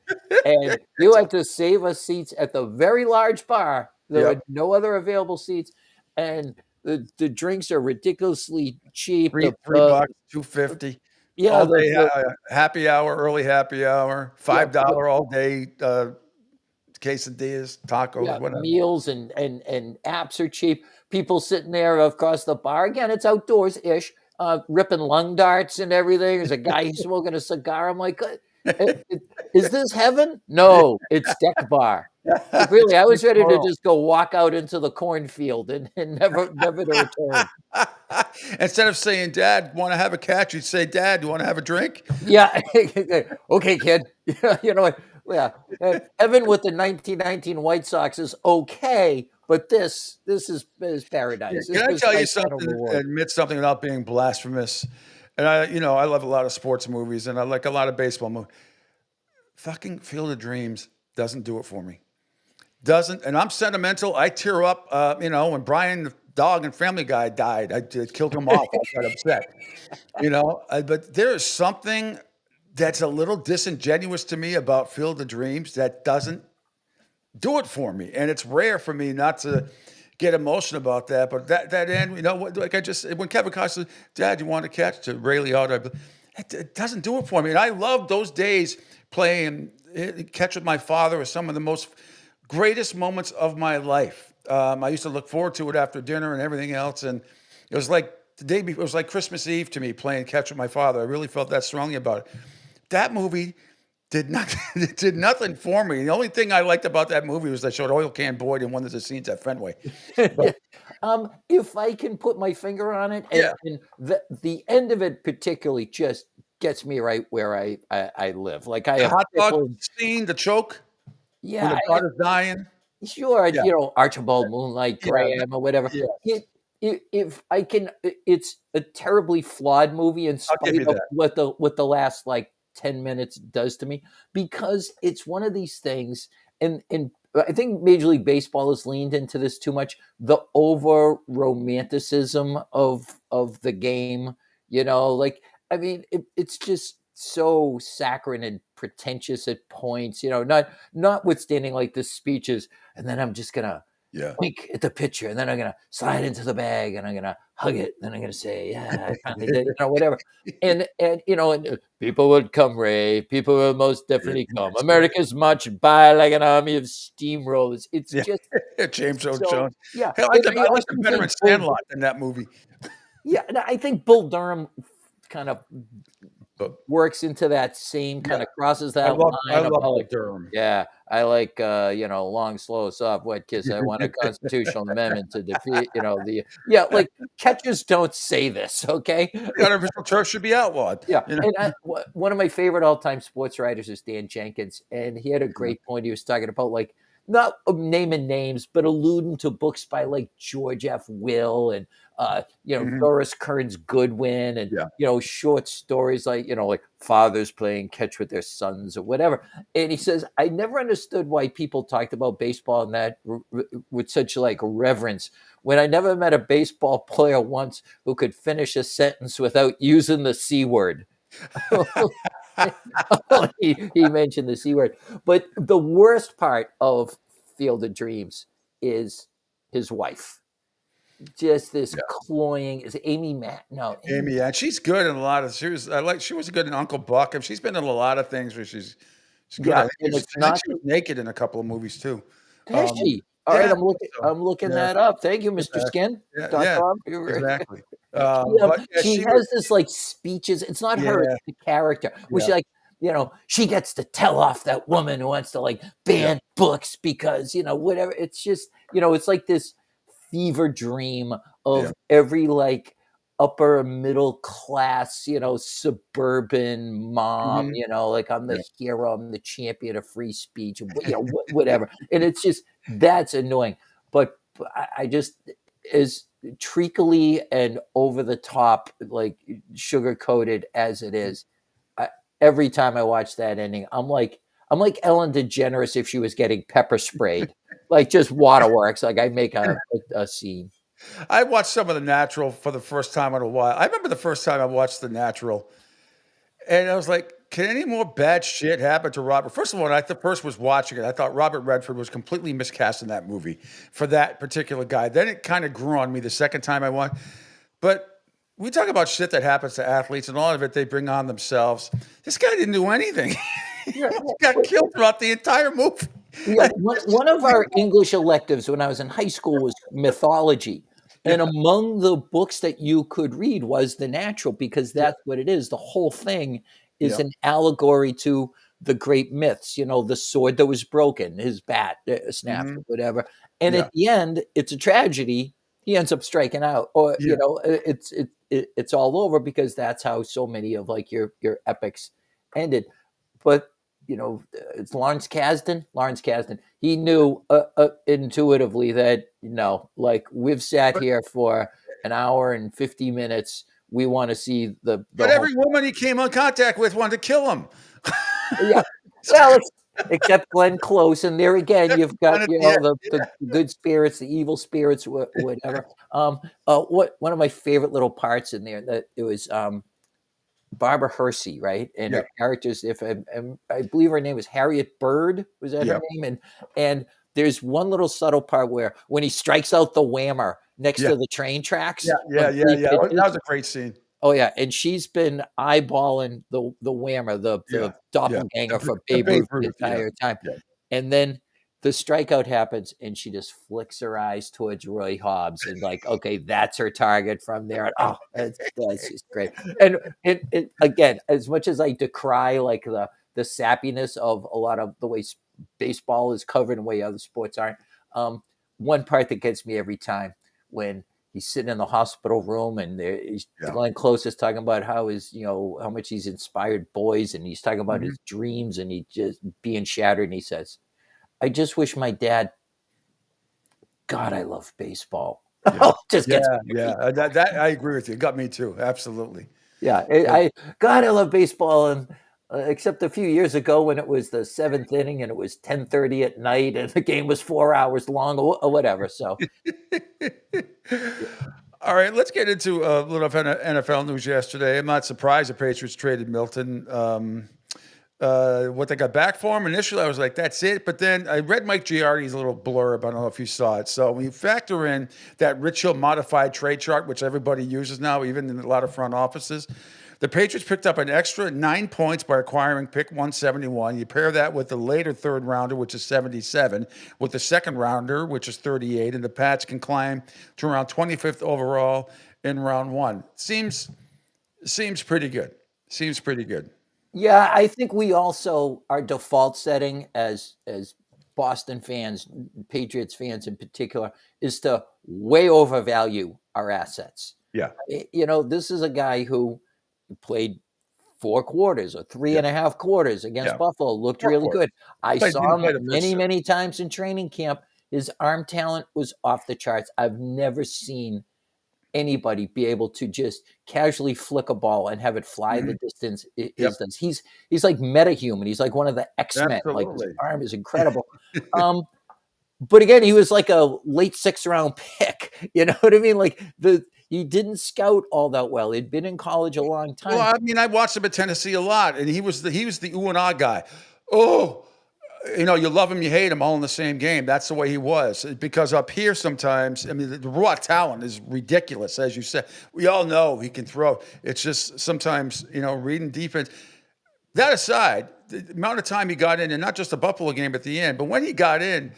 Speaker 19: and you had to save us seats at the very large bar, there were no other available seats, and the drinks are ridiculously cheap.
Speaker 4: $3 $2.50.
Speaker 19: Yeah,
Speaker 4: all day happy hour, early happy hour, $5 all day quesadillas, tacos, whatever.
Speaker 19: Meals and apps are cheap. People sitting there across the bar. Again, it's outdoors-ish, ripping lung darts and everything. There's a guy smoking a cigar. I'm like, is this heaven? No, it's Deck Bar. Really, I was ready to just go walk out into the cornfield and never to return.
Speaker 4: Instead of saying, Dad, want to have a catch? You'd say, Dad, you want to have a drink?
Speaker 19: Yeah. Okay, kid. You know what? Yeah. Heaven with the 1919 White Sox is okay, but this is paradise.
Speaker 4: Can I tell you something? Admit something without being blasphemous. And I love a lot of sports movies, and I like a lot of baseball movies. Fucking Field of Dreams doesn't do it for me. Doesn't, and I'm sentimental. I tear up. When Brian the dog and Family Guy died, I killed him off. I got upset. But there is something that's a little disingenuous to me about Field of Dreams that doesn't do it for me, and it's rare for me not to get emotional about that. But that end, when Kevin Costner said, Dad, you want to catch to Ray Liotta? It doesn't do it for me. And I love those days playing catch with my father was some of the most greatest moments of my life. I used to look forward to it after dinner and everything else. And it was like the day before, it was like Christmas Eve to me playing catch with my father. I really felt that strongly about it. That movie did nothing for me. The only thing I liked about that movie was they showed Oil Can Boyd in one of the scenes at Fenway. But,
Speaker 19: if I can put my finger on it, and the end of it particularly just gets me right where I live. Like I have
Speaker 4: hot dog scene, the choke.
Speaker 19: Yeah,
Speaker 4: when the daughter's dying.
Speaker 19: Sure, Archibald Moonlight Graham or whatever.
Speaker 4: Yeah.
Speaker 19: If I can, it's a terribly flawed movie in spite of what the last 10 minutes does to me, because it's one of these things, and I think Major League Baseball has leaned into this too much, the over romanticism of the game. I mean, it's just so saccharine and pretentious at points, notwithstanding like the speeches. And then I'm just gonna wink at the pitcher, and then I'm gonna slide into the bag, and I'm gonna hug it, and then I'm gonna say, "Yeah, I finally did," whatever. And people would come, Ray. People will most definitely come. America's march by like an army of steamrollers. It's just
Speaker 4: James Earl
Speaker 19: so,
Speaker 4: Jones.
Speaker 19: yeah.
Speaker 4: Hell, I
Speaker 19: And
Speaker 4: like
Speaker 19: also
Speaker 4: the better in
Speaker 19: think Bull-
Speaker 4: Sandlot than that movie.
Speaker 19: Yeah, and I think Bull Durham kind of works into that same kind of crosses that
Speaker 4: I
Speaker 19: line.
Speaker 4: love
Speaker 19: About
Speaker 4: Bull
Speaker 19: like,
Speaker 4: Durham.
Speaker 19: yeah, I like long, slow, soft, wet kiss. I want a constitutional amendment to defeat, like catchers don't say this, okay?
Speaker 4: The artificial turf should be outlawed.
Speaker 19: Yeah, and one of my favorite all-time sports writers is Dan Jenkins, and he had a great point. He was talking about like not naming names, but alluding to books by like George F. Will and Doris Kearns Goodwin, and short stories like fathers playing catch with their sons or whatever. And he says, I never understood why people talked about baseball and that with such like reverence, when I never met a baseball player once who could finish a sentence without using the C word. he mentioned the C word. But the worst part of Field of Dreams is his wife. Just this cloying is Amy Matt. No,
Speaker 4: Amy, yeah, she's good in a lot of. She was good in Uncle Buck, and she's been in a lot of things where she's good.
Speaker 19: Yeah,
Speaker 4: I think
Speaker 19: and it's
Speaker 4: she
Speaker 19: not
Speaker 4: was naked in a couple of movies too.
Speaker 19: Has she? All right, I'm looking
Speaker 4: yeah.
Speaker 19: that up. Thank you, Mr. Skin.
Speaker 4: Yeah, exactly.
Speaker 19: She has this like speeches. It's not her, it's the character. Where she like, she gets to tell off that woman who wants to like ban books because, whatever. It's just, it's like this fever dream of every like upper middle class, suburban mom, like I'm the hero, I'm the champion of free speech, whatever. And it's just, that's annoying. But I just, as treacly and over the top, like sugar coated as it is, every time I watch that ending, I'm like Ellen DeGeneres if she was getting pepper sprayed, like just waterworks. Like I make a scene.
Speaker 4: I watched some of The Natural for the first time in a while. I remember the first time I watched The Natural, and I was like, can any more bad shit happen to Robert? First of all, when I first was watching it, I thought Robert Redford was completely miscast in that movie for that particular guy. Then it kind of grew on me the second time I watched. But we talk about shit that happens to athletes, and all of it they bring on themselves. This guy didn't do anything. He got killed throughout the entire movie.
Speaker 19: Yeah, one of our English electives when I was in high school was mythology. And among the books that you could read was The Natural, because that's what it is. The whole thing is an allegory to the great myths, the sword that was broken, his bat snapped, whatever. And at the end, it's a tragedy. He ends up striking out, or it's all over because that's how so many of like your epics ended. But it's Lawrence Kasdan. He knew intuitively that like we've sat here for an hour and 50 minutes. We want to see the
Speaker 4: But every woman he came in contact with wanted to kill him.
Speaker 19: Yeah. Well, except Glenn Close, and there again, you've got the good spirits, the evil spirits, whatever. One of my favorite little parts in there that it was Barbara Hersey, right? And her characters, I believe her name was Harriet Bird, was that her name? And there's one little subtle part where when he strikes out the whammer next to the train tracks.
Speaker 4: Yeah. That was a great scene.
Speaker 19: Oh yeah, and she's been eyeballing the whammer, the doppelganger for Babe Ruth the entire time. And then the strikeout happens, and she just flicks her eyes towards Roy Hobbs, and like, okay, that's her target from there. And, that's just great. And it again, as much as I decry like the sappiness of a lot of the way baseball is covered and the way other sports aren't, one part that gets me every time when he's sitting in the hospital room, and Glenn Close is talking about how how much he's inspired boys, and he's talking about his dreams, and he just being shattered. And he says, "I just wish my dad." God, I love baseball.
Speaker 4: That I agree with you. It got me too. Absolutely.
Speaker 19: Yeah, I love baseball, and except a few years ago when it was the 7th inning and it was 10:30 at night and the game was 4 hours long or whatever. So.
Speaker 4: All right, let's get into a little NFL news yesterday. I'm not surprised the Patriots traded Milton. What they got back for him, initially I was like, that's it. But then I read Mike Giardi's little blurb. I don't know if you saw it. So when you factor in that Rich Hill modified trade chart, which everybody uses now, even in a lot of front offices, the Patriots picked up an extra 9 points by acquiring pick 171. You pair that with the later third rounder, which is 77, with the second rounder, which is 38, and the Pats can climb to around 25th overall in round one. Seems pretty good. Seems pretty good.
Speaker 19: Yeah, I think we also, our default setting as Boston fans, Patriots fans in particular, is to way overvalue our assets.
Speaker 4: Yeah.
Speaker 19: This is a guy who played 4 quarters or 3.5 quarters against Buffalo, looked really good. I saw him many times in training camp. His arm talent was off the charts. I've never seen anybody be able to just casually flick a ball and have it fly the distance it does. He's like metahuman. He's like one of the X-Men. Like, his arm is incredible. But again, he was like a late 6th round pick. You know what I mean? Like, he didn't scout all that well. He'd been in college a long time.
Speaker 4: Well, I mean, I watched him at Tennessee a lot, and he was the ooh and ah guy. Oh, you love him, you hate him, all in the same game. That's the way he was. Because up here sometimes, I mean, the raw talent is ridiculous, as you said. We all know he can throw. It's just sometimes, reading defense. That aside, the amount of time he got in, and not just the Buffalo game at the end, but when he got in,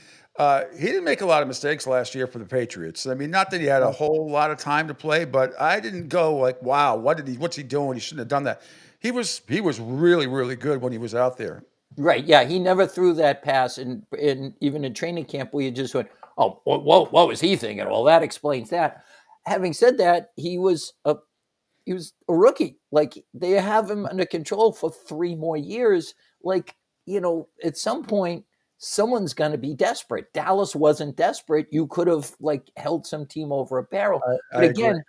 Speaker 4: he didn't make a lot of mistakes last year for the Patriots. I mean, not that he had a whole lot of time to play, but I didn't go like, wow, what's he doing? He shouldn't have done that. He was really, really good when he was out there.
Speaker 19: Right. Yeah. He never threw that pass. And even in training camp, we just went, oh, what was he thinking? Well, that explains that. Having said that, he was a rookie. Like, they have him under control for 3 more years. Like, at some point, someone's going to be desperate. Dallas wasn't desperate. You could have held some team over a barrel. But again,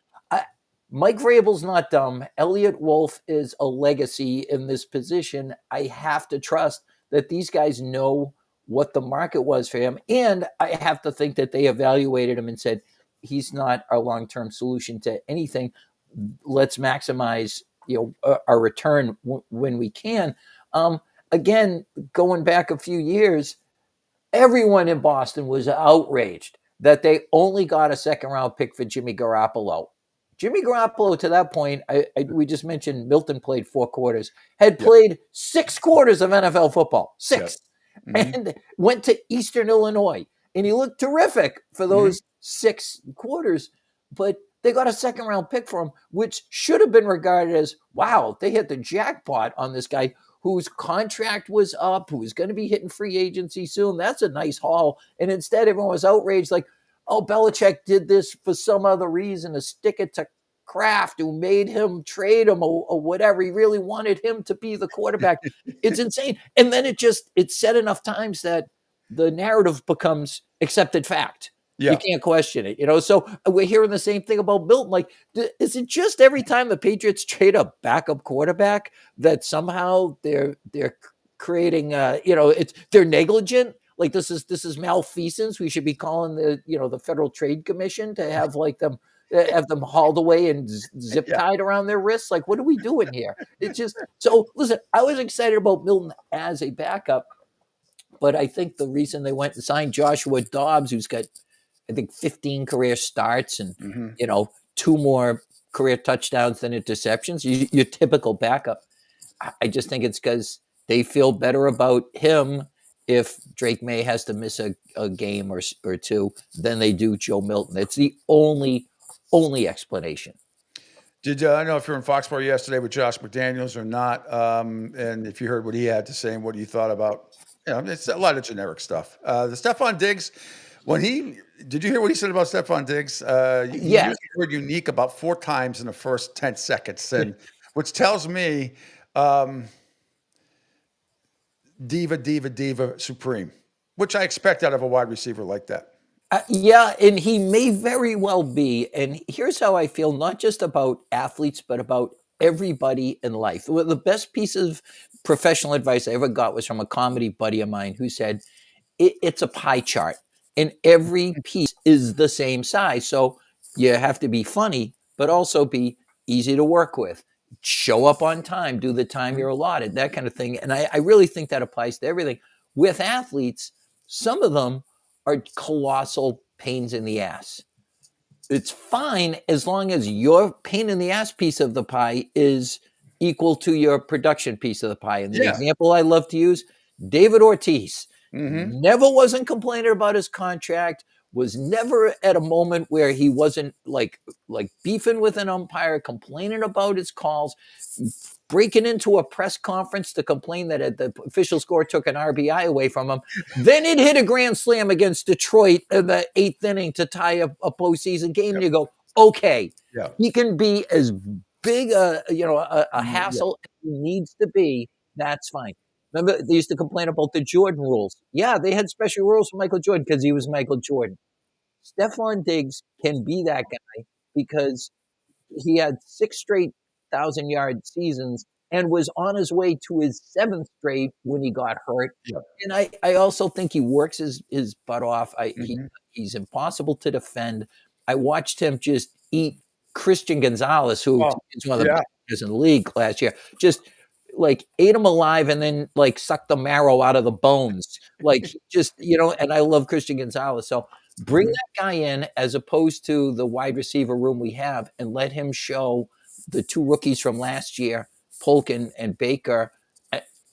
Speaker 19: Mike Vrabel's not dumb. Elliott Wolf is a legacy in this position. I have to trust that these guys know what the market was for him. And I have to think that they evaluated him and said, he's not our long-term solution to anything. Let's maximize, our return when we can. Again, going back a few years, everyone in Boston was outraged that they only got a 2nd-round pick for Jimmy Garoppolo. Jimmy Garoppolo, to that point, we just mentioned Milton played 4 quarters, had played 6 quarters of NFL football, 6, and went to Eastern Illinois. And he looked terrific for those 6 quarters. But they got a 2nd-round pick for him, which should have been regarded as, wow, they hit the jackpot on this guy whose contract was up, who was going to be hitting free agency soon. That's a nice haul. And instead, everyone was outraged, like, oh, Belichick did this for some other reason to stick it to Kraft, who made him trade him or whatever. He really wanted him to be the quarterback. It's insane. And then it's said enough times that the narrative becomes accepted fact. Yeah. You can't question it, So we're hearing the same thing about Milton. Like, is it just every time the Patriots trade a backup quarterback that somehow they're creating, they're negligent? Like, this is malfeasance. We should be calling the Federal Trade Commission to have them hauled away and zip tied around their wrists. Like, what are we doing here? It's just, so listen, I was excited about Milton as a backup, but I think the reason they went and signed Joshua Dobbs, who's got, I think, 15 career starts and, 2 more career touchdowns than interceptions, your typical backup. I just think it's because they feel better about him if Drake May has to miss a game or 2 than they do Joe Milton. It's the only explanation.
Speaker 4: I don't know if you're in Foxborough yesterday with Josh McDaniels or not, and if you heard what he had to say and what you thought about, it's a lot of generic stuff. The Stephon Diggs, did you hear what he said about Stephon Diggs? He used the word unique about 4 times in the first 10 seconds, and which tells me diva supreme, which I expect out of a wide receiver like that.
Speaker 19: And he may very well be. And here's how I feel, not just about athletes, but about everybody in life. Well, the best piece of professional advice I ever got was from a comedy buddy of mine who said, it's a pie chart and every piece is the same size. So You have to be funny, but also be easy to work with. Show up on time, do the time you're allotted, that kind of thing. And I really think that applies to everything. With athletes, some of them are colossal pains in the ass. It's fine as long as your pain in the ass piece of the pie is equal to your production piece of the pie. And the example I love to use, David Ortiz, never wasn't complaining about his contract, was never at a moment where he wasn't like beefing with an umpire, complaining about his calls, breaking into a press conference to complain that the official score took an RBI away from him. Then it hit a grand slam against Detroit in the 8th inning to tie a postseason game. And you go, okay, he can be as big a hassle as he needs to be. That's fine. Remember, they used to complain about the Jordan rules. Yeah, they had special rules for Michael Jordan because he was Michael Jordan. Stephon Diggs can be that guy because he had 6 straight 1,000-yard seasons and was on his way to his 7th straight when he got hurt. And I also think he works his butt off. He's impossible to defend. I watched him just eat Christian Gonzalez, who is one of the best players in the league last year. Just like ate him alive and then like sucked the marrow out of the bones. Like just, and I love Christian Gonzalez. So bring that guy in as opposed to the wide receiver room we have and let him show the 2 rookies from last year, Polk and Baker,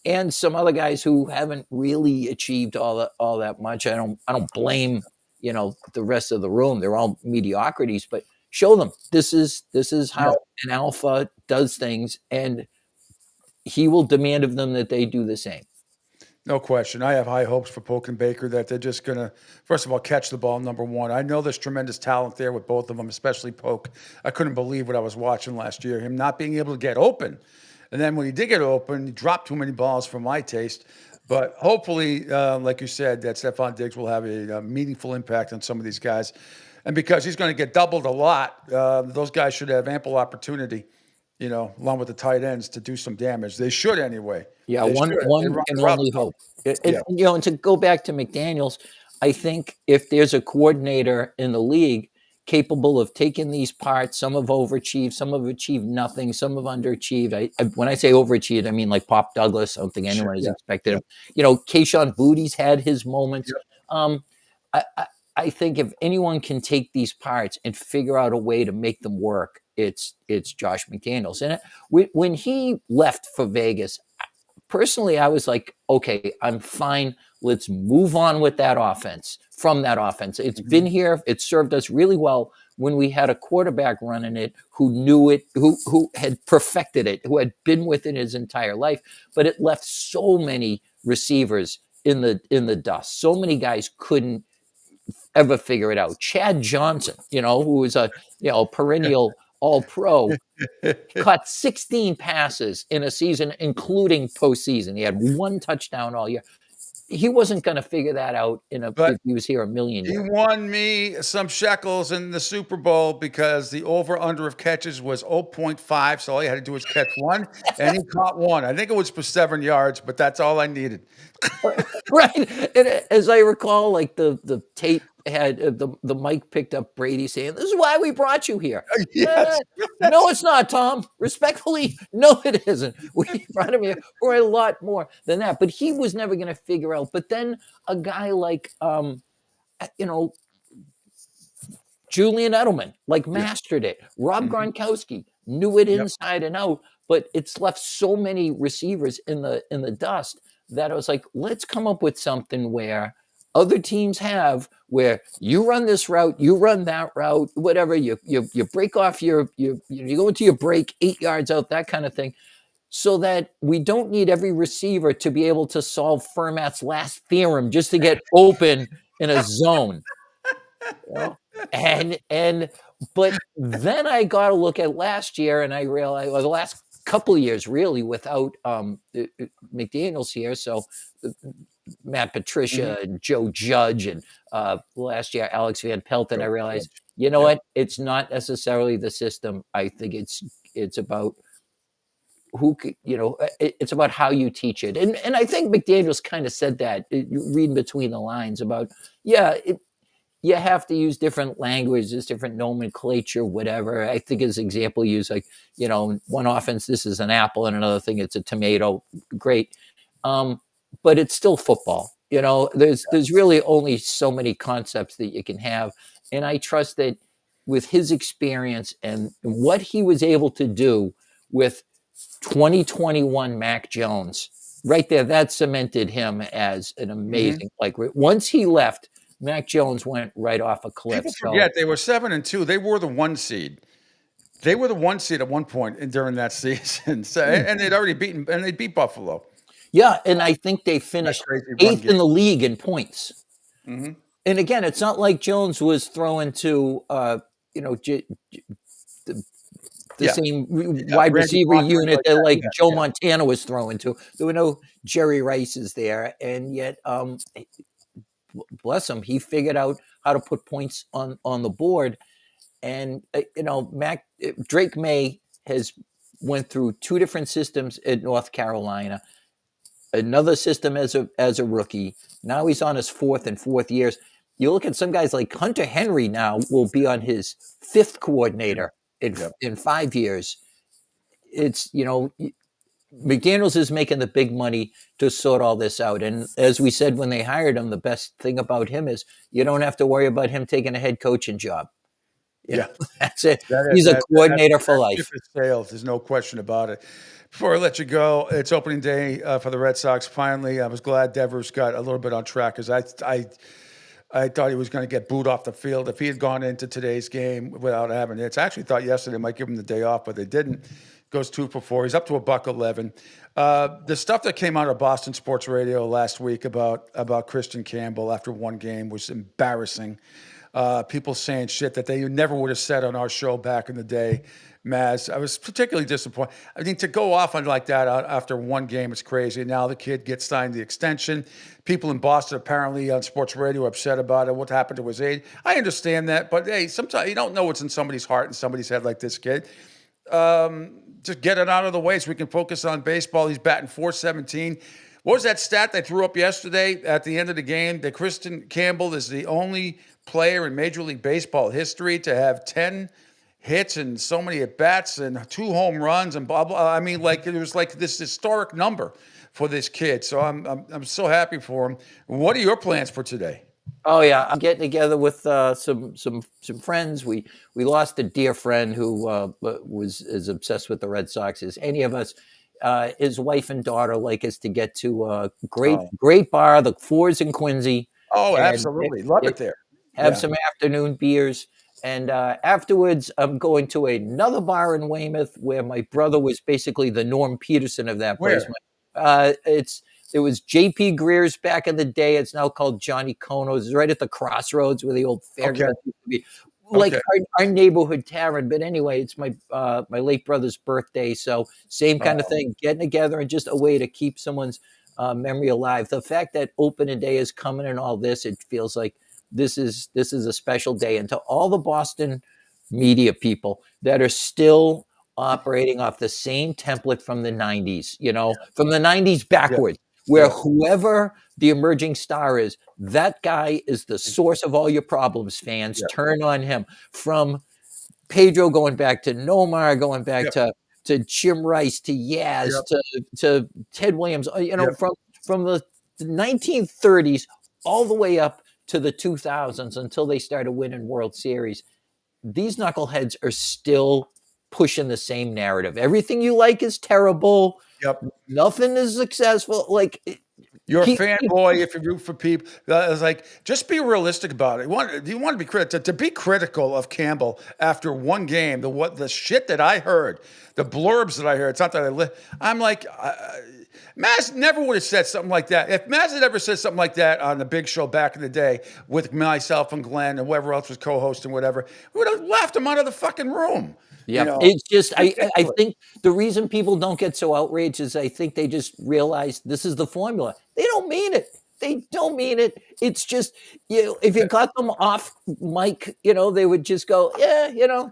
Speaker 19: and some other guys who haven't really achieved all that much. I don't blame, the rest of the room. They're all mediocrities, but show them this is how an alpha does things, and he will demand of them that they do the same.
Speaker 4: No question. I have high hopes for Polk and Baker that they're just going to, first of all, catch the ball, number one. I know there's tremendous talent there with both of them, especially Polk. I couldn't believe what I was watching last year, him not being able to get open. And then when he did get open, he dropped too many balls for my taste. But hopefully, like you said, that Stephon Diggs will have a meaningful impact on some of these guys. And because he's going to get doubled a lot, those guys should have ample opportunity, along with the tight ends, to do some damage. They should anyway.
Speaker 19: Yeah, one can only hope. And to go back to McDaniels, I think if there's a coordinator in the league capable of taking these parts, some have overachieved, some have achieved nothing, some have underachieved. When I say overachieved, I mean like Pop Douglas. I don't think anyone has expected him. Kayshon Boutte's had his moments. I think if anyone can take these parts and figure out a way to make them work, it's Josh McDaniels. And when he left for Vegas, personally, I was like, okay, I'm fine. Let's move on with that offense, from that offense. It's been here. It served us really well when we had a quarterback running it who knew it, who had perfected it, who had been with it his entire life. But it left so many receivers in the dust. So many guys couldn't ever figure it out. Chad Johnson, who was a perennial All-Pro, caught 16 passes in a season, including postseason. He had 1 touchdown all year. He wasn't going to figure that out if he was here a million years.
Speaker 4: He won me some shekels in the Super Bowl because the over-under of catches was 0.5, so all he had to do was catch 1, and he caught 1. I think it was for 7 yards, but that's all I needed.
Speaker 19: Right. And as I recall, like the tape had the mic picked up Brady saying, "This is why we brought you here."
Speaker 4: Yes.
Speaker 19: No, it's not, Tom. Respectfully, no, it isn't. We brought him here for a lot more than that. But he was never going to figure out. But then a guy like, Julian Edelman, mastered it. Rob Gronkowski knew it inside and out. But it's left so many receivers in the dust that I was like, let's come up with something where other teams have, where you run this route, you run that route, whatever, you break off you go into your break 8 yards out, that kind of thing, so that we don't need every receiver to be able to solve Fermat's last theorem just to get open in a zone. But then I got to look at last year and I realized, the last couple of years really without McDaniels here. So Matt Patricia and Joe Judge and last year Alex Van Pelt, and I realized, what? It's not necessarily the system. I think it's about it's about how you teach it. And I think McDaniels kind of said that, reading between the lines about, you have to use different language, there's different nomenclature, whatever. I think his example used like, one offense, this is an apple, and another thing, it's a tomato. Great. But it's still football. There's really only so many concepts that you can have. And I trust that with his experience and what he was able to do with 2021 Mac Jones, right there, that cemented him as an amazing player. Once he left, Mac Jones went right off a cliff.
Speaker 4: People forget they were 7-2. They were the 1 seed. They were the 1 seed at one point during that season. So, and they'd already they beat Buffalo.
Speaker 19: Yeah, and I think they finished 8th in the league in points.
Speaker 4: Mm-hmm.
Speaker 19: And again, it's not like Jones was throwing to the same wide receiver unit that like Joe Montana was throwing to. There were no Jerry Rices there, and yet, bless him, he figured out how to put points on the board. And Drake May has went through 2 different systems at North Carolina, another system as a rookie. Now he's on his 4th years. You look at some guys like Hunter Henry now will be on his 5th coordinator in 5 years. It's, McDaniels is making the big money to sort all this out. And as we said when they hired him, the best thing about him is you don't have to worry about him taking a head coaching job. That's it. He's a coordinator for life.
Speaker 4: Sales, there's no question about it. Before I let you go, it's opening day for the Red Sox. Finally, I was glad Devers got a little bit on track because I thought he was going to get booed off the field if he had gone into today's game without having hits. I actually thought yesterday they might give him the day off, but they didn't. Goes 2 for 4. He's up to $111. The stuff that came out of Boston Sports Radio last week about Christian Campbell after one game was embarrassing. People saying shit that they never would have said on our show back in the day. Maz, I was particularly disappointed. I mean, to go off on like that after one game, it's crazy. Now the kid gets signed the extension. People in Boston apparently on sports radio are upset about it. What happened to his age? I understand that, but hey, sometimes you don't know what's in somebody's heart and somebody's head like this kid. Just get it out of the way so we can focus on baseball. He's batting .417. What was that stat they threw up yesterday at the end of the game? That Christian Campbell is the only player in Major League Baseball history to have 10 hits and so many at-bats and 2 home runs and blah, blah. I mean, like, it was like this historic number for this kid. So I'm so happy for him. What are your plans for today?
Speaker 19: Oh yeah, I'm getting together with some friends. We lost a dear friend who was as obsessed with the Red Sox as any of us. His wife and daughter like us to get to a great bar, the Fours in Quincy.
Speaker 4: Oh, absolutely, love it there.
Speaker 19: Have some afternoon beers, and afterwards I'm going to another bar in Weymouth where my brother was basically the Norm Peterson of that place. It was J.P. Greer's back in the day. It's now called Johnny Kono's. It's right at the crossroads where the old fairground used to be. Like our neighborhood tavern. But anyway, it's my late brother's birthday. So same kind of thing, getting together and just a way to keep someone's memory alive. The fact that opening day is coming and all this, it feels like this is a special day. And to all the Boston media people that are still operating off the same template from the 90s, from the 90s backwards. Where whoever the emerging star is, that guy is the source of all your problems, fans. Turn on him. From Pedro going back to Nomar, going back to Jim Rice, to Yaz, to Ted Williams, from the 1930s all the way up to the 2000s until they started winning World Series. These knuckleheads are still pushing the same narrative. Everything you like is terrible. Nothing is successful. Like,
Speaker 4: you're a fanboy if you root for people. It's like, just be realistic about it. You want to be critical. To be critical of Campbell after one game, the shit that I heard, the blurbs that I heard. It's not that I'm like, Maz never would have said something like that. If Maz had ever said something like that on the Big Show back in the day with myself and Glenn and whoever else was co-hosting, whatever, we would have laughed him out of the fucking room.
Speaker 19: Yeah, it's just I think the reason people don't get so outraged is I think they just realize this is the formula. They don't mean it. They don't mean it. It's just, if you got them off mic, they would just go,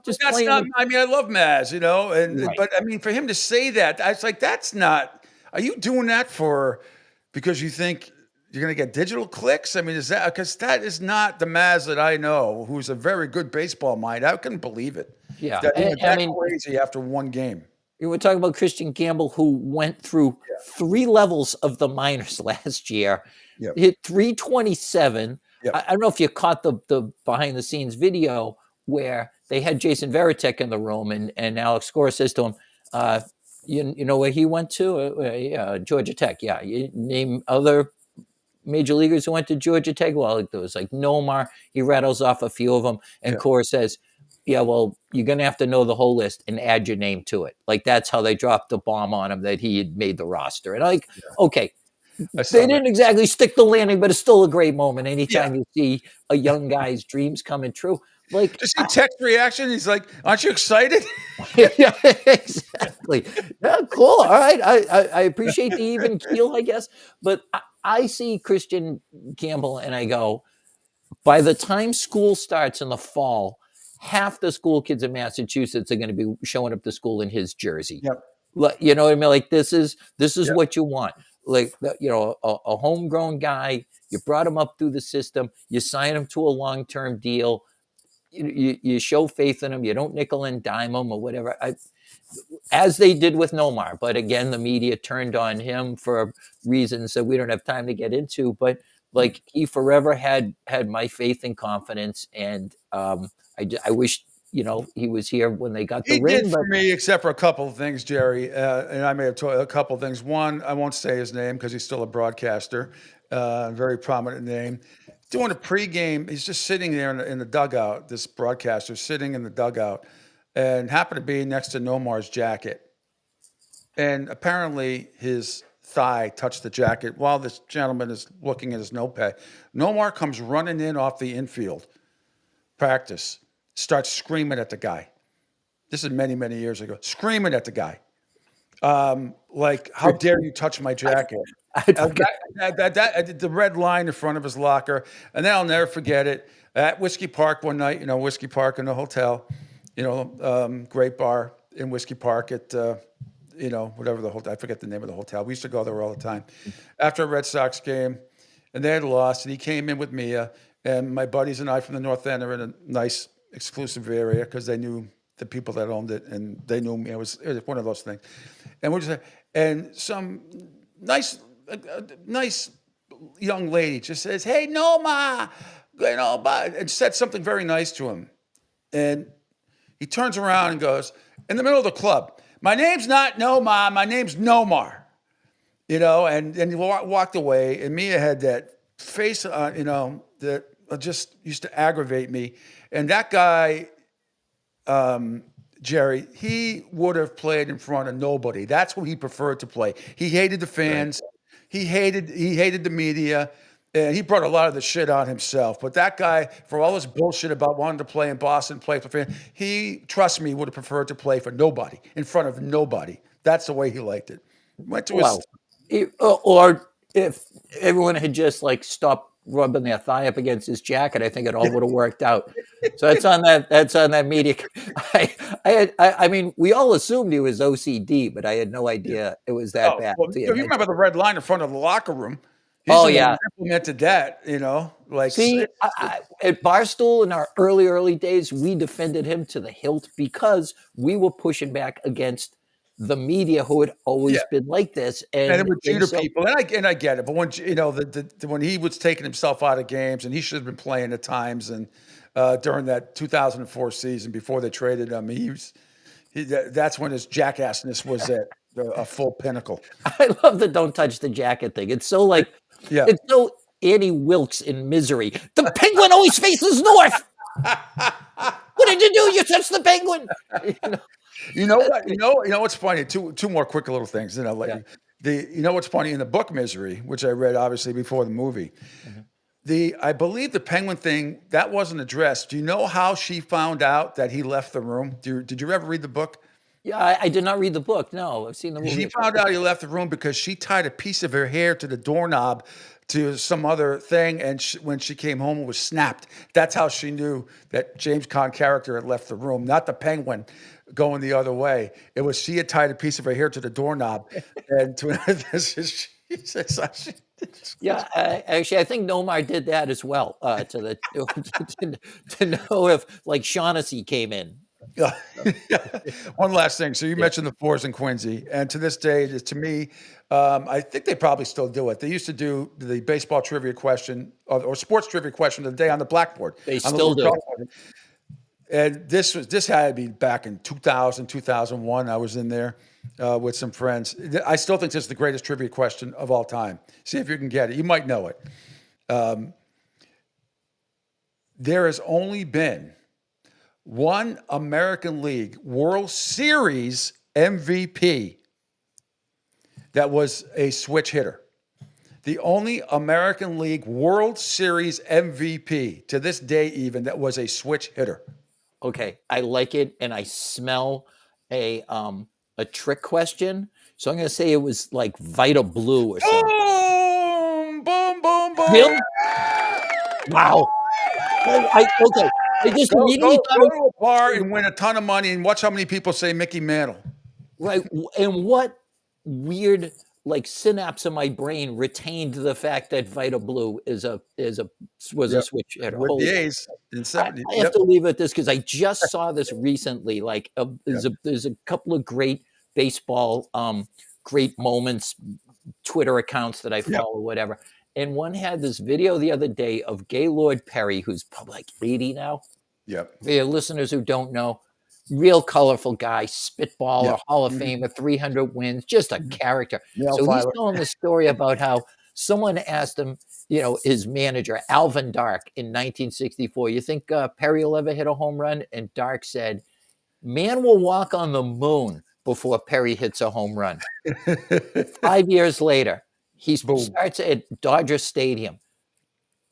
Speaker 19: just
Speaker 4: that's
Speaker 19: plain.
Speaker 4: not. I mean, I love Maz, but I mean, for him to say that, I was like, that's not. Are you doing that because you think you're going to get digital clicks? I mean, is that because that is not the Maz that I know, who's a very good baseball mind. I couldn't believe it.
Speaker 19: Yeah.
Speaker 4: That he went that
Speaker 19: I mean,
Speaker 4: crazy after one game.
Speaker 19: You were talking about Christian Gamble, who went through 3 levels of the minors last year.
Speaker 4: Yep.
Speaker 19: Hit 327.
Speaker 4: Yep.
Speaker 19: I don't know if you caught the behind the scenes video where they had Jason Veritek in the room, and Alex Cora says to him, you know where he went to? Georgia Tech. Yeah. You name other major leaguers who went to Georgia Tech. Well, there was like Nomar. He rattles off a few of them, and Cora says, yeah, well, you're going to have to know the whole list and add your name to it. Like, that's how they dropped the bomb on him, that he had made the roster. And okay, they didn't exactly stick the landing, but it's still a great moment. Anytime you see a young guy's dreams coming true. Like,
Speaker 4: just see Tech's reaction. He's like, aren't you excited?
Speaker 19: Yeah, exactly. Yeah, cool. All right. I appreciate the even keel, I guess. But I see Christian Campbell and I go, by the time school starts in the fall, half the school kids in Massachusetts are going to be showing up to school in his jersey.
Speaker 4: Yep.
Speaker 19: You know what I mean? Like, this is what you want. Like, a homegrown guy, you brought him up through the system, you sign him to a long-term deal, you show faith in him, you don't nickel and dime him or whatever. As they did with Nomar. But again, the media turned on him for reasons that we don't have time to get into. But like, he forever had my faith and confidence, and I wish he was here when they got the ring.
Speaker 4: He did for me, except for a couple of things, Jerry, and I may have told a couple of things. One, I won't say his name because he's still a broadcaster, very prominent name. Doing a pregame, he's just sitting there in the dugout. This broadcaster sitting in the dugout, and happened to be next to Nomar's jacket, and apparently his thigh touched the jacket while this gentleman is looking at his notepad. Nomar comes running in off the infield practice, starts screaming at the guy. This is many, many years ago. Screaming at the guy. Like, how dare you touch my jacket? The red line in front of his locker. And then I'll never forget it. At Whiskey Park one night, Whiskey Park in the hotel, great bar in Whiskey Park at whatever the hotel, I forget the name of the hotel. We used to go there all the time. After a Red Sox game, and they had lost, and he came in with Mia, and my buddies and I from the North End are in a nice exclusive area because they knew the people that owned it, and they knew me. It was one of those things. And we're just, and some nice young lady just says, "Hey, Noma," and said something very nice to him. And he turns around and goes, in the middle of the club, "My name's not Noma, my name's Nomar." And he walked away, and Mia had that face on, that just used to aggravate me. And that guy, Jerry, he would have played in front of nobody. That's who he preferred to play. He hated the fans. Right. He hated the media. And he brought a lot of the shit on himself. But that guy, for all his bullshit about wanting to play in Boston, play for fans, he, trust me, would have preferred to play for nobody, in front of nobody. That's the way he liked it. Went to
Speaker 19: or if everyone had just stopped rubbing their thigh up against his jacket, I think it all would have worked out. So that's on that media. I mean, we all assumed he was OCD, but I had no idea it was that bad.
Speaker 4: Well, you remember the red line in front of the locker room? He's implemented that,
Speaker 19: See, at Barstool in our early days, we defended him to the hilt because we were pushing back against the media who had always been like this,
Speaker 4: and it would Jeter people, and I get it. But when when he was taking himself out of games, and he should have been playing at times, and during that 2004 season before they traded him, that's when his jackassness was at a full pinnacle.
Speaker 19: I love the "don't touch the jacket" thing. It's so it's so Annie Wilkes in Misery. The penguin always faces north. What did you do? You touched the penguin.
Speaker 4: You know what? You know what's funny? Two more quick little things, then I'll let you. You know what's funny in the book Misery, which I read obviously before the movie. Mm-hmm. I believe the penguin thing that wasn't addressed. Do you know how she found out that he left the room? Did you ever read the book?
Speaker 19: Yeah, I did not read the book. No, I've seen the movie.
Speaker 4: She found out he left the room because she tied a piece of her hair to the doorknob to some other thing, and when she came home, it was snapped. That's how she knew that James Caan character had left the room, not the penguin going the other way. It was she had tied a piece of her hair to the doorknob, and
Speaker 19: Yeah, actually, I think Nomar did that as well to know if like Shaughnessy came in.
Speaker 4: One last thing. So you mentioned the Fours in Quincy, and to this day, to me, I think they probably still do it. They used to do the baseball trivia question or sports trivia question of the day on the blackboard.
Speaker 19: They still do.
Speaker 4: And this had to be back in 2000, 2001. I was in there with some friends. I still think this is the greatest trivia question of all time. See if you can get it. You might know it. There has only been one American League World Series MVP that was a switch hitter. The only American League World Series MVP to this day even that was a switch hitter.
Speaker 19: Okay, I like it, and I smell a trick question. So I'm going to say it was like Vita Blue or something.
Speaker 4: Boom, boom, boom, boom.
Speaker 19: Really? Wow. I just immediately
Speaker 4: go to a bar and win a ton of money and watch how many people say Mickey Mantle.
Speaker 19: Right, and what weird like synapse in my brain retained the fact that Vita Blue was a switch hitter.
Speaker 4: With the A's in 70s.
Speaker 19: I have to leave it at this because I just saw this recently. Like there's a couple of great baseball great moments Twitter accounts that I follow, whatever. And one had this video the other day of Gaylord Perry, who's probably like 80 now.
Speaker 4: Yep.
Speaker 19: For your listeners who don't know, real colorful guy, spitballer, Hall of Famer, 300 wins, just a character. So he's telling the story about how someone asked him, his manager, Alvin Dark, in 1964, you think Perry will ever hit a home run? And Dark said, man will walk on the moon before Perry hits a home run. 5 years later, he starts at Dodger Stadium,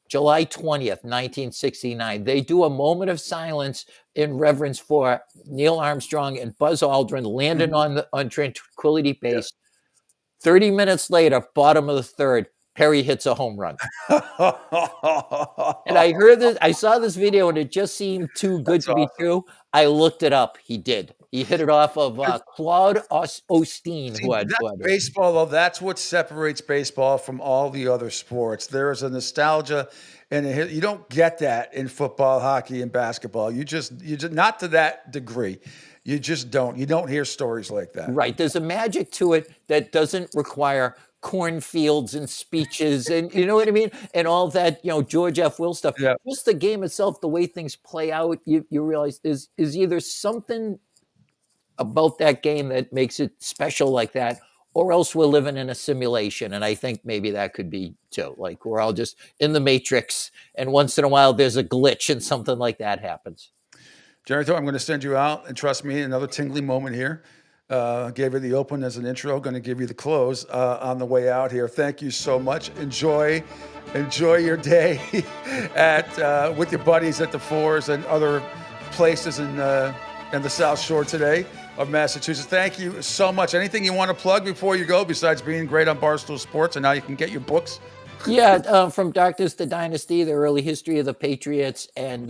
Speaker 19: July 20th, 1969. They do a moment of silence in reverence for Neil Armstrong and Buzz Aldrin landing on Tranquility Base. 30 minutes later, bottom of the third, Perry hits a home run. And I saw this video and it just seemed too good to be true. I looked it up. He did. He hit it off of Claude Osteen.
Speaker 4: Baseball, though, that's what separates baseball from all the other sports. There is a nostalgia, and you don't get that in football, hockey, and basketball. You just not to that degree. You just don't. You don't hear stories like that.
Speaker 19: Right. There's a magic to it that doesn't require cornfields and speeches and you know what I mean? And all that, George F. Will stuff.
Speaker 4: Yeah.
Speaker 19: Just the game itself, the way things play out, you realize is either something about that game that makes it special like that, or else we're living in a simulation. And I think maybe that could be too. Like we're all just in the Matrix, and once in a while there's a glitch and something like that happens.
Speaker 4: Jerry Thorne, I'm going to send you out, and trust me, another tingly moment here. Gave you the open as an intro, going to give you the close on the way out here. Thank you so much. Enjoy your day with your buddies at the Fours and other places in the South Shore today of Massachusetts. Thank you so much. Anything you want to plug before you go besides being great on Barstool Sports, and now you can get your books?
Speaker 19: Yeah, From Darkness to Dynasty, the early history of the Patriots, and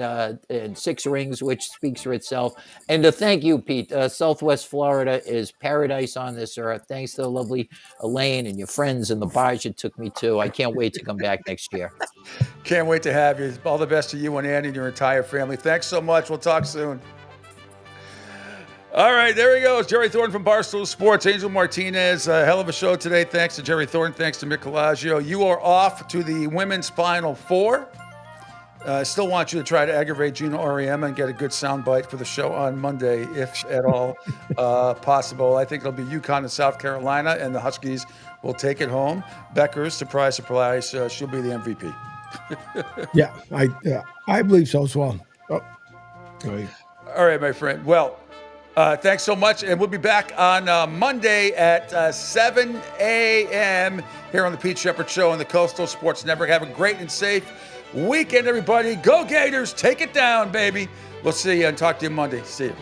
Speaker 19: Six Rings, which speaks for itself. And to thank you, Pete. Southwest Florida is paradise on this earth. Thanks to the lovely Elaine and your friends and the bars you took me to. I can't wait to come back next year.
Speaker 4: Can't wait to have you. All the best to you and Andy and your entire family. Thanks so much. We'll talk soon. All right, there he goes. Jerry Thorne from Barstool Sports. Angel Martinez, a hell of a show today. Thanks to Jerry Thorne. Thanks to Mick Colagio. You are off to the women's Final Four. I still want you to try to aggravate Gina Auriemma and get a good soundbite for the show on Monday, if at all possible. I think it'll be UConn and South Carolina, and the Huskies will take it home. Beckers, surprise, surprise, she'll be the MVP.
Speaker 5: I believe so as well. Oh, go ahead.
Speaker 4: All right, my friend. Well, thanks so much, and we'll be back on Monday at 7 a.m. here on the Pete Sheppard Show on the Coastal Sports Network. Have a great and safe weekend, everybody. Go Gators. Take it down, baby. We'll see you and talk to you Monday. See you.